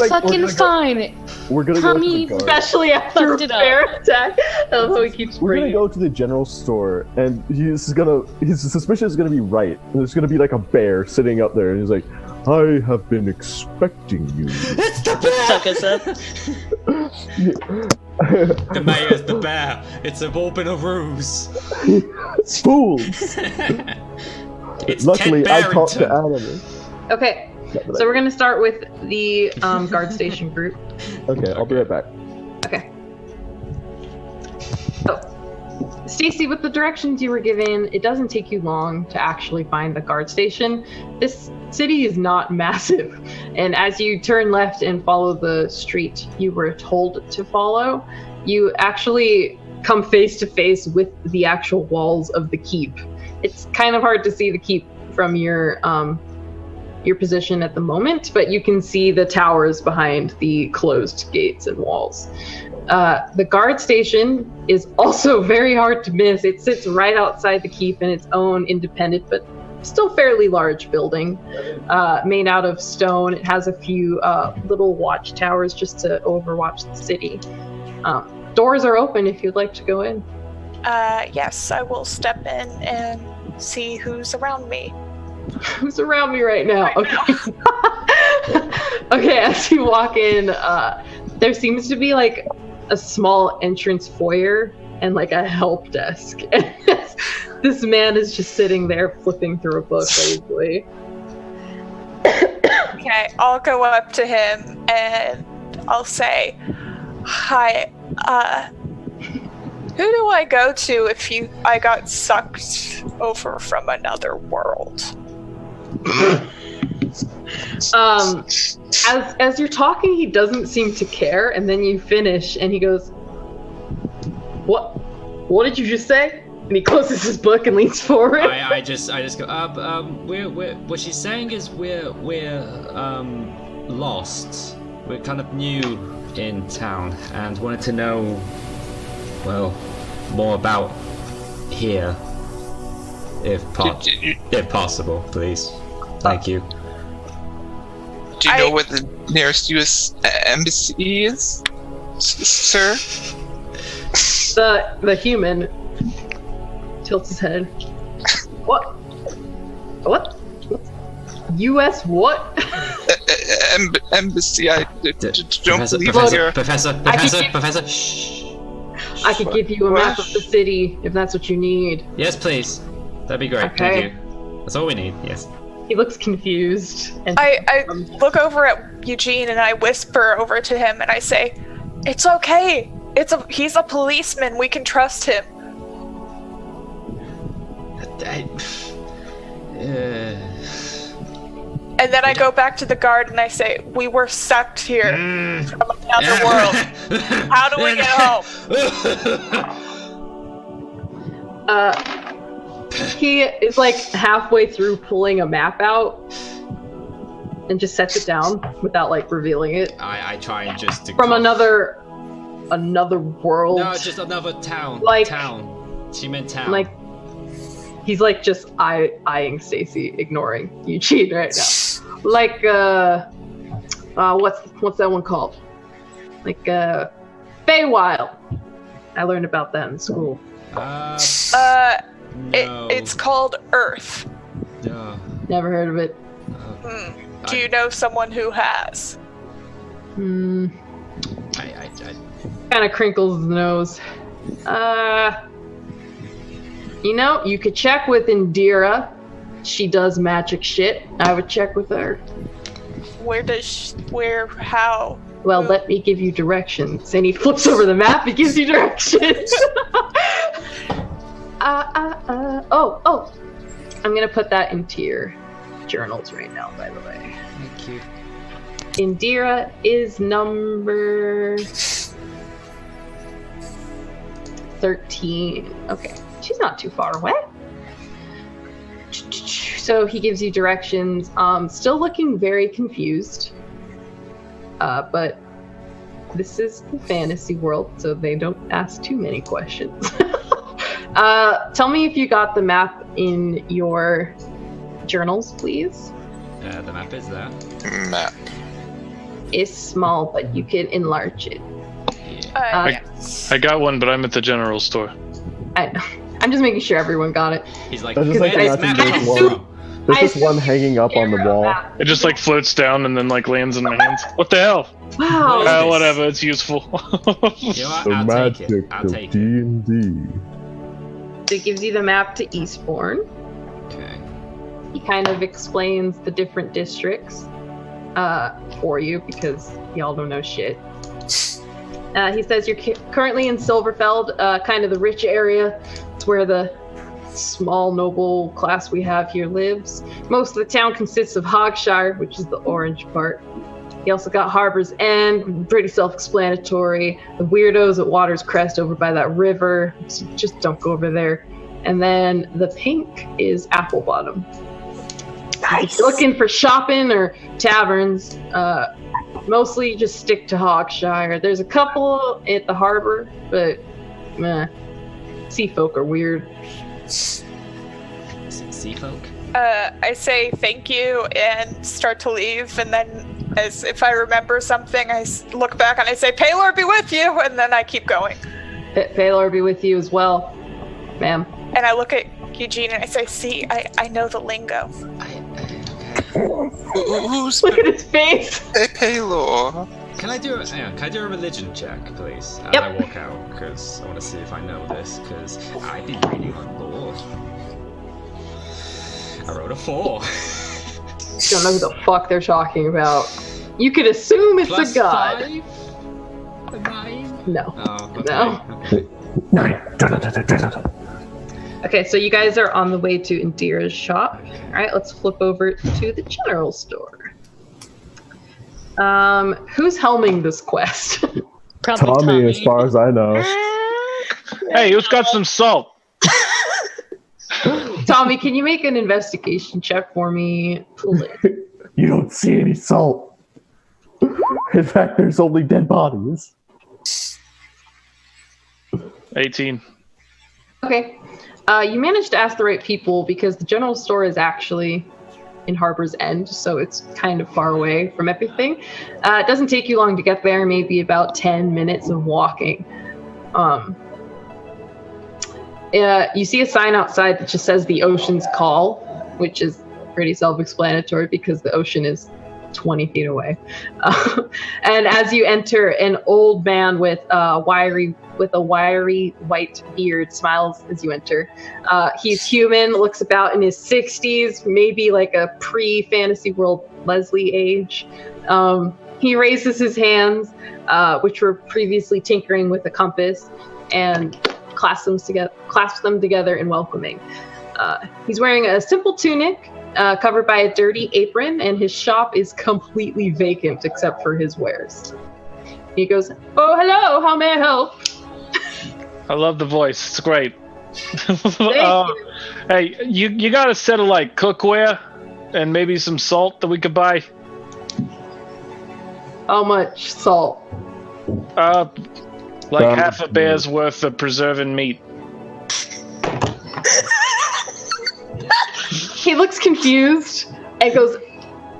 Fucking fine. We're gonna Tommy, go to the guard. Especially after a Fucked it up. bear attack. I love how he keeps We're gonna bringing. go to the general store, and his suspicion is gonna be right. There's gonna be like a bear sitting up there, and he's like, "I have been expecting you." Suck us up. The mayor's the bear. It's all been a ruse. Fools! It's Luckily, Ted I talked to Barrington. animals. Okay, so we're gonna start with the guard station group. Okay, I'll be right back. Okay. So, Stacy, with the directions you were given, it doesn't take you long to actually find the guard station. This city is not massive, and as you turn left and follow the street you were told to follow, you actually come face to face with the actual walls of the keep. It's kind of hard to see the keep from your position at the moment, but you can see the towers behind the closed gates and walls. The guard station is also very hard to miss. It sits right outside the keep in its own independent but still fairly large building, made out of stone. It has a few little watchtowers just to overwatch the city. Doors are open if you'd like to go in. Yes, I will step in and see who's around me. Who's around me right now? Okay. Okay, as you walk in, there seems to be like a small entrance foyer and like a help desk. And this man is just sitting there flipping through a book lazily. Okay, I'll go up to him and I'll say, "Hi, who do I go to if I got sucked over from another world?" As you're talking, he doesn't seem to care, and then you finish, and he goes, "What did you just say?" And he closes his book and leans forward. I just go. We're what she's saying is we're lost. We're kind of new in town and wanted to know, well, more about here, if possible, please. Thank you. Do you know where the nearest U.S. embassy is, sir? The human tilts his head. What? U.S. what? Embassy. I don't believe Professor. Shh. I could give you a map of the city if that's what you need. Yes, please. That'd be great. Okay. Thank you. That's all we need. Yes. He looks confused. And I look over at Eugene and I whisper over to him and I say, "It's okay. He's a policeman. We can trust him." And then I go back to the guard and I say, "We were sucked here from another world. How do we get home?" He is like halfway through pulling a map out and just sets it down without like revealing it. I try and just from another world. No, just another town. Like town. She meant town. Like he's like just eyeing Stacy, ignoring Eugene right now. Like what's that one called? Like Feywild. I learned about that in school. No. It's called Earth. No. Never heard of it. Do you know someone who has? Kind of crinkles his nose. You could check with Indira. She does magic shit. I would check with her. How? Well, let me give you directions. And he flips over the map and gives you directions. Oh. I'm gonna put that into your journals right now, by the way. Thank you. Indira is number 13. Okay, she's not too far away. So he gives you directions. Still looking very confused. But this is the fantasy world, so they don't ask too many questions. Tell me if you got the map in your journals, please. The map is there. Map. It's small, but you can enlarge it. I got one, but I'm at the general store. I know. I'm just making sure everyone got it. He's like, I just like where's imagine map there's come one. from? There's just one hanging up on the wall. It just like floats down and then like lands in my hands. What the hell? Wow. Whatever, it's useful. You know what? The I'll magic take it. I'll of take it. D&D. So it gives you the map to Eastbourne. Okay. He kind of explains the different districts for you because y'all don't know shit. He says you're currently in Silverfeld, kind of the rich area. It's where the small noble class we have here lives. Most of the town consists of Hogshire, which is the orange part. You also got Harbor's End, pretty self-explanatory. The weirdos at Water's Crest over by that river, so just don't go over there. And then the pink is Apple Bottom. Nice. If you're looking for shopping or taverns, mostly just stick to Hogshire. There's a couple at the harbor, but sea folk are weird. Sea folk? I say thank you and start to leave, and then as if I remember something, I look back and I say, Paylor be with you, and then I keep going. Paylor be with you as well, ma'am. And I look at Eugene and I say, see, I know the lingo. Look at his face. Hey, Paylor. Can I do a religion check, please, as Yep. I walk out? Because I want to see if I know this, because I've been reading on lore. I wrote a 4. Don't know who the fuck they're talking about. You could assume it's Plus a god. 5? A 9? No. Oh, okay. No. Okay. 9. Okay, so you guys are on the way to Indira's shop. Alright, let's flip over to the general store. Who's helming this quest? Probably Tommy, as far as I know. Hey, who's got some salt? Tommy, can you make an investigation check for me, please? You don't see any salt. In fact, there's only dead bodies. 18. Okay. You managed to ask the right people because the general store is actually in Harbor's End, so it's kind of far away from everything. It doesn't take you long to get there, maybe about 10 minutes of walking. You see a sign outside that just says the ocean's call, which is pretty self-explanatory because the ocean is 20 feet away. And as you enter, an old man with a wiry white beard smiles as you enter. He's human, looks about in his 60s, maybe like a pre-Fantasy World Leslie age. He raises his hands, which were previously tinkering with a compass, and clasps them together in welcoming. He's wearing a simple tunic, covered by a dirty apron, and his shop is completely vacant except for his wares. He goes, "Oh, hello, how may I help?" I love the voice. It's great. Thank you. Hey, you got a set of like cookware and maybe some salt that we could buy? How much salt? Like half a bear's worth of preserving meat. He looks confused and goes,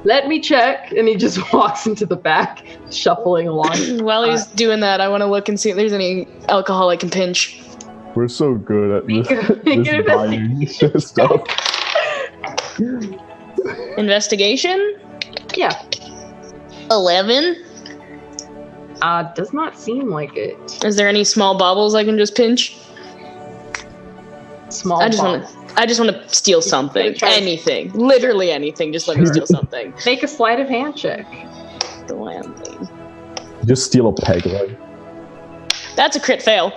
Let me check. And he just walks into the back, shuffling along. While he's doing that, I want to look and see if there's any alcohol I can pinch. We're so good at Make this an buying stuff. Investigation? Yeah. 11. Does not seem like it. Is there any small baubles I can just pinch? Small I just want to steal something. Anything. Literally anything. Just let me steal something. Make a sleight of hand check. The landlady. Just steal a peg leg. That's a crit fail.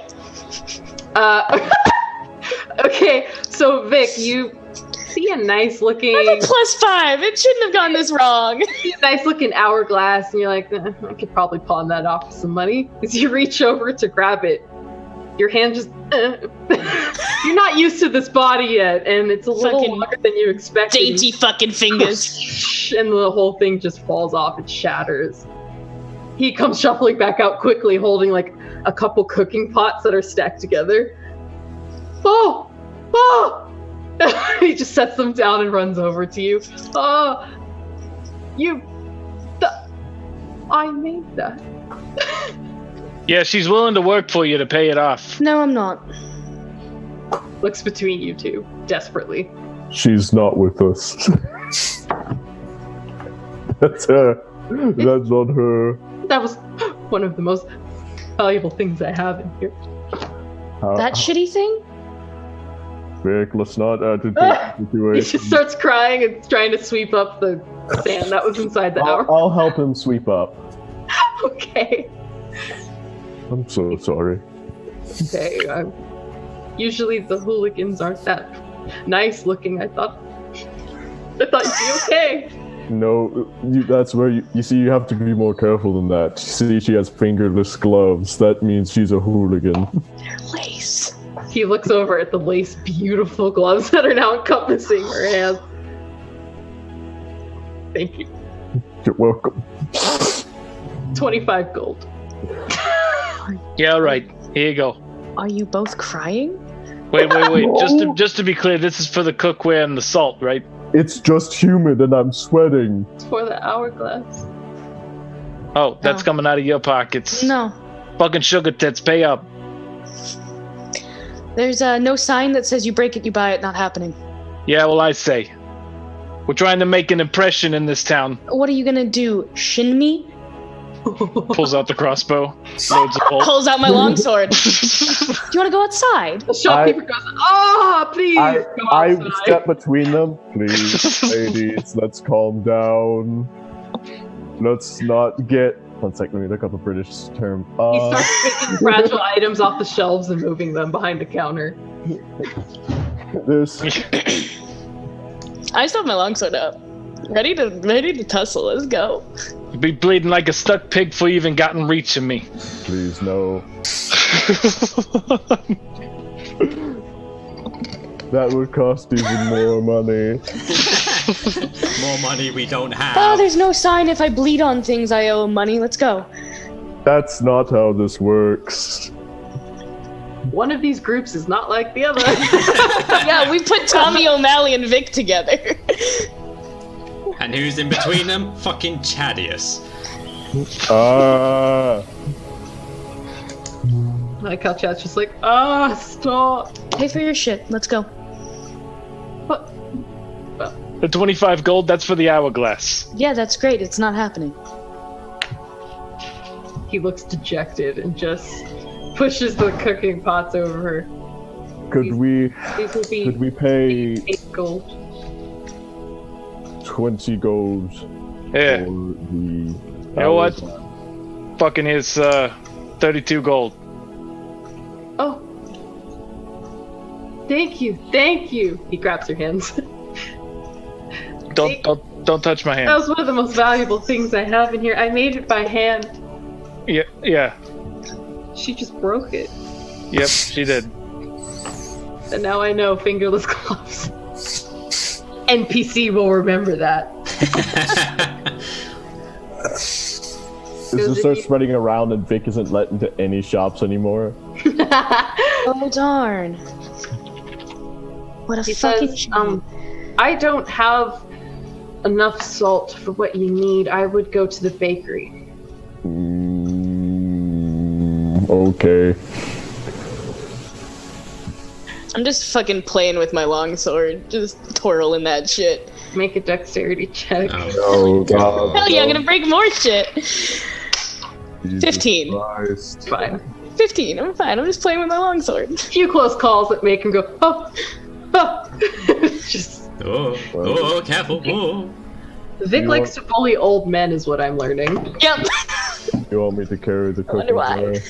Okay, so Vic, you see a nice looking. That's a +5. It shouldn't have gone this wrong. A nice looking hourglass, and you're like, I could probably pawn that off for some money. As you reach over to grab it, your hand just. You're not used to this body yet, and it's a little Fucking longer than you expected. Dainty fucking fingers. And the whole thing just falls off and shatters. He comes shuffling back out quickly, holding like a couple cooking pots that are stacked together. Oh! He just sets them down and runs over to you. I made that. Yeah, she's willing to work for you to pay it off. No, I'm not. Looks between you two, desperately. She's not with us. That's her. That's not her. That was one of the most valuable things I have in here. That shitty thing? Vic, let's not agitate the He situation. just starts crying and trying to sweep up the sand that was inside the hour. I'll help him sweep up. Okay. I'm so sorry. Okay. Usually the hooligans aren't that nice looking. I thought you'd be okay. No, that's where you see you have to be more careful than that. See, she has fingerless gloves. That means she's a hooligan. They're lace. He looks over at the lace beautiful gloves that are now encompassing her hands. Thank you. You're welcome. 25 gold. Yeah, right. Here you go. Are you both crying? Wait. Just to be clear, this is for the cookware and the salt, right? It's just humid and I'm sweating. It's for the hourglass. Oh, that's No. coming out of your pockets. No. Fucking sugar tits, pay up. There's no sign that says you break it, you buy it. Not happening. Yeah, well, I say. We're trying to make an impression in this town. What are you gonna do? Shin me? Pulls out the crossbow. Loads of bolts. Pulls out my longsword. Do you want to go outside? The shopkeeper goes, please go I outside. step between them. Please, ladies, let's calm down. Let's not get... One sec, let me look up a British term. He starts picking fragile items off the shelves and moving them behind the counter. There's... I still have my longsword up. Ready to tussle. Let's go. You'd be bleeding like a stuck pig before you even gotten reach of me. Please, no. That would cost even more money. More money we don't have. Oh, there's no sign if I bleed on things I owe money. Let's go. That's not how this works. One of these groups is not like the other. Yeah, we put Tommy O'Malley and Vic together. And who's in between them? Fucking Chadius. My how Chad's just like, stop. Pay for your shit. Let's go. What? The 25 gold, that's for the hourglass. Yeah, that's great. It's not happening. He looks dejected and just pushes the cooking pots over her. Could we pay 8 gold. 20 gold Yeah. for the... You know what? Fucking his 32 gold. Oh. Thank you. He grabs her hands. Don't touch my hand. That was one of the most valuable things I have in here. I made it by hand. Yeah. She just broke it. Yep, she did. And now I know fingerless gloves. NPC will remember that. This just starts spreading around and Vic isn't let into any shops anymore. Oh darn. What a He fucking says, shame. I don't have enough salt for what you need, I would go to the bakery. Okay. I'm just fucking playing with my longsword, just twirling that shit. Make a dexterity check. Oh, God. Hell yeah, I'm gonna break more shit. 15. It's fine. 15, I'm fine. I'm just playing with my longsword. A few close calls that make him go, oh, oh. Just. Oh, careful. Oh. Vic likes to bully old men, is what I'm learning. Yep. You want me to carry the cooking wonder why. tray?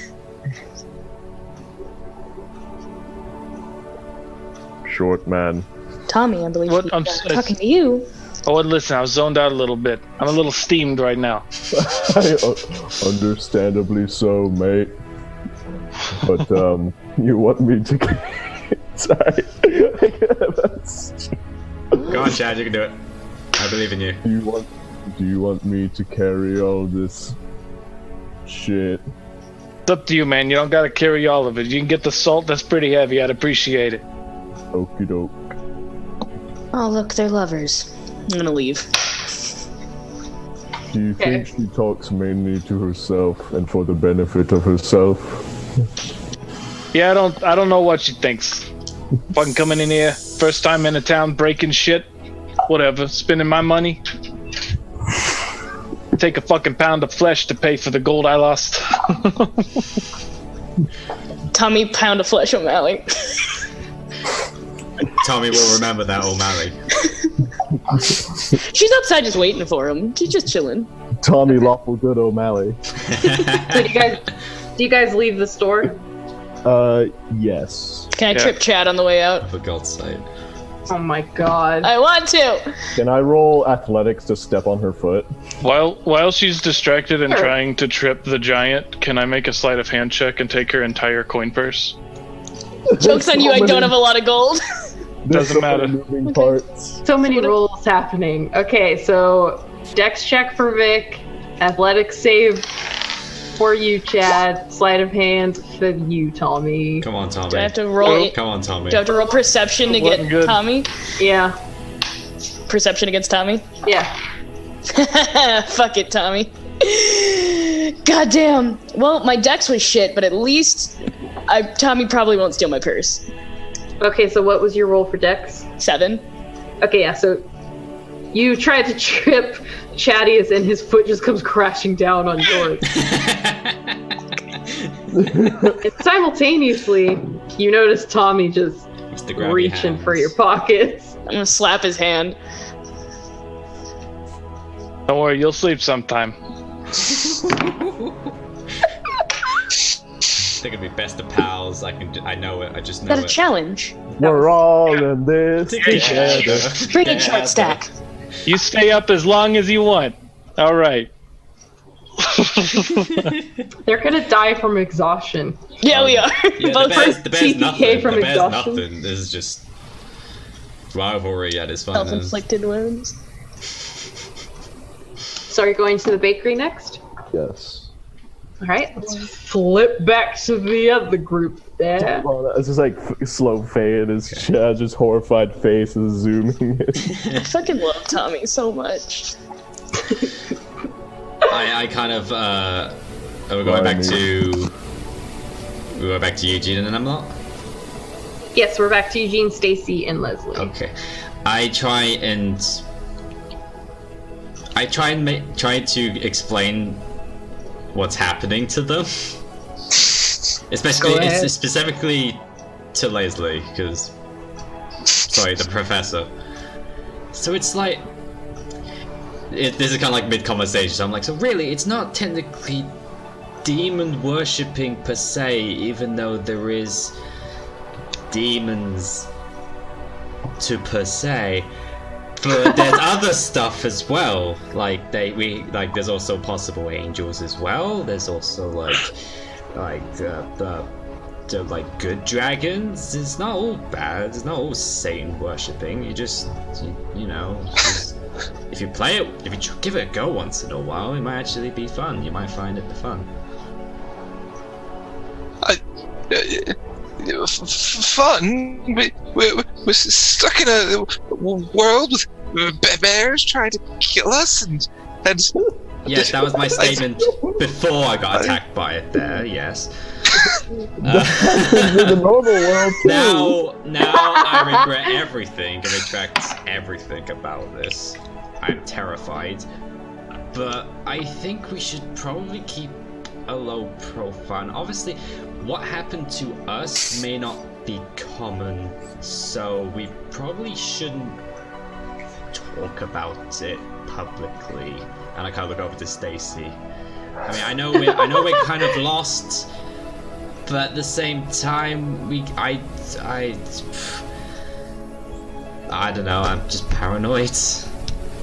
Short man. Tommy, I believe What? he's talking to you. Oh, listen, I was zoned out a little bit. I'm a little steamed right now. Understandably so, mate. But, you want me to... Sorry. Go on, Chad, you can do it. I believe in you. Do you want me to carry all this shit? It's up to you, man. You don't gotta carry all of it. You can get the salt. That's pretty heavy. I'd appreciate it. Okie doke. Oh, look, they're lovers. I'm gonna leave. Do you think she talks mainly to herself and for the benefit of herself? Yeah, I don't know what she thinks. Fucking coming in here, first time in a town, breaking shit. Whatever, spending my money. Take a fucking pound of flesh to pay for the gold I lost. Tommy, pound of flesh, O'Malley. Tommy will remember that, O'Malley. She's outside just waiting for him. She's just chilling. Tommy Lawful Good O'Malley. So do you guys leave the store? Yes. Can I trip Chad on the way out? For God's sake. Oh my god. I want to! Can I roll athletics to step on her foot? While she's distracted and Sure. trying to trip the giant, can I make a sleight of hand check and take her entire coin purse? Joke's on you, I don't have a lot of gold. Doesn't matter. Moving parts. So many rolls happening. Okay, so dex check for Vic, athletics save for you, Chad, sleight of hand for you, Tommy. Come on, Tommy. Do I have to roll? Come on, Tommy. Do I have to roll perception to Wasn't get good. Tommy? Yeah, Perception against Tommy? yeah. Fuck it, Tommy. Goddamn. Well, my dex was shit, but at least Tommy probably won't steal my purse. Okay, so what was your roll for dex? 7. Okay, yeah, so you tried to trip Chadius and his foot just comes crashing down on yours. And simultaneously, you notice Tommy just reaching for your pockets. I'm gonna slap his hand. Don't worry, you'll sleep sometime. They're gonna be best of pals. I know it. I just Is know that a it. challenge? We're all in this together. Bring it, short stack. You stay up as long as you want. All right. They're gonna die from exhaustion. Yeah, we are. Yeah, Both the bear's TPK nothing. from The bear's exhaustion. nothing. This is just rivalry at its finest. self-inflicted wounds. So are you going to the bakery next? Yes. Alright, let's flip back to the other group there. Well, it's just like slow fade as Chad's just horrified face is zooming in. I fucking love Tommy so much. I kind of we're going back to Eugene and then I'm not. Yes, we're back to Eugene, Stacy, and Leslie. Okay, I try to explain what's happening to them, especially it's specifically to Leslie, because the professor. So it's like this is kind of like mid-conversation. So I'm like, so really, it's not technically demon worshipping per se, even though there is demons to per se. But there's other stuff as well. Like there's also possible angels as well. There's also the good dragons. It's not all bad. It's not all Satan worshipping. You just if you play it, if you give it a go once in a while, it might actually be fun. You might find it fun. Fun? We're stuck in a world bears trying to kill us, and Yes, that was my statement before I got attacked by it there, yes. In the normal world, too. Now I regret everything and retract everything about this. I'm terrified. But I think we should probably keep a low profile. Obviously, what happened to us may not be common, so we probably shouldn't talk about it publicly. And I kind of look over to Stacy. I mean, I know we're kind of lost, but at the same time, I don't know. I'm just paranoid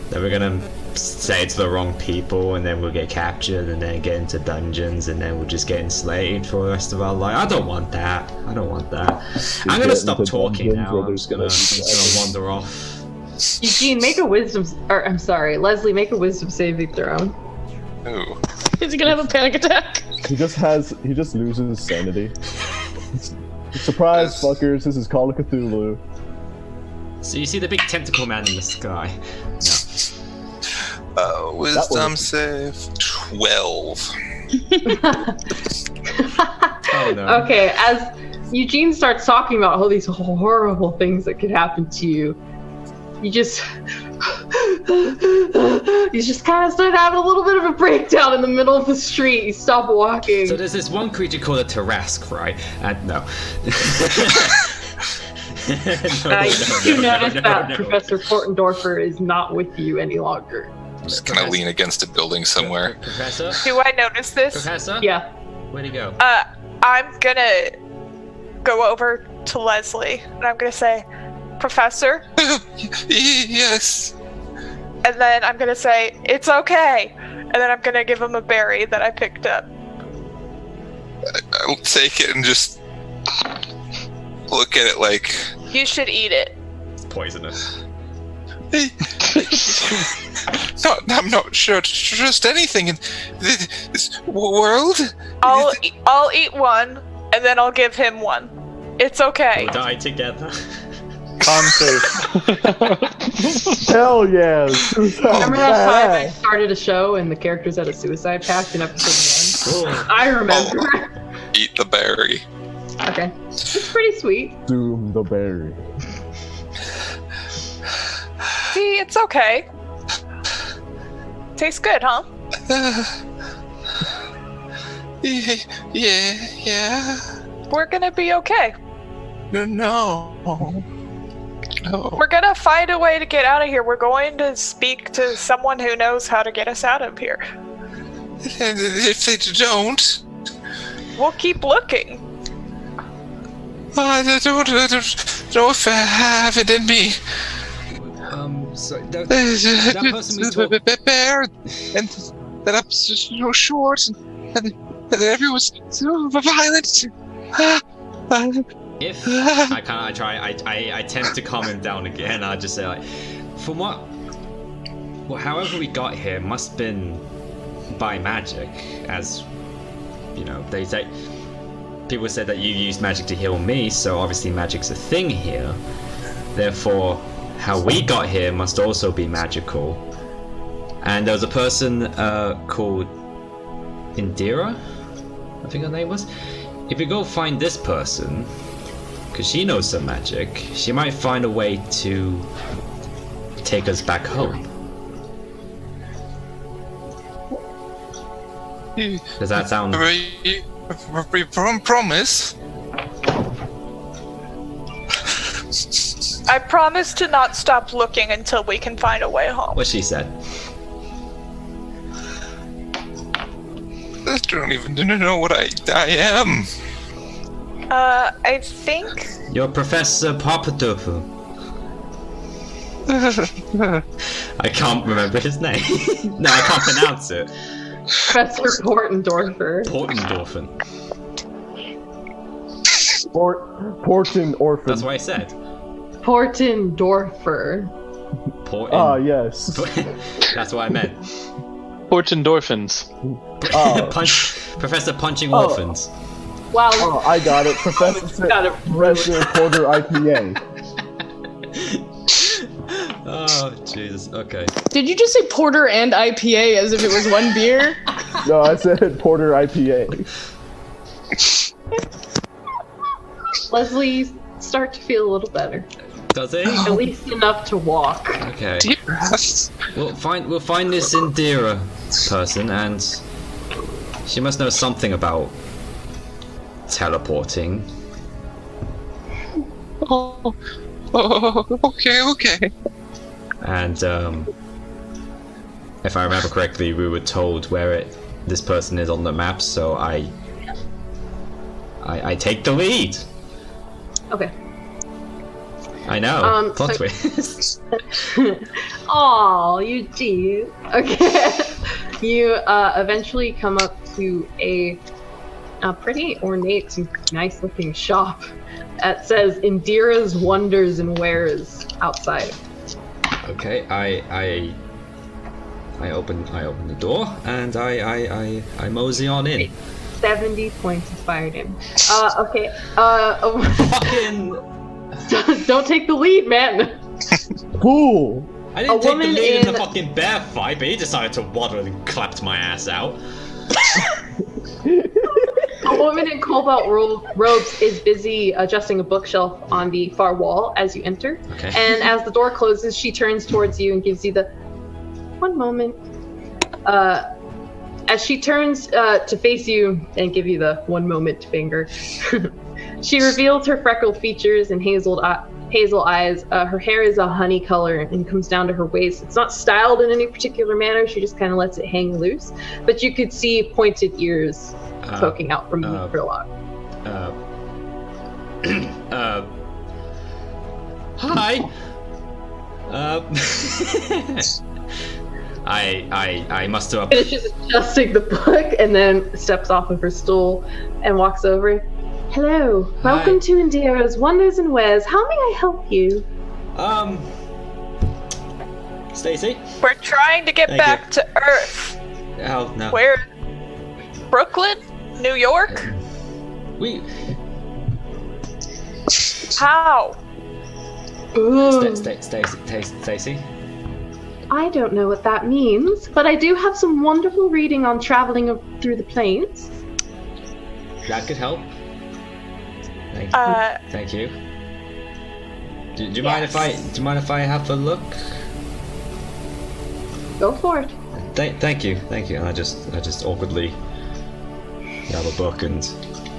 that we're gonna say it to the wrong people, and then we'll get captured, and then get into dungeons, and then we'll just get enslaved for the rest of our life. I don't want that. I'm gonna stop talking now. I'm just gonna wander off. Eugene, make a wisdom. Or I'm sorry, Leslie, make a wisdom saving throw. ooh. Is he gonna have a panic attack? He just loses sanity. Surprise, fuckers! This is Call of Cthulhu. So you see the big tentacle man in the sky? No. Wisdom save 12. Oh no. Okay, as Eugene starts talking about all these horrible things that could happen to you, you just kind of start having a little bit of a breakdown in the middle of the street. You stop walking. So there's this one creature called a Tarrasque, right? No. You notice that Professor Portendorfer is not with you any longer. I'm just gonna lean against a building somewhere. Professor? Do I notice this? Professor? Yeah. Where'd he go? I'm gonna go over to Leslie and I'm gonna say, Professor? Yes. And then I'm gonna say, it's okay. And then I'm gonna give him a berry that I picked up. I'll take it and just look at it like... You should eat it. It's poisonous. No, I'm not sure to trust anything in this world. I'll eat one, and then I'll give him one. It's okay. We'll die together. Hell yeah! Remember that time I started a show and the characters had a suicide pact in episode 1? I remember. Eat the berry. Okay. It's pretty sweet. Doom the berry. See, it's okay. Tastes good, huh? Yeah. We're gonna be okay. No. We're gonna find a way to get out of here. We're going to speak to someone who knows how to get us out of here. And if they don't... We'll keep looking. I don't know if I have it in me. So that person we talked... Bear, and that I'm so short, and everyone's so violent. If I tend to calm him down again. I just say like, from however we got here must have been by magic, as you know. They say people said that you used magic to heal me, so obviously magic's a thing here. Therefore, how we got here must also be magical. And there was a person called Indira, I think her name was. If you go find this person, because she knows some magic, she might find a way to take us back home. Does that sound... Promise? I promise to not stop looking until we can find a way home. What she said. I don't even know what I am. I think... You're Professor Papatofu. I can't remember his name. No, I can't pronounce it. Professor Portendorfer. Portendorfen. Portendorfen. That's what I said. Portendorfer. Ah, yes. That's what I meant. Portendorfins. Professor Punching Orphans. Wow. Oh, I got it. Professor Resident Quarter IPA. Oh, Jesus. Okay. Did you just say porter and IPA as if it was one beer? No, I said porter IPA. Leslie start to feel a little better. Does he? At least enough to walk. Okay. Deep breaths. We'll find this Indira person, and she must know something about teleporting. Oh, okay. And if I remember correctly, we were told where this person is on the map, so I take the lead. Okay. I know. Plot so- twist. Aw, you do. Okay. You eventually come up to a pretty ornate and nice looking shop that says Indira's Wonders and Wares outside. Okay, I open the door and I mosey on in. 70 points of fire damage. Okay. Fucking. Don't take the lead, man. Cool. I didn't A take the woman lead in the in- fucking bear fight, but he decided to waddle and clapped my ass out. A woman in cobalt robes is busy adjusting a bookshelf on the far wall as you enter. Okay. And as the door closes, she turns towards you and gives you the one moment. As she turns to face you and give you the one moment finger, she reveals her freckled features and hazel eyes. Her hair is a honey color and comes down to her waist. It's not styled in any particular manner. She just kind of lets it hang loose. But you could see pointed ears poking out from the furlock. Hi. I must have. Finishes adjusting the book and then steps off of her stool and walks over. Hello, welcome to Indira's Wonders and Wares. How may I help you? Stacy? We're trying to get Thank back you. to Earth. Oh no. Where? Brooklyn? New York? We. How? Stacy? I don't know what that means, but I do have some wonderful reading on traveling through the plains. That could help. Thank you. Do you mind if I have a look? Go for it. Thank you. And I just awkwardly grab a book and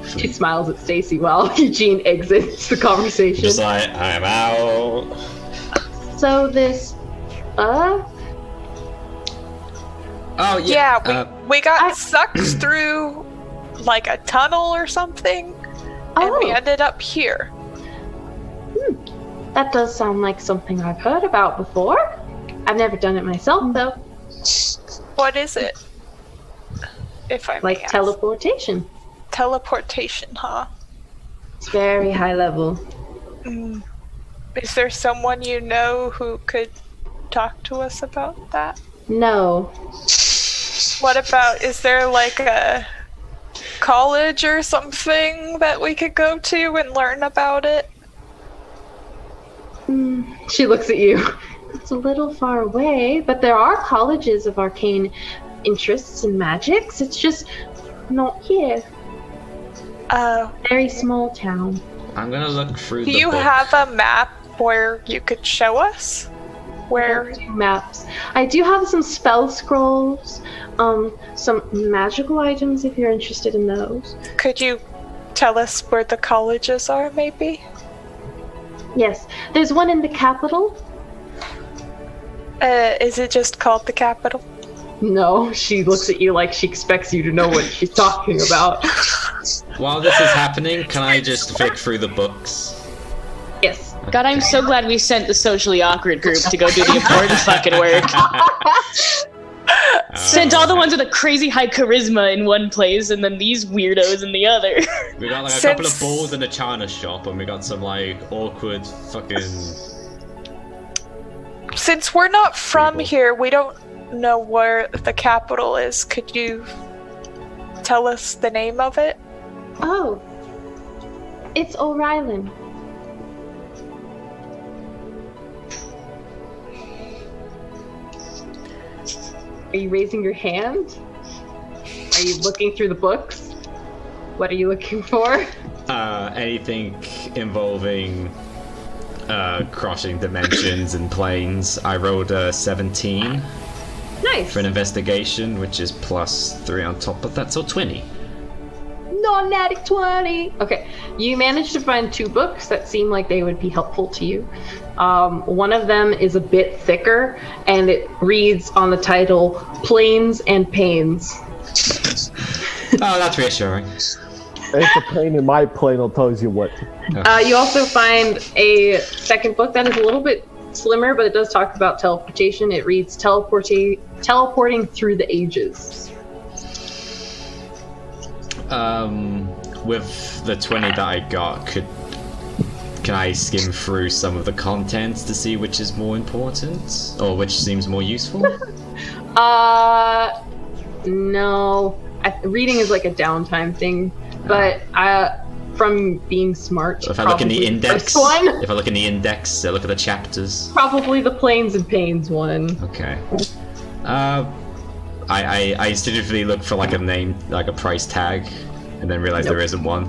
She smiles at Stacy while Eugene exits the conversation. just like I'm out. So this, Oh Yeah, we got sucked through like a tunnel or something, and we ended up here. That does sound like something I've heard about before. I've never done it myself, though. What is it? If I may Like ask. teleportation. Teleportation, huh? It's very high level. Is there someone you know who could talk to us about that? No. What about, is there like a college or something that we could go to and learn about it? She looks at you. It's a little far away, but there are colleges of arcane interests and magics. It's just not here. Very small town. I'm gonna look through Do the you book. have a map where you could show us? Where? Maps. I do have some spell scrolls, some magical items if you're interested in those. Could you tell us where the colleges are, maybe? Yes, there's one in the capital. Is it just called the Capitol? No, she looks at you like she expects you to know what she's talking about. While this is happening, can I just flick through the books? Yes. God, I'm so glad we sent the socially awkward group to go do the important fucking work. Sent all the ones with a crazy high charisma in one place, and then these weirdos in the other. We got like a couple of balls in a china shop, and we got some like awkward fucking. Since we're not from here, we don't know where the capital is. Could you tell us the name of it? Oh, it's O'Rylan. Are you raising your hand? Are you looking through the books? What are you looking for? Anything involving crossing dimensions and planes. I rolled a 17 Nice. for an investigation, which is +3 on top of that, so 20. Non-natty 20. Okay, you managed to find 2 books that seem like they would be helpful to you. One of them is a bit thicker, and it reads on the title, Planes and Pains. Oh, that's reassuring. It's a pain in my plane, I'll tell you what. You also find a second book that is a little bit slimmer, but it does talk about teleportation. It reads teleporting through the ages. With the 20 that I got, can I skim through some of the contents to see which is more important? Or which seems more useful? No. Reading is like a downtime thing, but from being smart, So if I look in the index, first one, if I look in the index, I look at the chapters. probably the Planes and Pains one. Okay. I instinctively look for like a name, like a price tag, and then realize there isn't one.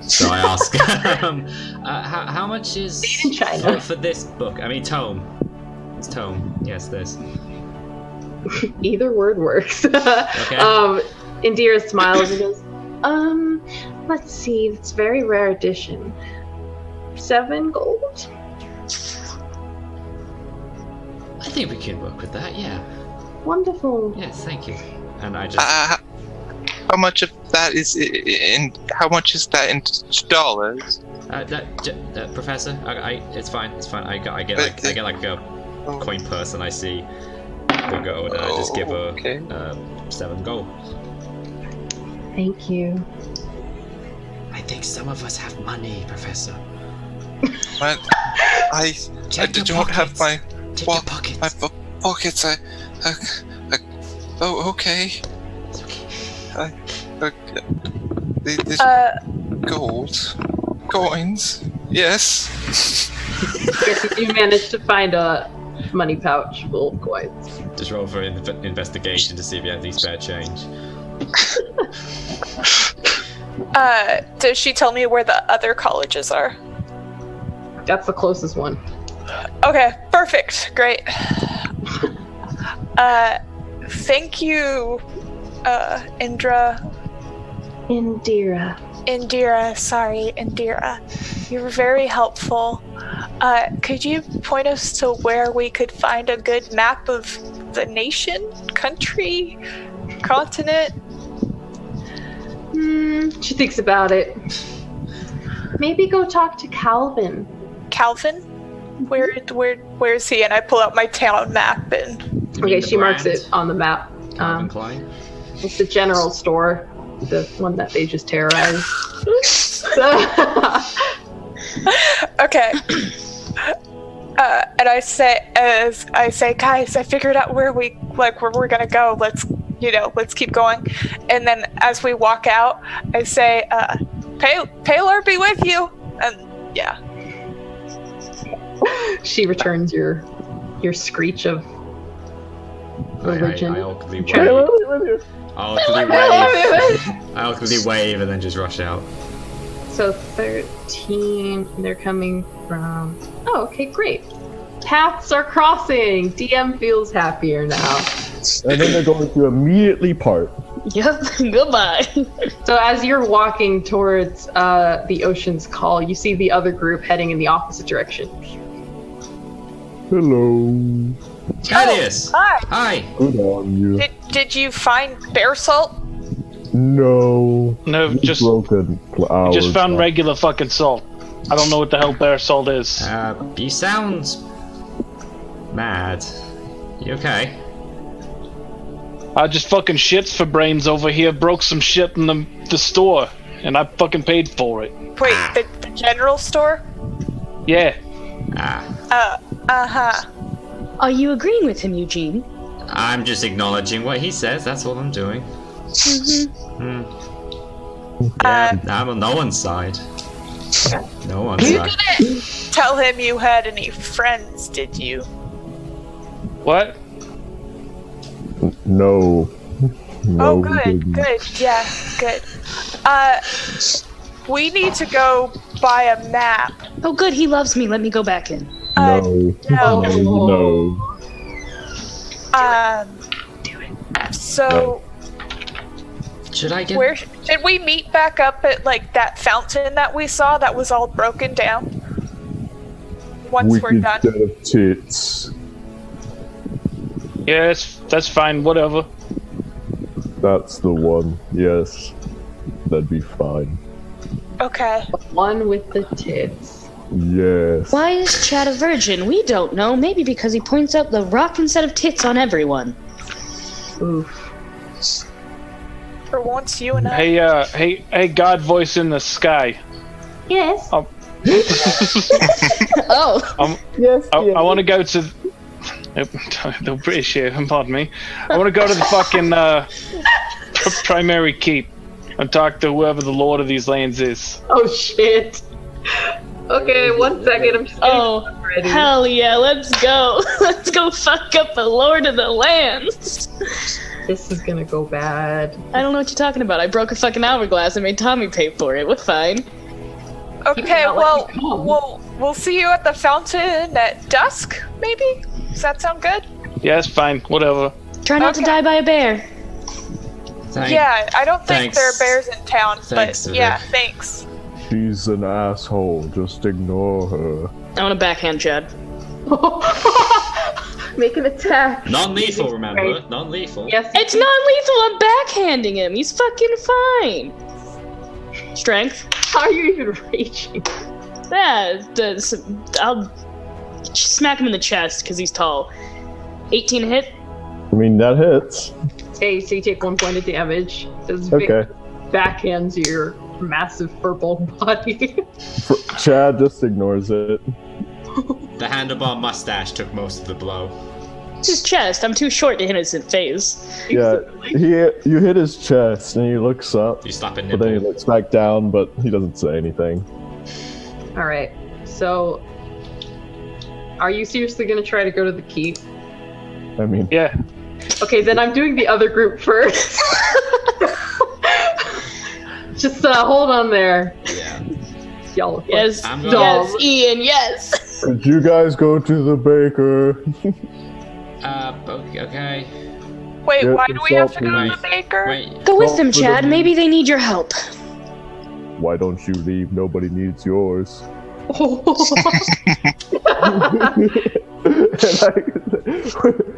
So I ask, how much is Made in China. for this book? I mean, tome. It's tome. Yes, this. Either word works. Okay. Indira smiles and goes, let's see, it's a very rare edition. 7 gold? I think we can work with that. Yeah. Wonderful. Yes, thank you. And I just. How much of that is in? How much is that in dollars? Professor, it's fine. It's fine. I get like a coin purse, and I see the gold, and I just give her 7 gold. Thank you. I think some of us have money, Professor. But I don't have my pockets. My pockets. Oh, okay. It's okay. This gold coins. Yes. Yes, you managed to find a money pouch full of coins. Just roll for investigation to see if you have any spare change. Does she tell me where the other colleges are? That's the closest one. Okay, perfect. Great. Thank you, Indira. Indira. You were very helpful. Could you point us to where we could find a good map of the nation, country, continent? She thinks about it. Maybe go talk to Calvin. Calvin? Where is he? And I pull out my town map and. Okay, she marks it on the map. Calvin Klein? It's the general store, the one that they just terrorized. Okay. And I say, guys, I figured out where we're gonna go. Let's keep going. And then as we walk out, I say, Paylor be with you. And yeah. She returns your screech of religion. I awkwardly wave and then just rush out. So 13, they're coming from... Oh, okay, great. Paths are crossing! DM feels happier now. And then they're going to immediately part. Yep, goodbye. So as you're walking towards the Ocean's Call, you see the other group heading in the opposite direction. Hello. Thaddeus! Hi! Good on you. Did you find bear salt? No. No, just found regular fucking salt. I don't know what the hell bear salt is. You sound mad. You okay? I just fucking shits for brains over here. Broke some shit in the store, and I fucking paid for it. Wait, the general store? Yeah. Are you agreeing with him, Eugene? I'm just acknowledging what he says. That's all I'm doing. Yeah, I'm on no one's side. No one's You side. didn't tell him you had any friends, did you? What? No. Oh, good, good, yeah, good. We need to go buy a map. Oh, good. He loves me. Let me go back in. No. No. No. Do it. So, Should I get? where did we meet back up at like that fountain that we saw that was all broken down? Once we're done. Set of tits. Yeah, that's fine. Whatever. That's the one. Yes. That'd be fine. Okay. One with the tits. Yes. Why is Chad a virgin? We don't know. Maybe because he points out the rockin' set of tits on everyone. Oof. For once, you and I. Hey, God voice in the sky. Yes. Oh. Yes. I want to go to the British here. Pardon me. I want to go to the fucking primary keep and talk to whoever the lord of these lands is. Oh shit. Okay, 1 second. I'm just getting ready. Hell yeah, let's go. Let's go fuck up the Lord of the Lands. This is gonna go bad. I don't know what you're talking about. I broke a fucking hourglass and made Tommy pay for it. We're fine. Okay, not let me come. we'll see you at the fountain at dusk, maybe? Does that sound good? Yeah, it's fine. Whatever. Try not to die by a bear. Yeah, I don't think Thanks. there are bears in town, Thanks, but yeah, Vic. thanks. She's an asshole. Just ignore her. I want to backhand Chad. Make an attack. Non-lethal, remember? Great. Non-lethal. Yes. It's non-lethal. I'm backhanding him. He's fucking fine. Strength. How are you even raging? Yeah, I'll smack him in the chest because he's tall. 18 hit. I mean, that hits. Okay, so you take 1 point of damage. As Okay. Vic backhands your massive purple body. Chad just ignores it. The handlebar mustache took most of the blow. It's his chest. I'm too short to hit his face. Yeah, you hit his chest and he looks up, You slap a but then he nipple. looks back down, but he doesn't say anything. Alright, so are you seriously gonna try to go to the keep? I mean, Yeah. Okay, then I'm doing the other group first. Just hold on there. Yeah. Y'all are Yes, I'm dumb. yes, Ian, yes. could you guys go to the baker? Okay. Wait, Yeah, why do we have to go to wait, the baker? Wait. Go with Well, them, for Chad. the- Maybe they need your help. Why don't you leave? Nobody needs yours.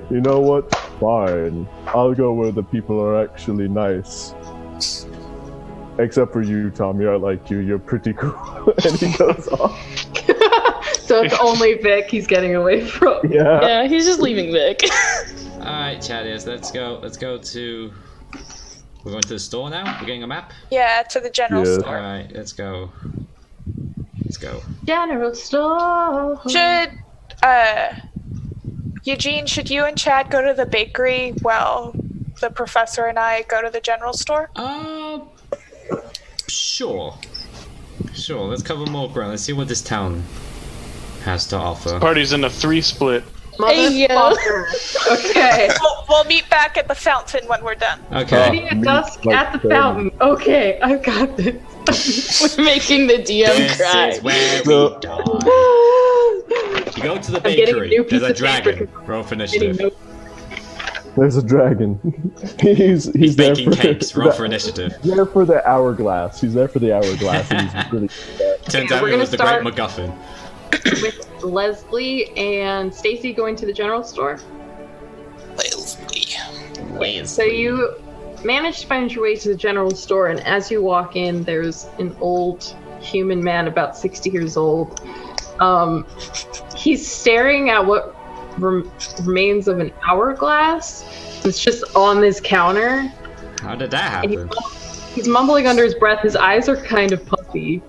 You know what? Fine. I'll go where the people are actually nice. Except for you, Tommy. I like you. You're pretty cool. And he goes off. So it's only Vic he's getting away from. Yeah. Yeah, he's just leaving Vic. Alright, Chadius, let's go to... We're going to the store now? We're getting a map? Yeah, to the general Yeah. store. Alright, let's go. Let's go. General store. Should, Eugene, should you and Chad go to the bakery while the professor and I go to the general store? Sure. Sure, let's cover more ground. Let's see what this town has to offer. Party's in a 3-split. Hey, yo. Motherfucker. Okay. We'll meet back at the fountain when we're done. Okay. Meeting at dusk like at the them. fountain. Okay, I've got this. We're making the DM This cry. is where So- we die. You go to the I'm getting a bakery. new There's piece a of dragon. paper. Roll for Getting initiative. no- There's a dragon. he's He's there baking for cakes. Roll for initiative. He's there for the hourglass. He's there for the hourglass. And he's really Turns Okay, out we're it gonna was the start- Great MacGuffin. with Leslie and Stacy going to the general store. So you manage to find your way to the general store, and as you walk in, there's an old human man, about 60 years old. He's staring at what remains of an hourglass. It's just on this counter. How did that And happen? he's mumbling under his breath. His eyes are kind of puffy.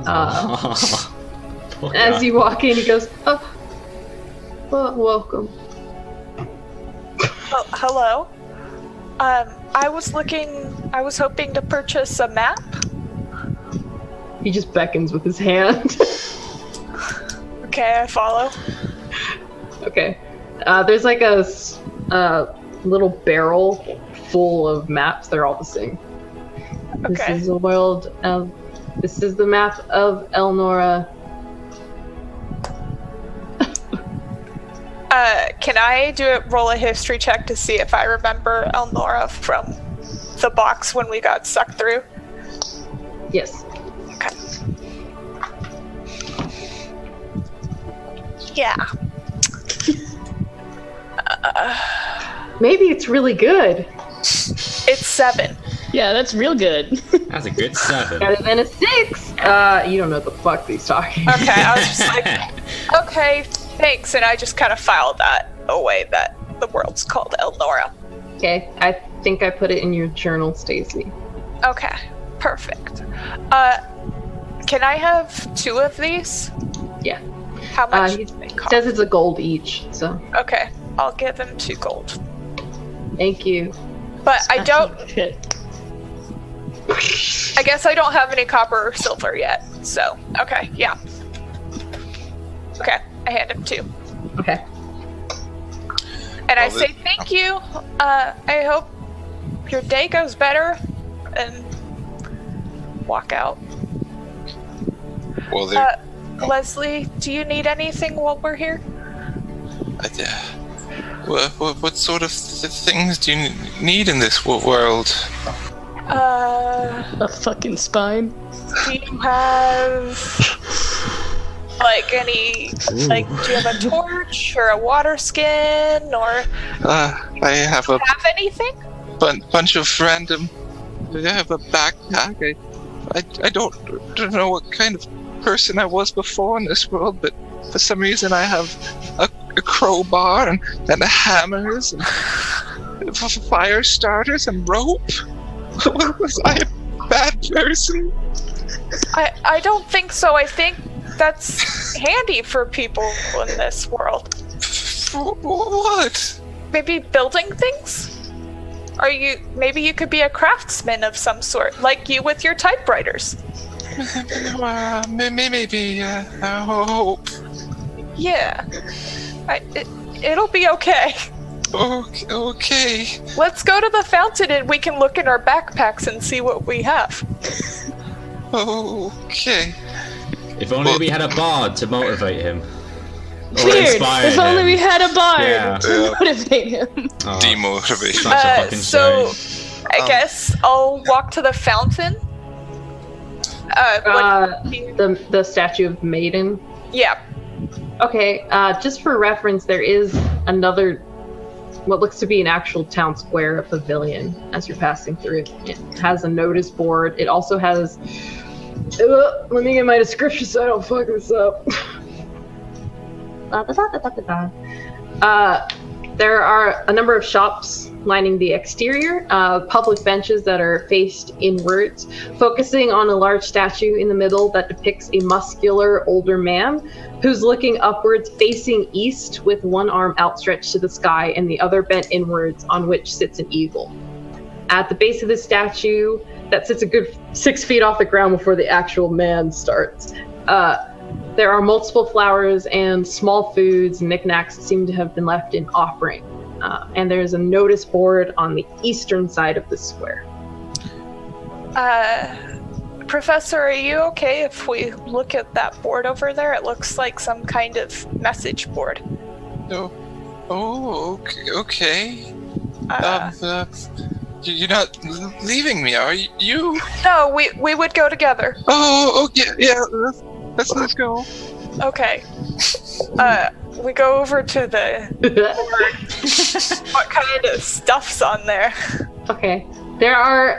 Poor As guy. you walk in, he goes, "Oh, well, welcome." Oh, hello. I was hoping to purchase a map. He just beckons with his hand. Okay, I follow. Okay. There's like a little barrel full of maps. They're all the same. Okay. This is the world of. This is the map of Elnora. Can I roll a history check to see if I remember Elnora from the box when we got sucked through? Yes. Okay. Yeah. Maybe it's really good. It's 7. Yeah, that's real good. That's a good 7. Better than a 6. You don't know what the fuck he's talking. Okay, I was just like, okay, thanks, and I just kind of filed that away that the world's called Elnora. Okay, I think I put it in your journal, Stacy. Okay, perfect. Can I have 2 of these? Yeah. How much He do they cost? says it's a gold each, so Okay, I'll give him 2 gold. thank you. But I don't. Shit. I guess I don't have any copper or silver yet. So okay, yeah. Okay, I hand him 2. Okay. And I say thank you. I hope your day goes better. And walk out. Well, there. Leslie, do you need anything while we're here? What sort of things do you need in this world? A fucking spine. Do you have like any like do you have a torch or a water skin or I have a anything? bunch of random. I have a backpack. I don't know what kind of person I was before in this world, but for some reason I have a crowbar and hammers and fire starters and rope. Was I a bad person? I don't think so. I think that's handy for people in this world. What? Maybe building things? Maybe you could be a craftsman of some sort, like you with your typewriters. Maybe, I hope. Yeah. It'll be okay. Okay. Let's go to the fountain and we can look in our backpacks and see what we have. Okay. If only we had a bard to motivate him. Or Weird. inspire If only him. we had a bard Yeah. to motivate him. Demotivation. Such a fucking So, shame. I guess I'll walk to the fountain. The statue of Maiden. Yeah. Okay, just for reference, there is another, what looks to be an actual town square, a pavilion, as you're passing through it. It has a notice board. It also has, let me get my description so I don't fuck this up. There are a number of shops lining the exterior, public benches that are faced inwards, focusing on a large statue in the middle that depicts a muscular older man who's looking upwards, facing east with one arm outstretched to the sky and the other bent inwards, on which sits an eagle. At the base of the statue, that sits a good 6 feet off the ground before the actual man starts, there are multiple flowers and small foods and knickknacks that seem to have been left in offering. And there's a notice board on the eastern side of the square. Professor, are you okay if we look at that board over there? It looks like some kind of message board. Okay. You're not leaving me, are you? No, we would go together. Yeah. Let's go. Okay. We go over to the board. What kind of stuff's on there? Okay. There are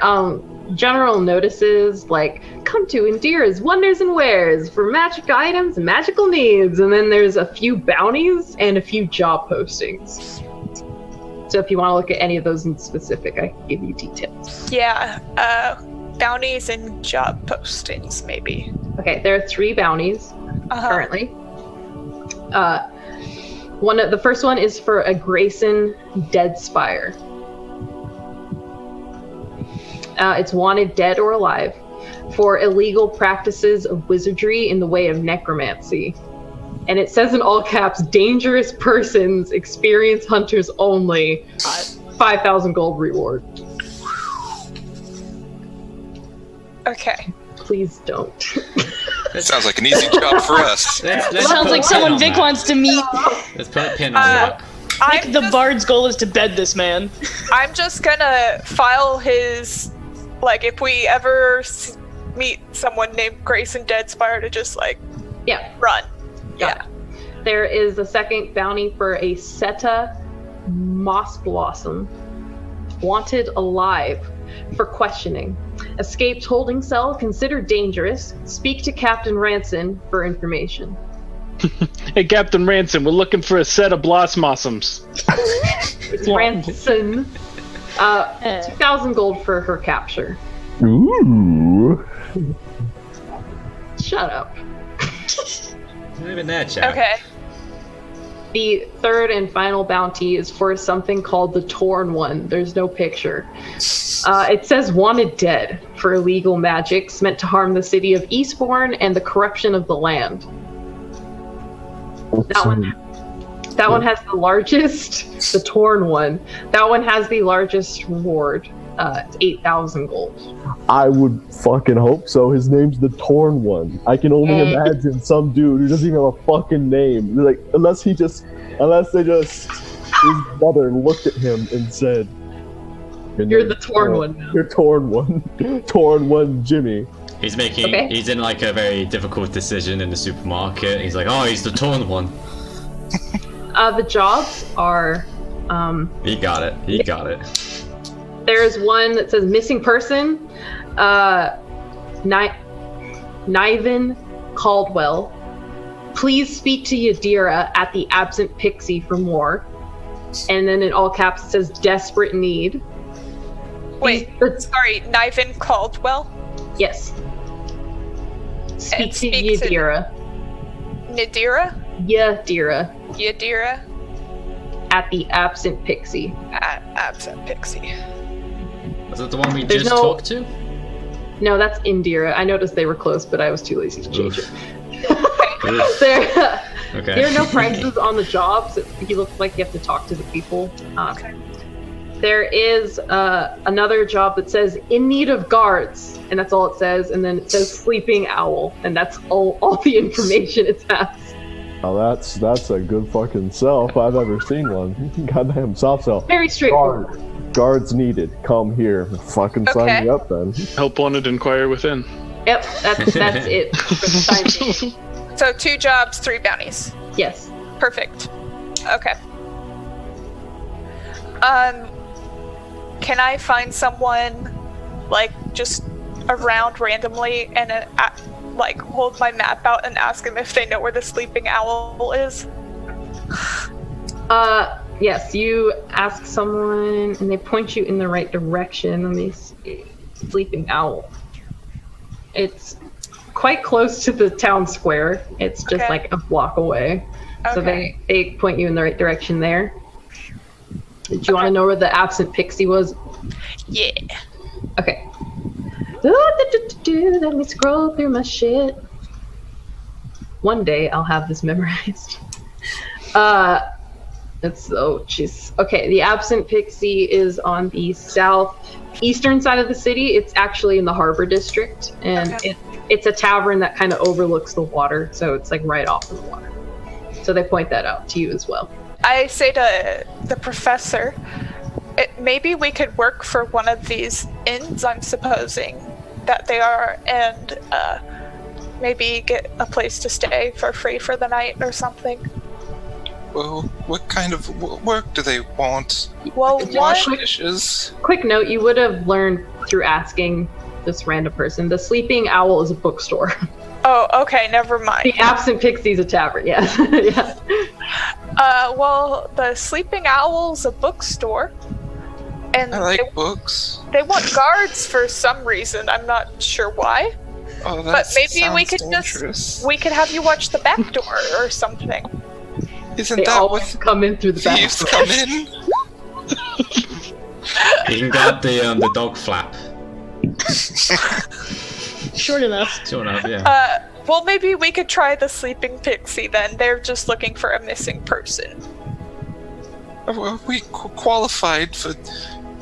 general notices like, come to Indira's Wonders and Wares for magic items and magical needs. And then there's a few bounties and a few job postings. So if you want to look at any of those in specific, I can give you details. Yeah, bounties and job postings, maybe. Okay, there are 3 bounties currently. The first one is for a Grayson Deadspire. It's wanted dead or alive for illegal practices of wizardry in the way of necromancy. And it says in all caps, dangerous persons, experienced hunters only. 5,000 gold reward. Okay. Please don't. Sounds like an easy job for us. Let's Sounds put like a someone pin Vic on wants to meet. that. Let's put a pin on that. Vic, the bard's goal is to bed this man. I'm just gonna file his, like, if we ever meet someone named Grayson Deadspire to just, like, run. Yeah. There is a second bounty for a Seta Moss Blossom. Wanted alive for questioning. Escaped holding cell considered dangerous. Speak to Captain Ranson for information. Hey, Captain Ranson, we're looking for a set of blossoms. Ranson. 2,000 gold for her capture. Ooh. Shut up. Not even that, Jack. Okay. The third and final bounty is for something called the Torn One. There's no picture. It says wanted dead for illegal magics meant to harm the city of Eastbourne and the corruption of the land. That one has the largest, the Torn One. That one has the largest reward. It's 8,000 gold. I would fucking hope so. His name's the Torn One. I can only imagine some dude who doesn't even have a fucking name. Like, unless they just, his mother looked at him and said, "You're the Torn One now. You're Torn One. Torn One Jimmy." He's in like a very difficult decision in the supermarket. He's like, oh, he's the Torn One. The jobs are, He got it. there's one that says missing person, Niven Caldwell. Please speak to Yadira at the absent pixie for more. And then in all caps it says desperate need. Wait, sorry, Niven Caldwell? Yes. Speak to speak to- Yadira. Nadira? Yadira. Yadira? At the absent pixie. At absent pixie. Was it the one we There's just no- talked to? No, that's Indira. I noticed they were close, but I was too lazy to change it. Oof. There are no prices on the jobs. He looks like you have to talk to the people. There is another job that says in need of guards, and that's all it says. And then it says sleeping owl, and that's all the information it has. Oh, that's a good fucking sell if I've ever seen one. Goddamn soft sell. Very straightforward. Guards needed. Come here. Fucking sign me up then. Help wanted, inquire within. Yep, that's it for the time being. So 2 jobs, 3 bounties. Yes. Perfect. Okay. Can I find someone, like, just around randomly and like hold my map out and ask them if they know where the sleeping owl is? Yes, you ask someone and they point you in the right direction. Let me see. Sleeping owl. It's quite close to the town square. It's just like a block away. So they point you in the right direction there. Did you want to know where the absent pixie was? Yeah. Okay. Let me scroll through my shit. One day I'll have this memorized. Okay, the absent pixie is on the southeastern side of the city. It's actually in the harbor district, and it's a tavern that kind of overlooks the water, so it's like right off of the water. So they point that out to you as well. I say to the professor, maybe we could work for one of these inns, I'm supposing that they are, and maybe get a place to stay for free for the night or something. Well, what kind of work do they want? Well, wash dishes. Quick note, you would have learned through asking this random person. The Sleeping Owl is a bookstore. Oh, okay, never mind. The Absent Pixie is a tavern, yes. Yeah. Well, the Sleeping Owl's a bookstore. And I like books. They want guards for some reason. I'm not sure why. Oh, but maybe we could dangerous. we could have you watch the back door or something. Isn't they that always what come in through the back thieves door? come in? You can grab the dog flap. Short enough. Short enough, yeah. Well, maybe we could try the Sleeping Pixie then. They're just looking for a missing person. Are we qualified for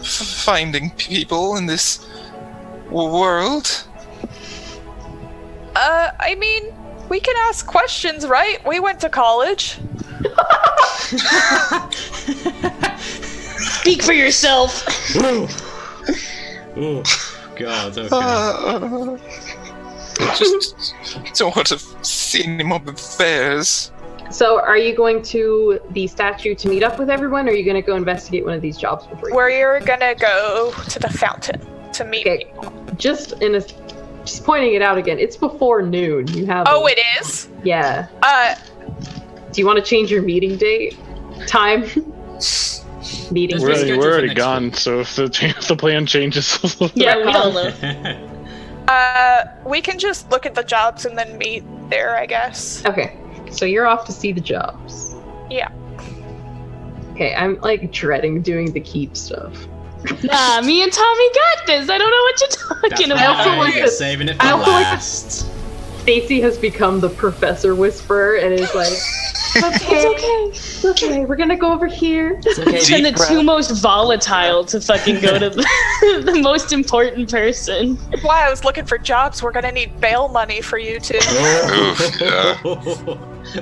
finding people in this world? I mean, we can ask questions, right? We went to college. Speak for yourself. Oh, God, okay. Just don't want to see any more bears. So, are you going to the statue to meet up with everyone, or are you going to go investigate one of these jobs before you? We're gonna go to the fountain to meet people. Just pointing it out again. It's before noon. You have. Oh, it is? Yeah. Do you want to change your meeting date? Time? Meeting. We're already gone. So if the plan changes, Yeah, we don't know. We can just look at the jobs and then meet there, I guess. Okay. So you're off to see the jobs. Yeah. Okay, I'm like dreading doing the keep stuff. Nah, me and Tommy got this. I don't know what you're talking about. Saving it for last. Stacy has become the Professor Whisperer and is like, it's okay, we're gonna go over here. And the two most volatile to fucking go to the most important person. That's why I was looking for jobs. We're gonna need bail money for you two.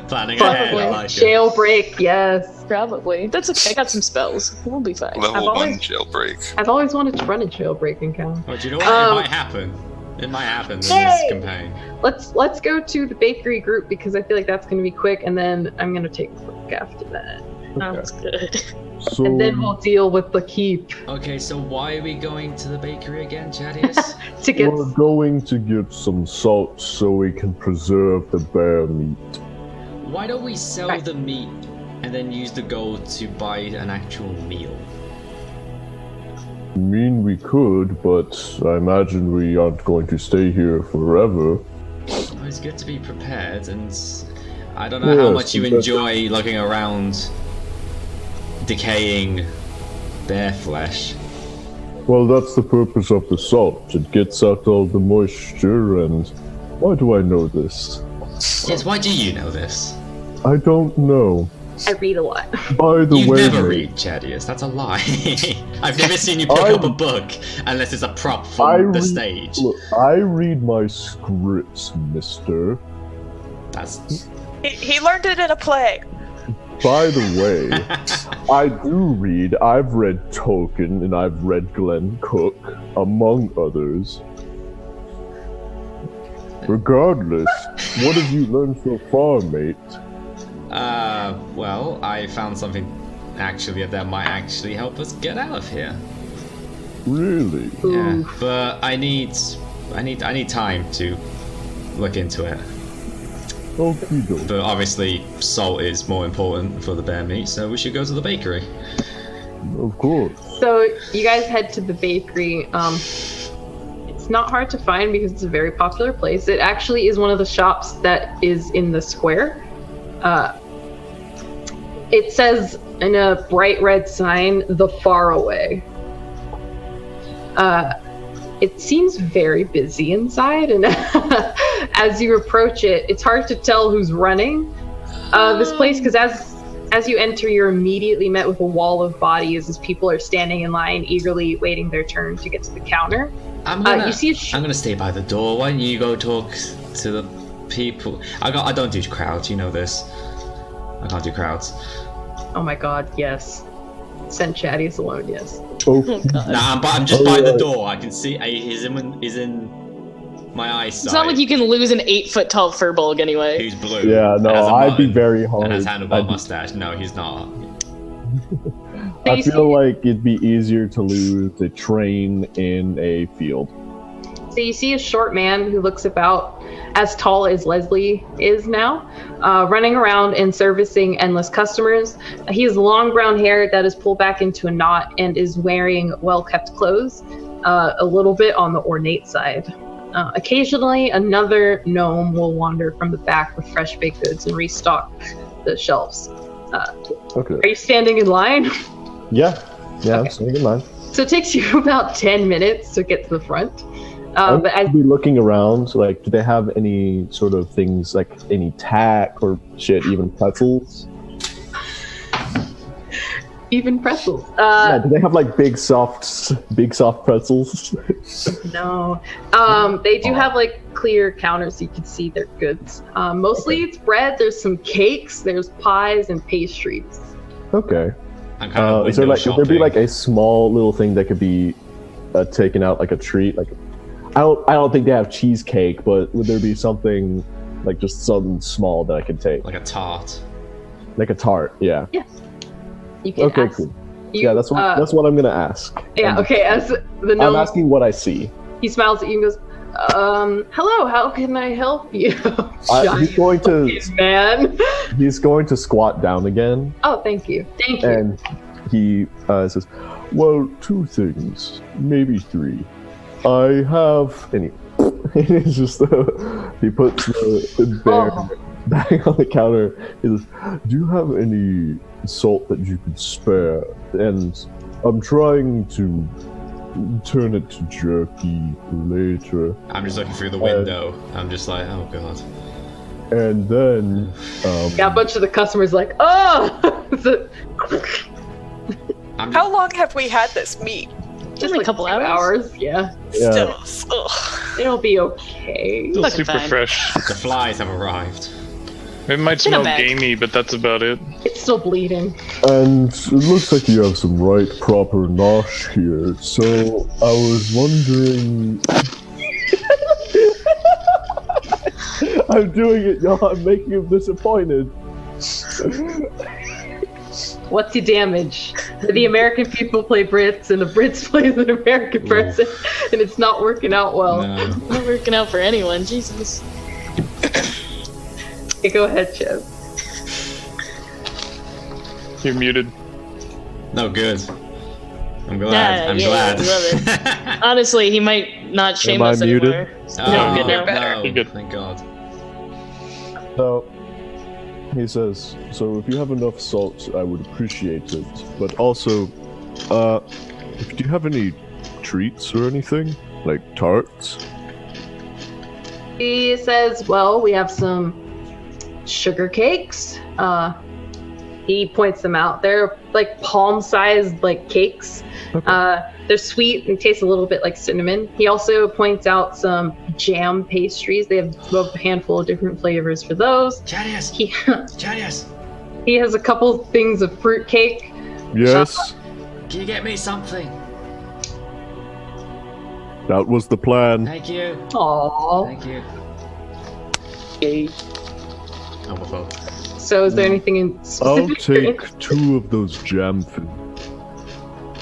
Planning ahead, I like it. Jailbreak, yes. Probably. That's okay. I got some spells. We'll be fine. Level 1 jailbreak. I've always wanted to run a jailbreak encounter. Oh, do you know what? It might happen. It might happen in this campaign. Let's go to the bakery group because I feel like that's going to be quick, and then I'm going to take a break after that. Sounds good. So, And then we'll deal with the keep. Okay, so why are we going to the bakery again, Chadius? we're going to get some salt so we can preserve the bear meat. Why don't we sell the meat and then use the gold to buy an actual meal? I mean, we could, but I imagine we aren't going to stay here forever. Well, it's good to be prepared, and I don't know how much you enjoy looking around decaying bear flesh. Well, that's the purpose of the salt. It gets out all the moisture, and why do I know this? Yes, why do you know this? I don't know. I read a lot. By the you way, never read, Chadius. That's a lie. I've never seen you pick up a book unless it's a prop from the stage. Look, I read my scripts, mister. That's... He learned it in a play. By the way, I do read. I've read Tolkien and I've read Glenn Cook, among others. Regardless, what have you learned so far, mate? Well, I found something actually that might actually help us get out of here. Really? Yeah, but I need time to look into it. Okay. But obviously, salt is more important for the bear meat, so we should go to the bakery. Of course. So you guys head to the bakery. It's not hard to find because it's a very popular place. It actually is one of the shops that is in the square. It says in a bright red sign, "The Faraway." It seems very busy inside, and as you approach it, it's hard to tell who's running this place because as you enter, you're immediately met with a wall of bodies as people are standing in line, eagerly waiting their turn to get to the counter. I'm gonna stay by the door. Why don't you go talk to the people? I don't do crowds. You know this. I can't do crowds. Oh my god, yes. Send Chadius alone, yes. Oh. Nah, I'm just by the door. I can see. He's in my eyesight. It's not like you can lose an 8-foot tall furbolg anyway. Who's blue? Yeah, no, I'd be very hard. And has handlebar mustache. No, he's not. I feel like it'd be easier to lose a train in a field. So you see a short man who looks about as tall as Leslie is now, running around and servicing endless customers. He has long brown hair that is pulled back into a knot and is wearing well-kept clothes, a little bit on the ornate side. Occasionally, another gnome will wander from the back with fresh baked goods and restock the shelves. Okay. Are you standing in line? Yeah, Okay. I'm standing in line. So it takes you about 10 minutes to get to the front. I'm But as be looking around, like, do they have any sort of things, like any tack or shit, even pretzels? even pretzels. Yeah, do they have like big soft pretzels? No. They do have like clear counters so you can see their goods. Mostly it's bread. There's some cakes. There's pies and pastries. Okay. I'm kind of Is there window like would there be shopping. like a small little thing that could be taken out like a treat? Like I don't think they have cheesecake, but would there be something like just something small that I could take? Like a tart. Like a tart, yeah. Yes. You can Okay, ask. cool. You, Yeah, that's what I'm gonna ask. Yeah. Okay. As the I'm gnome, asking what I see. he smiles at you and goes, "Hello. How can I help you?" He's going to Giant man. he's going to squat down again, Oh, thank you. Thank you. and he says, "Well, two things, maybe three. I have any." It's just he puts the bear back on the counter. He says, "Do you have any salt that you could spare? And I'm trying to turn it to jerky later." I'm just looking through the window. I'm just like, oh god. And then, Yeah, a bunch of the customers like, "Oh!" How long have we had this meat? Just Only a couple hours. Yeah. Still. Ugh. It'll be okay. Still Fucking super fine. fresh. The flies have arrived. It might In a smell bag. gamey, but that's about it. It's still bleeding. and it looks like you have some right proper nosh here. So I was wondering. I'm doing it, y'all. I'm making him disappointed. What's your damage? The American people play Brits, and the Brits play an American person, and it's not working out well. No. Not working out for anyone. Jesus. Okay, go ahead, Chev. You're muted. No good. I'm glad. I'm yeah, glad. love Honestly, he might not shame Am I us muted? anymore. Oh, No, good no, now. better. You're good. Thank God. So he says, "So if you have enough salt, I would appreciate it. But also, do you have any treats or anything like tarts?" He says, "Well, we have some sugar cakes." He points them out. They're like palm-sized like cakes. They're sweet and taste a little bit like cinnamon. He also points out some jam pastries. They have a handful of different flavors for those. Chadius! He Chadius! he has a couple things of fruit cake. Yes, Can you get me something? that was the plan. Thank you. Aww. Thank you. Okay. Oh, my fault. So, is there anything in I'll specific? you're take interested- 2 of those jam fins.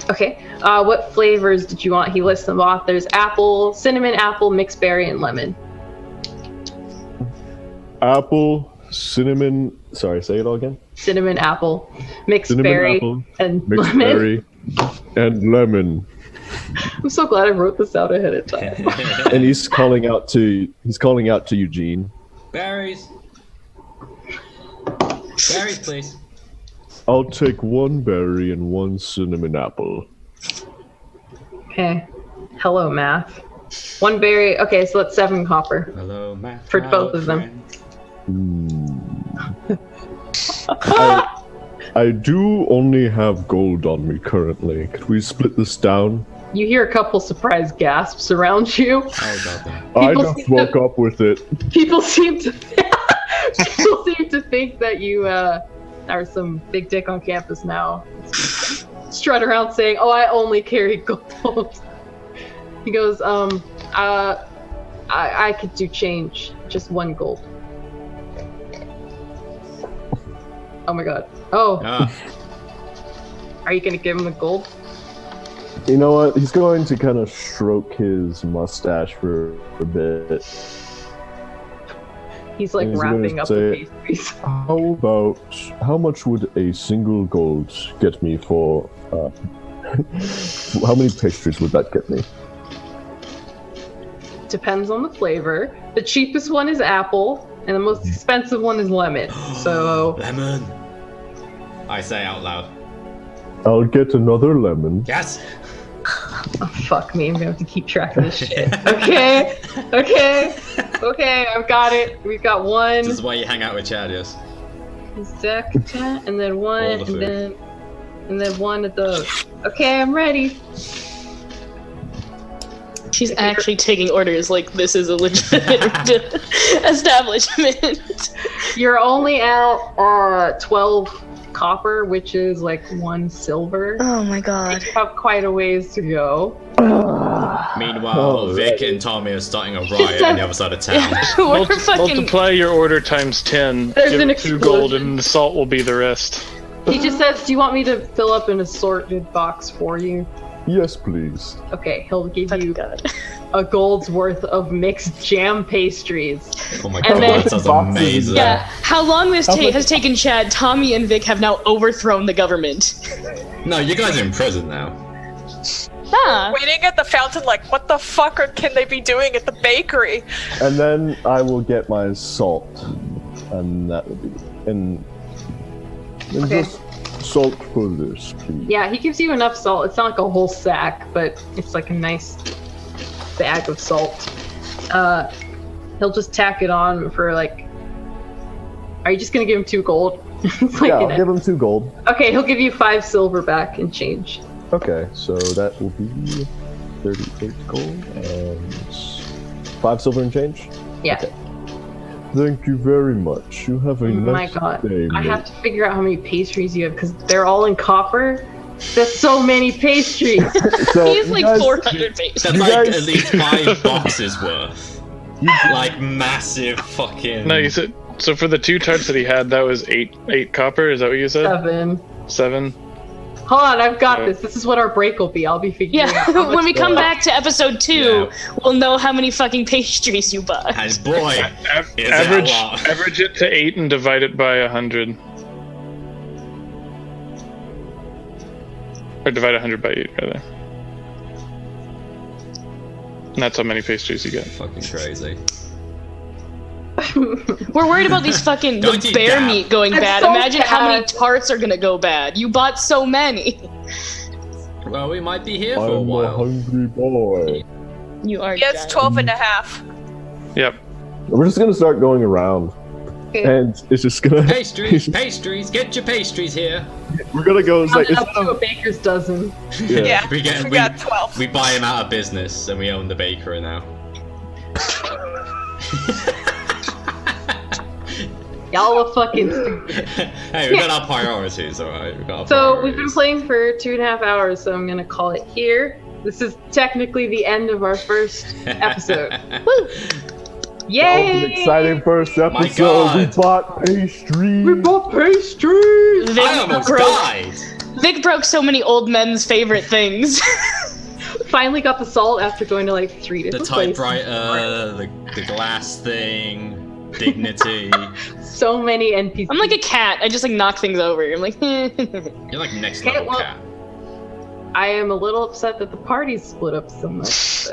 Okay. What flavors did you want? He lists them off. There's apple, cinnamon, apple, mixed berry, and lemon. Apple, cinnamon. Sorry, say it all again. Cinnamon, apple, mixed Cinnamon, berry, apple, and mixed lemon. berry, and lemon. I'm so glad I wrote this out ahead of time. And he's calling out to Eugene. Berries. Berries, please. I'll take 1 berry and 1 cinnamon apple. Okay. Hello, math. 1 berry. Okay, so that's 7 copper. Hello, Matt. For both of them. I do only have gold on me currently. Could we split this down? You hear a couple surprised gasps around you. Oh, God. I People just seem to- woke up with it. People seem to think that you are some big dick on campus now. Strut around saying, "Oh, I only carry gold." He goes, I could do change, just 1 gold." Oh my god. Oh, Ah, are you gonna give him the gold? You know what? He's going to kind of stroke his mustache for a bit. He's like He's gonna wrapping up the say- pastries. How much would a single gold get me for, how many pastries would that get me? Depends on the flavor. The cheapest one is apple, and the most expensive one is lemon. So lemon. I say out loud. I'll get another lemon. Yes. oh, fuck me, I'm gonna have to keep track of this shit. Okay, I've got it. We've got 1 This is why you hang out with Chadius. Zecta, and then 1, All the and food. then And then one of those. Okay, I'm ready. She's actually taking orders like this is a legitimate establishment. You're only at 12 copper, which is like 1 silver. Oh my god. You have quite a ways to go. Meanwhile, Vic and Tommy are starting a riot on the other side of town. We're fucking... Multiply your order times 10. There's Give an it 2 gold, and the salt will be the rest. He just says, do you want me to fill up an assorted box for you? Yes, please. Okay, he'll give you a gold's worth of mixed jam pastries. Oh my And god, then- that sounds amazing. Yeah, how long this has taken Chad, Tommy and Vic have now overthrown the government. No, you guys are in prison now. Ah. Waiting at the fountain, like, what the fuck can they be doing at the bakery? And then I will get my salt. And that will be... And Okay. just salt for this, please. Yeah, he gives you enough salt. It's not like a whole sack, but it's like a nice bag of salt. He'll just tack it on for like... Are you just gonna give him 2 gold? It's like Yeah, I'll give him 2 gold. Okay, he'll give you 5 silver back in change. Okay, so that will be 38 gold and 5 silver and change? Yeah. Okay. Thank you very much. You have a Oh my nice god. day, I mate. have to figure out how many pastries you have because they're all in copper. That's so many pastries. So, He's you like guys- 400 pages. That's You like guys- at least 5 boxes worth. Like massive fucking. No, you said so for the 2 tarts that he had. That was 8 copper. Is that what you said? 7. 7. Hold on, I've got this. This is what our break will be. I'll be figuring out Yeah, how much when we come the- back to episode 2, Yeah. we'll know how many fucking pastries you bought. And boy, is Average that a lot. average it to 8 and divide it by 100. Or divide 100 by 8 rather. And that's how many pastries you get. Fucking crazy. We're worried about these fucking Don't the eat bear that. meat going That's bad. so Imagine how many bad. tarts are gonna go bad. You bought so many. Well, we might be here for a I'm a while. hungry boy. You are. Yes, giant. 12 and a half. Yep. We're just gonna start going around. Okay. And it's just gonna... Pastries, get your pastries here. We're gonna go... It's like, I'm up to a baker's dozen. Yeah, We we got 12. We buy him out of business and we own the bakery now. Y'all are fucking stupid. Hey, we got our priorities, alright? We got our So we've been priorities. playing for 2.5 hours, so I'm gonna call it here. This is technically the end of our first episode. Woo! That was an Yay! exciting first episode. God. We bought pastries. We bought pastries! I almost died! Vic broke so many old men's favorite things. Finally got the salt after going to like 3 The different places. typewriter, the glass thing, dignity. So many NPCs. I'm like a cat. I just like knock things over. I'm like, You're like next Okay, level well- cat. I am a little upset that the party's split up so much.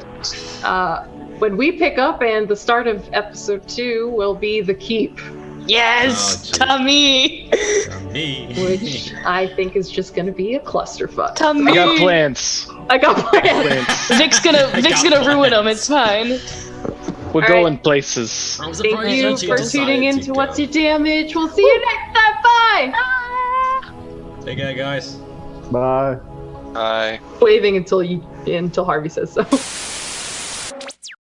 But, when we pick up and the start of episode 2 will be the keep, yes, Oh, Tommy. Me. which I think is just gonna be a clusterfuck. Tommy. I got plants. I got plans. Plants. Vic's gonna ruin them. It's fine. We're All going right. places. I'm Thank surprised you she for decided tuning in to go. What's Your Damage. We'll see you next time. Bye. Take care, guys. Bye. Bye. Waving until Harvey says so.